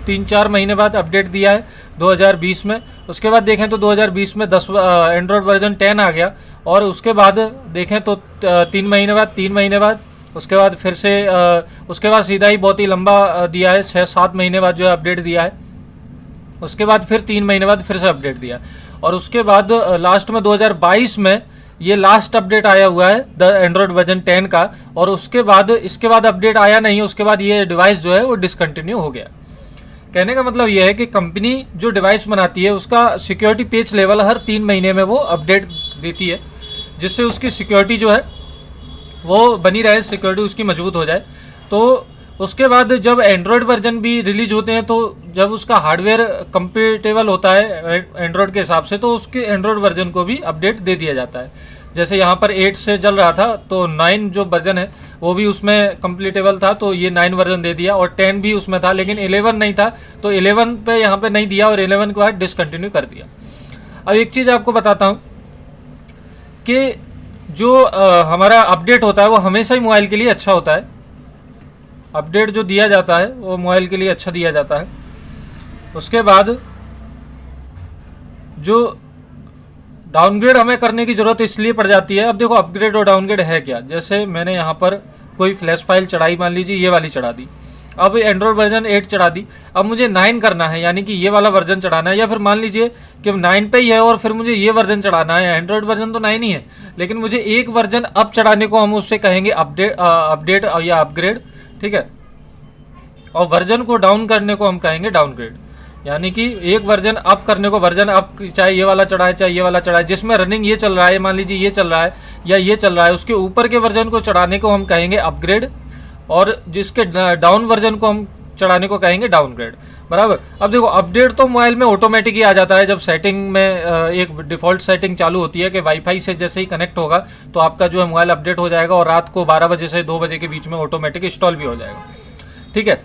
S1: 3-4 महीने बाद अपडेट दिया है 2020 में। उसके बाद देखें तो 2020 में एंड्रॉयड वर्जन 10 आ गया, और उसके बाद देखें तो 3 महीने बाद, उसके बाद फिर से उसके बाद सीधा ही बहुत ही लंबा दिया है, 6-7 महीने बाद जो है अपडेट दिया है। उसके बाद फिर 3 महीने बाद फिर से अपडेट दिया, और उसके बाद लास्ट में 2022 में ये लास्ट अपडेट आया हुआ है द एंड्रॉयड वर्जन 10 का। और उसके बाद इसके बाद अपडेट आया नहीं, उसके बाद ये डिवाइस जो है वो डिसकंटिन्यू हो गया। कहने का मतलब ये है कि कंपनी जो डिवाइस बनाती है उसका सिक्योरिटी पेच लेवल हर 3 महीने में वो अपडेट देती है, जिससे उसकी सिक्योरिटी जो है वो बनी रहे, सिक्योरिटी उसकी मजबूत हो जाए। तो उसके बाद जब एंड्रॉयड वर्जन भी रिलीज होते हैं, तो जब उसका हार्डवेयर कंपेटेबल होता है एंड्रॉयड के हिसाब से, तो उसके एंड्रॉयड वर्जन को भी अपडेट दे दिया जाता है। जैसे यहाँ पर 8 से चल रहा था, तो 9 जो वर्जन है वो भी उसमें कंप्लीटेबल था, तो ये 9 वर्जन दे दिया, और 10 भी उसमें था, लेकिन 11 नहीं था, तो 11 पे यहाँ पे नहीं दिया, और 11 के बाद डिसकंटिन्यू कर दिया। अब एक चीज़ आपको बताता हूँ कि जो हमारा अपडेट होता है वो हमेशा ही मोबाइल के लिए अच्छा होता है। अपडेट जो दिया जाता है वो मोबाइल के लिए अच्छा दिया जाता है। उसके बाद जो डाउनग्रेड हमें करने की ज़रूरत इसलिए पड़ जाती है। अब देखो अपग्रेड और डाउनग्रेड है क्या। जैसे मैंने यहाँ पर कोई फ्लैश फाइल चढ़ाई, मान लीजिए ये वाली चढ़ा दी, अब एंड्रॉयड वर्जन 8 चढ़ा दी, अब मुझे 9 करना है, यानी कि ये वाला वर्जन चढ़ाना है, या फिर मान लीजिए कि 9 पे ही है और फिर मुझे ये वर्जन चढ़ाना है। एंड्रॉयड वर्जन तो 9 ही है, लेकिन मुझे एक वर्जन अप चढ़ाने को हम उससे कहेंगे अपडेट या अपग्रेड, ठीक है। और वर्जन को डाउन करने को हम कहेंगे डाउनग्रेड, यानी कि एक वर्जन अप करने को वर्जन अप, चाहे ये वाला चढ़ाए चाहे ये वाला चढ़ाए, जिसमें रनिंग ये चल रहा है, मान लीजिए ये चल रहा है या ये चल रहा है, उसके ऊपर के वर्जन को चढ़ाने को हम कहेंगे अपग्रेड, और जिसके डाउन वर्जन को हम चढ़ाने को कहेंगे डाउनग्रेड, बराबर। अब देखो अपडेट तो मोबाइल में ऑटोमेटिक ही आ जाता है। जब सेटिंग में एक डिफ़ॉल्ट सेटिंग चालू होती है कि वाईफाई से जैसे ही कनेक्ट होगा तो आपका जो है मोबाइल अपडेट हो जाएगा, और रात को 12 बजे से 2 बजे के बीच में ऑटोमेटिक इंस्टॉल भी हो जाएगा, ठीक है।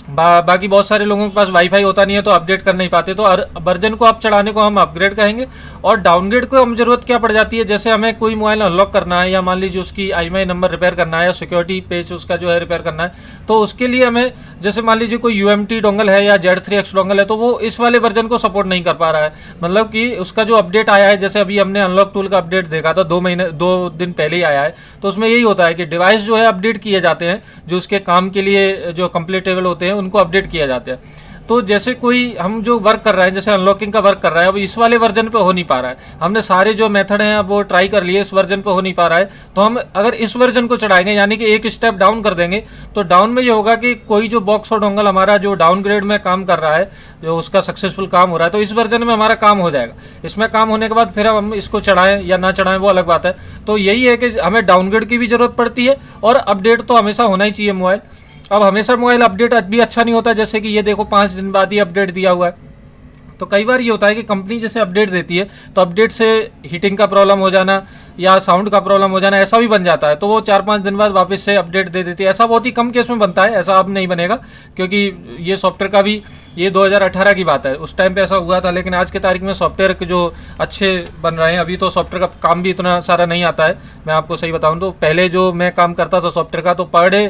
S1: बाकी बहुत सारे लोगों के पास वाईफाई होता नहीं है तो अपडेट कर नहीं पाते, तो वर्जन को अप चढ़ाने को हम अपग्रेड कहेंगे। और डाउनग्रेड को हम जरूरत क्या पड़ जाती है, जैसे हमें कोई मोबाइल अनलॉक करना है या मान लीजिए उसकी IMEI नंबर रिपेयर करना है या सिक्योरिटी पेज उसका जो है रिपेयर करना है, तो उसके लिए हमें जैसे मान लीजिए कोई UMT डोंगल है या Z3X डोंगल है तो वो इस वाले वर्जन को सपोर्ट नहीं कर पा रहा है। मतलब कि उसका जो अपडेट आया है, जैसे अभी हमने अनलॉक टूल का अपडेट देखा था 2 दिन पहले ही आया है, तो उसमें यही होता है कि डिवाइस जो है अपडेट किए जाते हैं, जो उसके काम के लिए जो कंप्लीटेबल होते हैं उनको अपडेट किया जाता है। तो जैसे कोई हम जो वर्क कर रहे हैं, जैसे अनलॉकिंग का वर्क कर रहा है, अब इस वाले वर्जन पे हो नहीं पा रहा है, हमने सारे जो मेथड हैं अब वो ट्राई कर लिए, इस वर्जन पे हो नहीं पा रहा है, तो हम अगर इस वर्जन को चढ़ाएंगे यानी कि एक स्टेप डाउन कर देंगे, तो डाउन में ये होगा कि कोई जो बॉक्स और डोंगल हमारा जो डाउनग्रेड में काम कर रहा है, जो उसका सक्सेसफुल काम हो रहा है, तो इस वर्जन में हमारा काम हो जाएगा। इसमें काम होने के बाद फिर हम इसको चढ़ाएं या ना चढ़ाएं वो अलग बात है। तो यही है कि हमें डाउनग्रेड की भी जरूरत पड़ती है और अपडेट तो हमेशा होना ही चाहिए मोबाइल। अब हमेशा मोबाइल अपडेट भी अच्छा नहीं होता, जैसे कि ये देखो 5 दिन बाद ही अपडेट दिया हुआ है। तो कई बार ये होता है कि कंपनी जैसे अपडेट देती है तो अपडेट से हीटिंग का प्रॉब्लम हो जाना या साउंड का प्रॉब्लम हो जाना ऐसा भी बन जाता है, तो वो 4-5 दिन बाद वापस से अपडेट दे देती है। ऐसा बहुत ही कम केस में बनता है, ऐसा अब नहीं बनेगा, क्योंकि ये सॉफ्टवेयर का भी ये 2018 की बात है, उस टाइम पे ऐसा हुआ था। लेकिन आज के तारीख में सॉफ्टवेयर के जो अच्छे बन रहे हैं, अभी तो सॉफ्टवेयर का काम भी इतना सारा नहीं आता है। मैं आपको सही बताऊं तो पहले जो मैं काम करता था सॉफ्टवेयर का, तो पर डे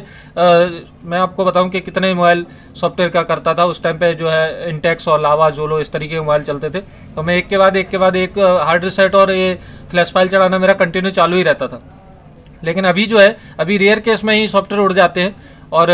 S1: मैं आपको बताऊं कि कितने मोबाइल सॉफ्टवेयर का करता था उस टाइम पे, जो है इंटेक्स और लावा जोलो इस तरीके के मोबाइल चलते थे, तो मैं एक के बाद एक हार्ड रीसेट और ये फ्लैश फाइल चढ़ाना मेरा कंटिन्यू चालू ही रहता था। लेकिन अभी जो है, अभी रेयर केस में ही सॉफ्टवेयर उड़ जाते हैं और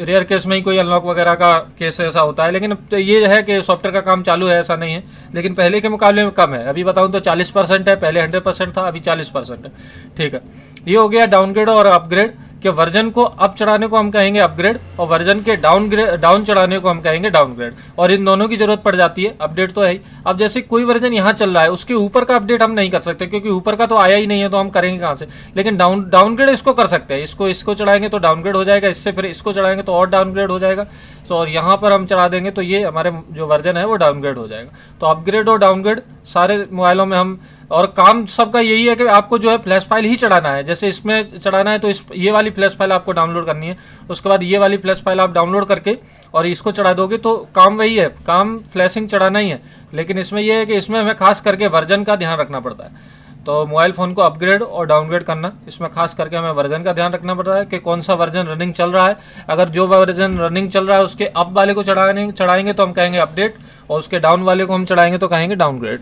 S1: रेयर केस में ही कोई अनलॉक वगैरह का केस ऐसा होता है। लेकिन तो ये है कि सॉफ्टवेयर का काम चालू है, ऐसा नहीं है, लेकिन पहले के मुकाबले में कम है। अभी बताऊं तो 40% है, पहले 100% था, अभी 40% है। ठीक है, ये हो गया डाउनग्रेड और अपग्रेड कि वर्जन को अप चढ़ाने को हम कहेंगे अपग्रेड और वर्जन के डाउन चढ़ाने को हम कहेंगे डाउनग्रेड, और इन दोनों की जरूरत पड़ जाती है। अपडेट तो है ही। अब जैसे कोई वर्जन यहाँ चल रहा है उसके ऊपर का अपडेट हम नहीं कर सकते, क्योंकि ऊपर का तो आया ही नहीं है, तो हम करेंगे कहाँ से। लेकिन डाउनग्रेड इसको कर सकते हैं, इसको चढ़ाएंगे तो डाउनग्रेड हो जाएगा, इससे फिर इसको चढ़ाएंगे तो और डाउनग्रेड हो जाएगा। तो और यहाँ पर हम चढ़ा देंगे तो ये हमारे जो वर्जन है वो डाउनग्रेड हो जाएगा। तो अपग्रेड और डाउनग्रेड सारे मोबाइलों में हम, और काम सबका यही है कि आपको जो है फ्लैश फाइल ही चढ़ाना है। जैसे इसमें चढ़ाना है तो ये वाली फ्लैश फाइल आपको डाउनलोड करनी है, उसके बाद ये वाली फ्लैश फाइल आप डाउनलोड करके और इसको चढ़ा दोगे तो काम वही है, काम फ्लैशिंग चढ़ाना ही है। लेकिन इसमें यह है कि इसमें हमें खास करके वर्जन का ध्यान रखना पड़ता है। तो मोबाइल फ़ोन को अपग्रेड और डाउनग्रेड करना, इसमें खास करके हमें वर्जन का ध्यान रखना पड़ता है कि कौन सा वर्जन रनिंग चल रहा है। अगर जो वर्जन रनिंग चल रहा है उसके अप वाले को चढ़ाएंगे तो हम कहेंगे अपडेट, और उसके डाउन वाले को हम चढ़ाएंगे तो कहेंगे डाउनग्रेड।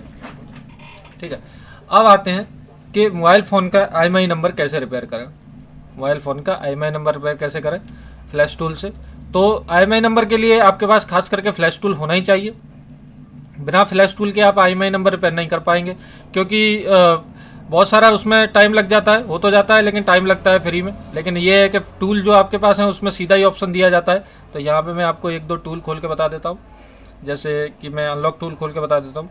S1: ठीक है, अब आते हैं कि मोबाइल फ़ोन का IMEI नंबर कैसे रिपेयर करें। मोबाइल फ़ोन का IMEI नंबर रिपेयर कैसे करें फ्लैश टूल से। तो IMEI नंबर के लिए आपके पास खास करके फ्लैश टूल होना ही चाहिए। बिना फ्लैश टूल के आप IMEI नंबर रिपेयर नहीं कर पाएंगे, क्योंकि बहुत सारा उसमें टाइम लग जाता है, हो तो जाता है लेकिन टाइम लगता है फ्री में। लेकिन ये है कि टूल जो आपके पास है उसमें सीधा ही ऑप्शन दिया जाता है। तो यहाँ पे मैं आपको 1-2 टूल खोल के बता देता हूँ, जैसे कि मैं अनलॉक टूल खोल के बता देता हूँ।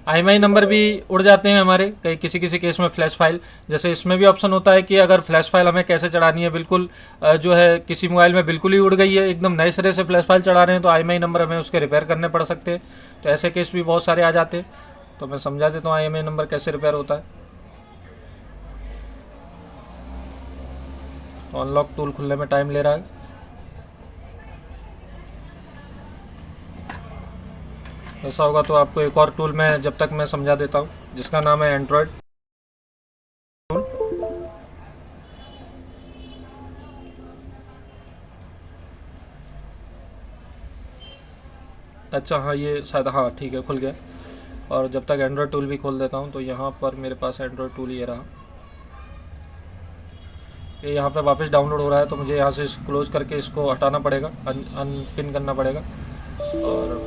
S1: IMEI नंबर भी उड़ जाते हैं हमारे कई किसी केस में फ्लैश फाइल, जैसे इसमें भी ऑप्शन होता है कि अगर फ्लैश फाइल हमें कैसे चढ़ानी है, बिल्कुल जो है किसी मोबाइल में बिल्कुल ही उड़ गई है, एकदम नए सिरे से फ्लैश फाइल चढ़ा रहे हैं, तो IMEI नंबर हमें उसके रिपेयर करने पड़ सकते हैं। तो ऐसे केस भी बहुत सारे आ जाते हैं, तो मैं समझा देता हूँ IMEI नंबर कैसे रिपेयर होता है। तो अनलॉक टूल खुलने में टाइम ले रहा है। ऐसा होगा तो आपको एक और टूल में जब तक मैं समझा देता हूँ, जिसका नाम है एंड्रॉयड टूल। अच्छा हाँ, ये शायद हाँ ठीक है खुल गया। और जब तक एंड्रॉयड टूल भी खोल देता हूँ, तो यहाँ पर मेरे पास एंड्रॉयड टूल ये रहा, ये यहाँ पे वापस डाउनलोड हो रहा है, तो मुझे यहाँ से क्लोज करके इसको हटाना पड़ेगा, अनपिन करना पड़ेगा। और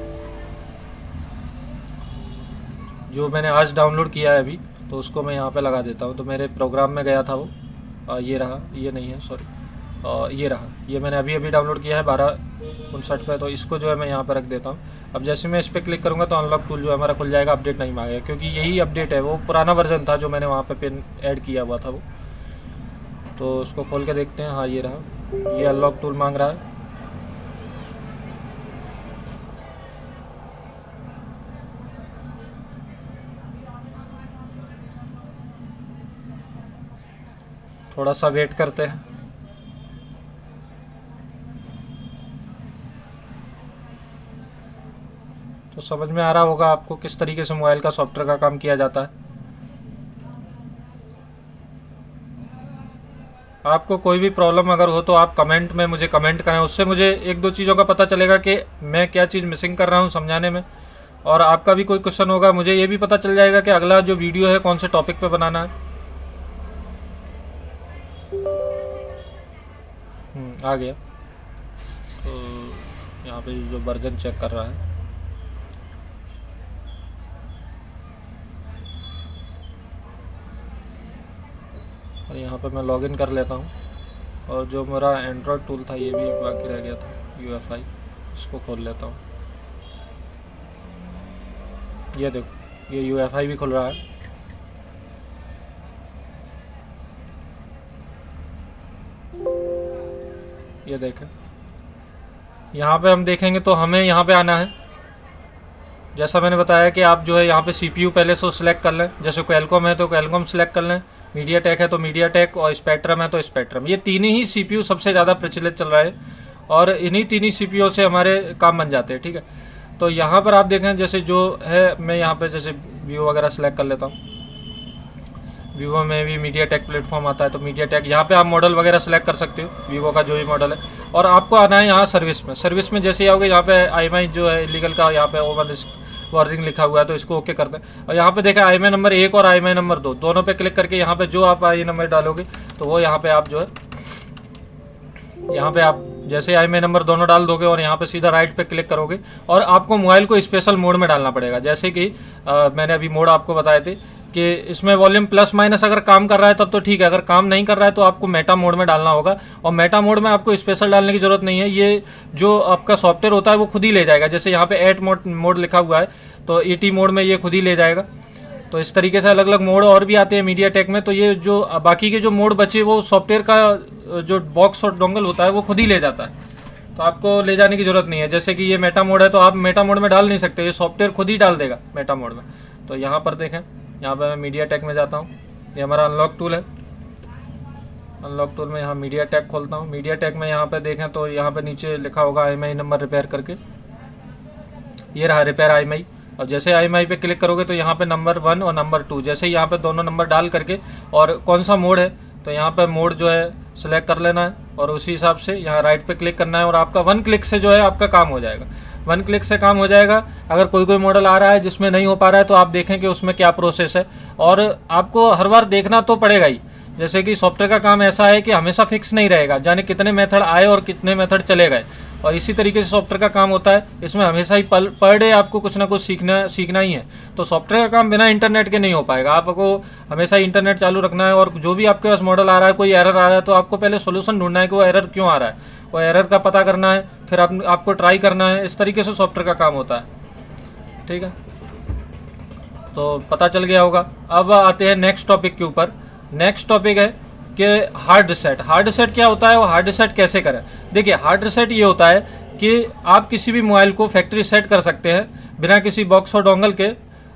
S1: जो मैंने आज डाउनलोड किया है अभी, तो उसको मैं यहाँ पे लगा देता हूँ। तो मेरे प्रोग्राम में गया था वो, ये रहा, ये नहीं है सॉरी, ये रहा, ये मैंने अभी डाउनलोड किया है 12:59 पे। तो इसको जो है मैं यहाँ पर रख देता हूँ। अब जैसे मैं इस पर क्लिक करूँगा तो अनलॉक टूल जो है हमारा खुल जाएगा, अपडेट नहीं मांगेगा, क्योंकि यही अपडेट है, वो पुराना वर्जन था जो मैंने वहाँ पर पिन ऐड किया हुआ था वो। तो उसको खोल के देखते हैं, हाँ ये रहा, ये अनलॉक टूल मांग रहा है। थोड़ा सा वेट करते हैं। तो समझ में आ रहा होगा आपको किस तरीके से मोबाइल का सॉफ्टवेयर का काम किया जाता है। आपको कोई भी प्रॉब्लम अगर हो तो आप कमेंट में मुझे कमेंट करें, उससे मुझे एक दो चीज़ों का पता चलेगा कि मैं क्या चीज़ मिसिंग कर रहा हूँ समझाने में। और आपका भी कोई क्वेश्चन होगा, मुझे ये भी पता चल जाएगा कि अगला जो वीडियो है कौन से टॉपिक पे बनाना है। आ गया। तो यहाँ पे जो वर्जन चेक कर रहा है, और यहाँ पे मैं लॉगिन कर लेता हूँ। और जो मेरा एंड्रॉयड टूल था ये भी बाकी रह गया था, UEFI, इसको खोल लेता हूँ। ये देखो ये UEFI भी खुल रहा है। ये देखें, यहाँ पे हम देखेंगे तो हमें यहाँ पे आना है। जैसा मैंने बताया कि आप जो है यहाँ पे CPU पहले से सिलेक्ट कर लें। जैसे क्वालकॉम है तो क्वालकॉम सिलेक्ट कर लें, मीडियाटेक है तो मीडियाटेक, और स्पेक्ट्रम है तो स्पेक्ट्रम। ये तीन ही CPU सबसे ज़्यादा प्रचलित चल रहा है और इन्हीं तीन ही CPU से हमारे काम बन जाते हैं। ठीक है, तो यहाँ पर आप देखें जैसे जो है, मैं यहाँ पर जैसे वीवो वगैरह सेलेक्ट कर लेता हूँ। वीवो में भी मीडियाटेक प्लेटफॉर्म आता है तो मीडियाटेक, यहाँ पे आप मॉडल वगैरह सेलेक्ट कर सकते हो वीवो का जो भी मॉडल है। और आपको आना है यहाँ सर्विस में। सर्विस में जैसे ही आओगे यहाँ पे IMEI जो है इलीगल का, यहाँ पे ओवर वार्निंग लिखा हुआ है तो इसको ओके कर दें। और यहाँ पे देखा IMEI नंबर 1 और IMEI नंबर 2 दोनों पे क्लिक करके यहाँ पे जो आप IMEI नंबर डालोगे तो वो यहाँ पे आप जो है, यहाँ पे आप जैसे IMEI नंबर दोनों डाल दोगे और यहाँ पे सीधा राइट पे क्लिक करोगे और आपको मोबाइल को स्पेशल मोड में डालना पड़ेगा। जैसे कि मैंने अभी मोड आपको बताए थे कि इसमें वॉल्यूम प्लस माइनस अगर काम कर रहा है तब तो ठीक है, अगर काम नहीं कर रहा है तो आपको मेटा मोड में डालना होगा। और मेटा मोड में आपको स्पेशल डालने की ज़रूरत नहीं है, ये जो आपका सॉफ्टवेयर होता है वो खुद ही ले जाएगा। जैसे यहाँ पे 8 मोड लिखा हुआ है तो 80 मोड में ये खुद ही ले जाएगा। तो इस तरीके से अलग अलग मोड और भी आते हैं मीडियाटेक में। तो ये जो बाकी के जो मोड बचे वो सॉफ्टवेयर का जो बॉक्स और डोंगल होता है वो खुद ही ले जाता है, तो आपको ले जाने की ज़रूरत नहीं है। जैसे कि ये मेटा मोड है तो आप मेटा मोड में डाल नहीं सकते, ये सॉफ्टवेयर खुद ही डाल देगा मेटा मोड में। तो यहाँ पर देखें, यहाँ पर मैं मीडियाटेक में जाता हूँ, ये हमारा अनलॉक टूल है। अनलॉक टूल में यहाँ मीडियाटेक खोलता हूँ। मीडियाटेक में यहाँ पे देखें तो यहाँ पे नीचे लिखा होगा IMEI नंबर रिपेयर करके, ये रहा रिपेयर IMEI। और जैसे IMEI पे क्लिक करोगे तो यहाँ पे नंबर 1 और नंबर 2, जैसे यहाँ पे दोनों नंबर डाल करके और कौन सा मोड है तो यहाँ पे मोड जो है सिलेक्ट कर लेना है और उसी हिसाब से यहाँ राइट पे क्लिक करना है और आपका 1 क्लिक से जो है आपका काम हो जाएगा। 1 क्लिक से काम हो जाएगा। अगर कोई मॉडल आ रहा है जिसमें नहीं हो पा रहा है तो आप देखें कि उसमें क्या प्रोसेस है, और आपको हर बार देखना तो पड़ेगा ही। जैसे कि सॉफ्टवेयर का काम ऐसा है कि हमेशा फिक्स नहीं रहेगा, जाने कितने मेथड आए और कितने मेथड चले गए, और इसी तरीके से सॉफ्टवेयर का काम होता है। इसमें हमेशा ही पर डे आपको कुछ ना कुछ सीखना ही है। तो सॉफ्टवेयर का काम बिना इंटरनेट के नहीं हो पाएगा, आपको हमेशा इंटरनेट चालू रखना है। और जो भी आपके पास मॉडल आ रहा है, कोई एरर आ रहा है तो आपको पहले सोल्यूशन ढूंढना है कि वो एरर क्यों आ रहा है, वो एरर का पता करना है, फिर आपको ट्राई करना है। इस तरीके से सॉफ्टवेयर का काम होता है। ठीक है, तो पता चल गया होगा। अब आते हैं नेक्स्ट टॉपिक के ऊपर। नेक्स्ट टॉपिक है कि हार्ड रिसेट। हार्ड रिसेट क्या होता है, वो हार्ड रिसेट कैसे करें। देखिए, हार्ड रिसेट ये होता है कि आप किसी भी मोबाइल को फैक्ट्री सेट कर सकते हैं बिना किसी बॉक्स और डोंगल के,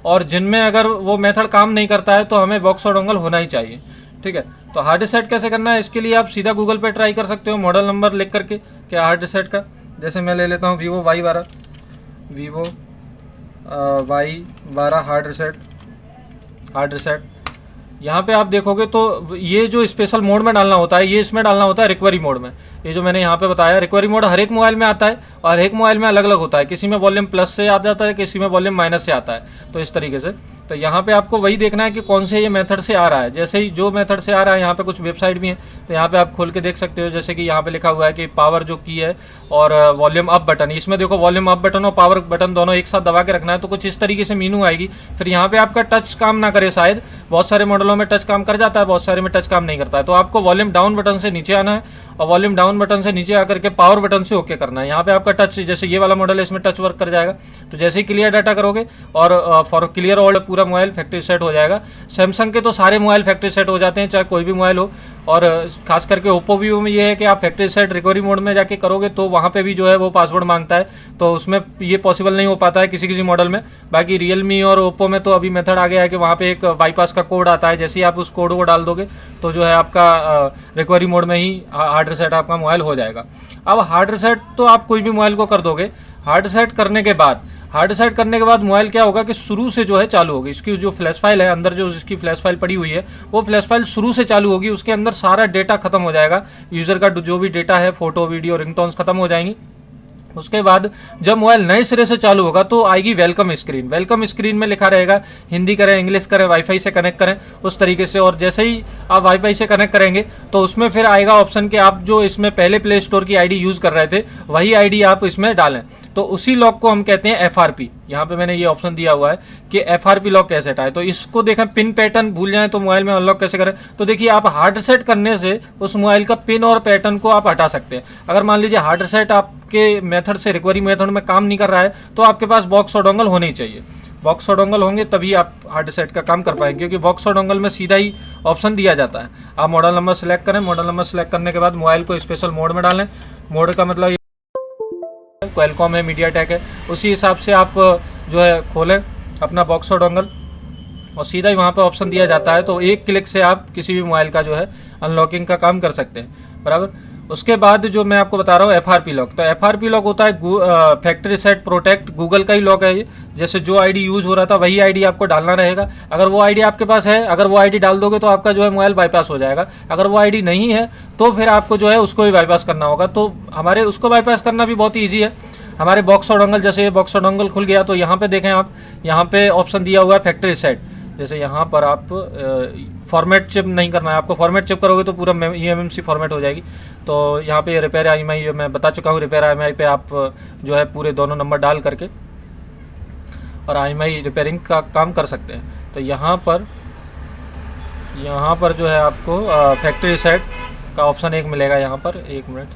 S1: और जिनमें अगर वो मेथड काम नहीं करता है तो हमें बॉक्स और डोंगल होना ही चाहिए। ठीक है, तो हार्ड रिसेट कैसे करना है, इसके लिए आप सीधा गूगल पे ट्राई कर सकते हो मॉडल नंबर लिख करके क्या हार्ड रिसेट का। जैसे मैं ले लेता हूँ Vivo Y12, Vivo Y12 hard reset. यहाँ पे आप देखोगे तो ये जो स्पेशल मोड में डालना होता है, ये इसमें डालना होता है रिकवरी मोड में। ये जो मैंने यहाँ पे बताया, रिकवरी मोड हर एक मोबाइल में आता है और हर एक मोबाइल में अलग अलग होता है। किसी में वॉल्यूम प्लस से आ जाता है, किसी में वॉल्यूम माइनस से आता है। तो इस तरीके से तो यहाँ पे आपको वही देखना है कि कौन से ये मेथड से आ रहा है। जैसे ही जो मेथड से आ रहा है, यहाँ पे कुछ वेबसाइट भी है तो यहाँ पे आप खोल के देख सकते हो। जैसे कि यहाँ पे लिखा हुआ है कि पावर जो की है और वॉल्यूम अप बटन, इसमें देखो वॉल्यूम अप बटन और पावर बटन दोनों एक साथ दबा के रखना है। तो कुछ इस तरीके से मीनू आएगी। फिर यहाँ पे आपका टच काम ना करे, शायद बहुत सारे मॉडलों में टच काम कर जाता है, बहुत सारे में टच काम नहीं करता है। तो आपको वॉल्यूम डाउन बटन से नीचे आना है और वॉल्यूम डाउन बटन से नीचे आकर के पावर बटन से ओके करना है। यहाँ पे आपका टच, जैसे ये वाला मॉडल है इसमें टच वर्क कर जाएगा। तो जैसे ही क्लियर डाटा करोगे और फॉर क्लियर ऑल पूरा मोबाइल फैक्ट्री सेट हो जाएगा। सैमसंग के तो सारे मोबाइल फैक्ट्री सेट हो जाते हैं, चाहे कोई भी मोबाइल हो। और खास करके ओप्पो वीवो में ये है कि आप फैक्ट्री सेट रिकवरी मोड में जाके करोगे तो वहाँ पे भी जो है वो पासवर्ड मांगता है, तो उसमें ये पॉसिबल नहीं हो पाता है किसी मॉडल में। बाकी रियलमी और ओप्पो में तो अभी मेथड आ गया है कि वहाँ पे एक बाईपास का कोड आता है, जैसे ही आप उस कोड को डाल दोगे तो जो है आपका रिकवरी मोड में ही हार्ड रिसेट आपका मोबाइल हो जाएगा। अब हार्ड रिसेट तो आप कोई भी मोबाइल को कर दोगे। हार्ड रिसेट करने के बाद हार्ड रिसेट करने के बाद मोबाइल क्या होगा कि शुरू से जो है चालू होगी। इसकी जो फ्लैश फाइल है अंदर, जो इसकी फ्लैश फाइल पड़ी हुई है, वो फ्लैश फाइल शुरू से चालू होगी। उसके अंदर सारा डेटा खत्म हो जाएगा, यूज़र का जो भी डेटा है, फोटो वीडियो रिंगटोन्स खत्म हो जाएंगी। उसके बाद जब मोबाइल नए सिरे से चालू होगा तो आएगी वेलकम स्क्रीन। वेलकम स्क्रीन में लिखा रहेगा हिंदी करें, इंग्लिश करें, वाईफाई से कनेक्ट करें, उस तरीके से। और जैसे ही आप वाईफाई से कनेक्ट करेंगे तो उसमें फिर आएगा ऑप्शन कि आप जो इसमें पहले प्ले स्टोर की आईडी यूज़ कर रहे थे वही आईडी आप इसमें डालें। तो उसी लॉक को हम कहते हैं FRP। यहाँ पे मैंने ये ऑप्शन दिया हुआ है कि FRP लॉक कैसे हटाए। तो इसको देखें, पिन पैटर्न भूल जाए तो मोबाइल में अनलॉक कैसे करें। तो देखिए, आप हार्ड रिसेट करने से उस मोबाइल का पिन और पैटर्न को आप हटा सकते हैं। अगर मान लीजिए हार्ड रिसेट आपके मेथड से, रिकवरी मेथड में काम नहीं कर रहा है, तो आपके पास बॉक्स और डोंगल होने ही चाहिए। बॉक्स और डोंगल होंगे तभी आप हार्ड रिसेट का काम कर पाएंगे, क्योंकि बॉक्स और डोंगल में सीधा ही ऑप्शन दिया जाता है। आप मॉडल नंबर सेलेक्ट करें, मॉडल नंबर सेलेक्ट करने के बाद मोबाइल को स्पेशल मोड में डालें। मोड का मतलब क्वालकॉम है, मीडियाटेक है, उसी हिसाब से आप जो है खोलें अपना बॉक्स और डोंगल, और सीधा ही वहाँ पे ऑप्शन दिया जाता है। तो एक क्लिक से आप किसी भी मोबाइल का जो है अनलॉकिंग का काम कर सकते हैं, बराबर। उसके बाद जो मैं आपको बता रहा हूँ FRP लॉक, तो FRP लॉक होता है फैक्ट्री रीसेट प्रोटेक्ट, गूगल का ही लॉक है ये। जैसे जो आईडी यूज़ हो रहा था वही आईडी आपको डालना रहेगा। अगर वो आईडी आपके पास है, अगर वो आईडी डाल दोगे तो आपका जो है मोबाइल बाईपास हो जाएगा। अगर वो आईडी नहीं है तो फिर आपको जो है उसको भी बाईपास करना होगा। तो हमारे उसको बाईपास करना भी बहुत ईजी है। हमारे बॉक्स और डोंगल, जैसे ये बॉक्स और डोंगल खुल गया तो यहाँ पे देखें आप, यहाँ पे ऑप्शन दिया हुआ है फैक्ट्री रीसेट। जैसे यहाँ पर आप फॉर्मेट चिप नहीं करना है आपको, फॉर्मेट चिप करोगे तो पूरा eMMC फॉर्मेट हो जाएगी। तो यहाँ पे रिपेयर IMI मैं बता चुका हूँ, रिपेयर IMI पे आप जो है पूरे दोनों नंबर डाल करके और IMI रिपेयरिंग का काम कर सकते हैं। तो यहाँ पर जो है आपको फैक्ट्री रीसेट का ऑप्शन एक मिलेगा। यहाँ पर एक मिनट,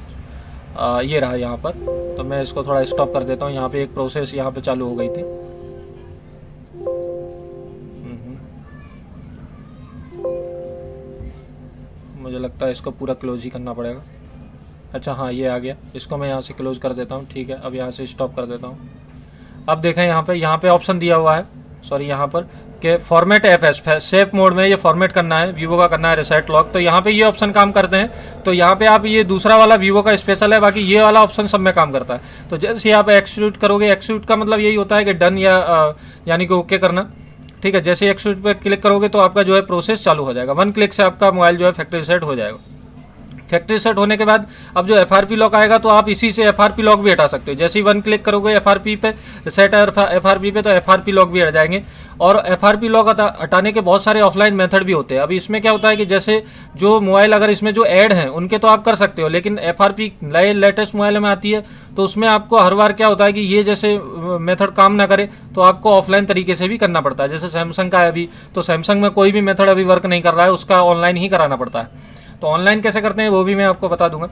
S1: ये रहा यहाँ पर। तो मैं इसको थोड़ा स्टॉप कर देता हूँ। यहाँ पे एक प्रोसेस यहाँ पे चालू हो गई थी। मुझे लगता है इसको पूरा क्लोज ही करना पड़ेगा। अच्छा हाँ, ये आ गया। इसको मैं यहाँ से क्लोज कर देता हूँ, ठीक है। अब यहाँ से स्टॉप कर देता हूँ। अब देखें यहाँ पे ऑप्शन दिया हुआ है, सॉरी यहाँ पर, कि फॉर्मेट FS सेफ मोड में ये फॉर्मेट करना है, वीवो का करना है रिसेट लॉक। तो यहाँ पे ये ऑप्शन काम करते हैं। तो यहाँ पे आप, ये दूसरा वाला वीवो का स्पेशल है, बाकी ये वाला ऑप्शन सब में काम करता है। तो जैसे आप एक्सक्यूट करोगे, एक्सक्यूट का मतलब यही होता है कि डन या यानी कि ओके करना, ठीक है। जैसे एक्सक्यूट पे क्लिक करोगे तो आपका जो है प्रोसेस चालू हो जाएगा। 1 क्लिक से आपका मोबाइल जो है फैक्ट्री रीसेट हो जाएगा। फैक्ट्री सेट होने के बाद अब जो FRP लॉक आएगा तो आप इसी से FRP लॉक भी हटा सकते हो। जैसे ही 1 क्लिक करोगे FRP पे, सेट FRP पे, तो FRP लॉक भी हट जाएंगे। और FRP लॉक हटाने के बहुत सारे ऑफलाइन मेथड भी होते हैं। अभी इसमें क्या होता है कि जैसे जो मोबाइल अगर इसमें जो ऐड हैं उनके तो आप कर सकते हो, लेकिन FRP नए लेटेस्ट मोबाइल में आती है तो उसमें आपको हर बार क्या होता है कि ये जैसे मेथड काम ना करे तो आपको ऑफलाइन तरीके से भी करना पड़ता है। जैसे सैमसंग का है अभी, तो सैमसंग में कोई भी मेथड अभी वर्क नहीं कर रहा है, उसका ऑनलाइन ही कराना पड़ता है। तो ऑनलाइन कैसे करते हैं वो भी मैं आपको बता दूंगा।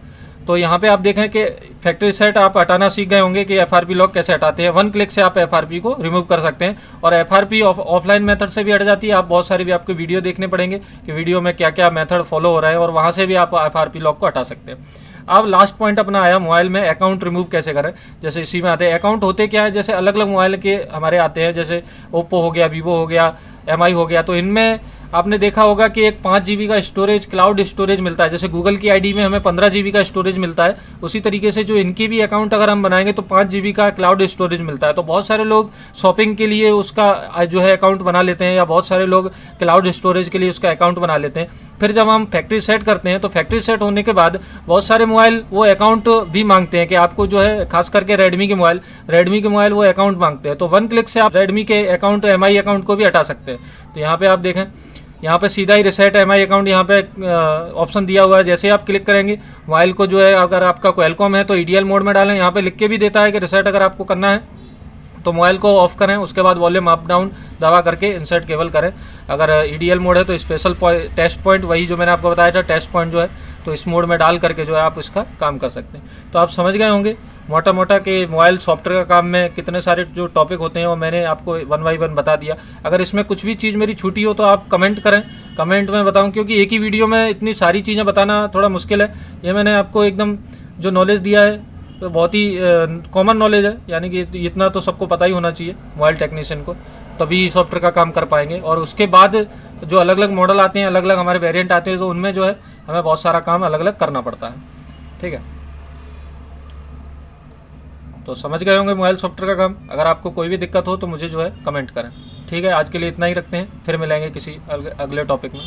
S1: तो यहाँ पे आप देखें कि फैक्ट्री सेट आप हटाना सीख गए होंगे कि FRP लॉक कैसे हटाते हैं। 1 क्लिक से आप FRP को रिमूव कर सकते हैं। और FRP ऑफलाइन मेथड से भी हट जाती है। आप बहुत सारी भी आपको वीडियो देखने पड़ेंगे कि वीडियो में क्या क्या मेथड फॉलो हो रहा है, और वहाँ से भी आप FRP लॉक को हटा सकते हैं। अब लास्ट पॉइंट अपना आया मोबाइल में अकाउंट रिमूव कैसे करें। जैसे इसी में आते हैं अकाउंट होते क्या है, जैसे अलग अलग मोबाइल के हमारे आते हैं, जैसे ओप्पो हो गया, वीवो हो गया, MI हो गया। तो इनमें आपने देखा होगा कि एक 5 GB का स्टोरेज, क्लाउड स्टोरेज मिलता है। जैसे गूगल की आईडी में हमें 15 GB का स्टोरेज मिलता है, उसी तरीके से जो इनकी भी अकाउंट अगर हम बनाएंगे तो 5 GB का क्लाउड स्टोरेज मिलता है। तो बहुत सारे लोग शॉपिंग के लिए उसका जो है अकाउंट बना लेते हैं, या बहुत सारे लोग क्लाउड स्टोरेज के लिए उसका अकाउंट बना लेते हैं। फिर जब हम फैक्ट्री सेट करते हैं तो फैक्ट्री सेट होने के बाद बहुत सारे मोबाइल वो अकाउंट भी मांगते हैं कि आपको जो है, खास करके रेडमी के मोबाइल वो अकाउंट मांगते हैं। तो 1 क्लिक से आप रेडमी के अकाउंट, MI अकाउंट को भी हटा सकते हैं। तो यहाँ पे आप देखें, यहाँ पे सीधा ही रिसेट MI अकाउंट यहाँ पे ऑप्शन दिया हुआ है। जैसे आप क्लिक करेंगे मोबाइल को जो है, अगर आपका क्वालकॉम है तो EDL मोड में डालें। यहाँ पे लिख के भी देता है कि रिसेट अगर आपको करना है तो मोबाइल को ऑफ करें, उसके बाद वॉल्यूम अप डाउन दबा करके इंसर्ट केबल करें। अगर EDL मोड है तो स्पेशल टेस्ट पॉइंट, वही जो मैंने आपको बताया था टेस्ट पॉइंट जो है, तो इस मोड में डाल करके जो है आप इसका काम कर सकते हैं। तो आप समझ गए होंगे मोटा मोटा कि मोबाइल सॉफ्टवेयर का काम में कितने सारे जो टॉपिक होते हैं वो मैंने आपको 1 बाय 1 बता दिया। अगर इसमें कुछ भी चीज़ मेरी छूटी हो तो आप कमेंट करें, कमेंट में बताऊं, क्योंकि एक ही वीडियो में इतनी सारी चीज़ें बताना थोड़ा मुश्किल है। ये मैंने आपको एकदम जो नॉलेज दिया है तो बहुत ही कॉमन नॉलेज है, यानी कि इतना तो सबको पता ही होना चाहिए मोबाइल टेक्नीशियन को, तभी सॉफ्टवेयर का काम कर पाएंगे। और उसके बाद जो अलग अलग मॉडल आते हैं, अलग अलग हमारे वेरिएंट आते हैं, तो उनमें जो है हमें बहुत सारा काम अलग अलग करना पड़ता है। ठीक है। तो समझ गए होंगे मोबाइल सॉफ्टवेयर का काम। अगर आपको कोई भी दिक्कत हो तो मुझे जो है कमेंट करें। ठीक है, आज के लिए इतना ही रखते हैं, फिर मिलेंगे किसी अगले टॉपिक में।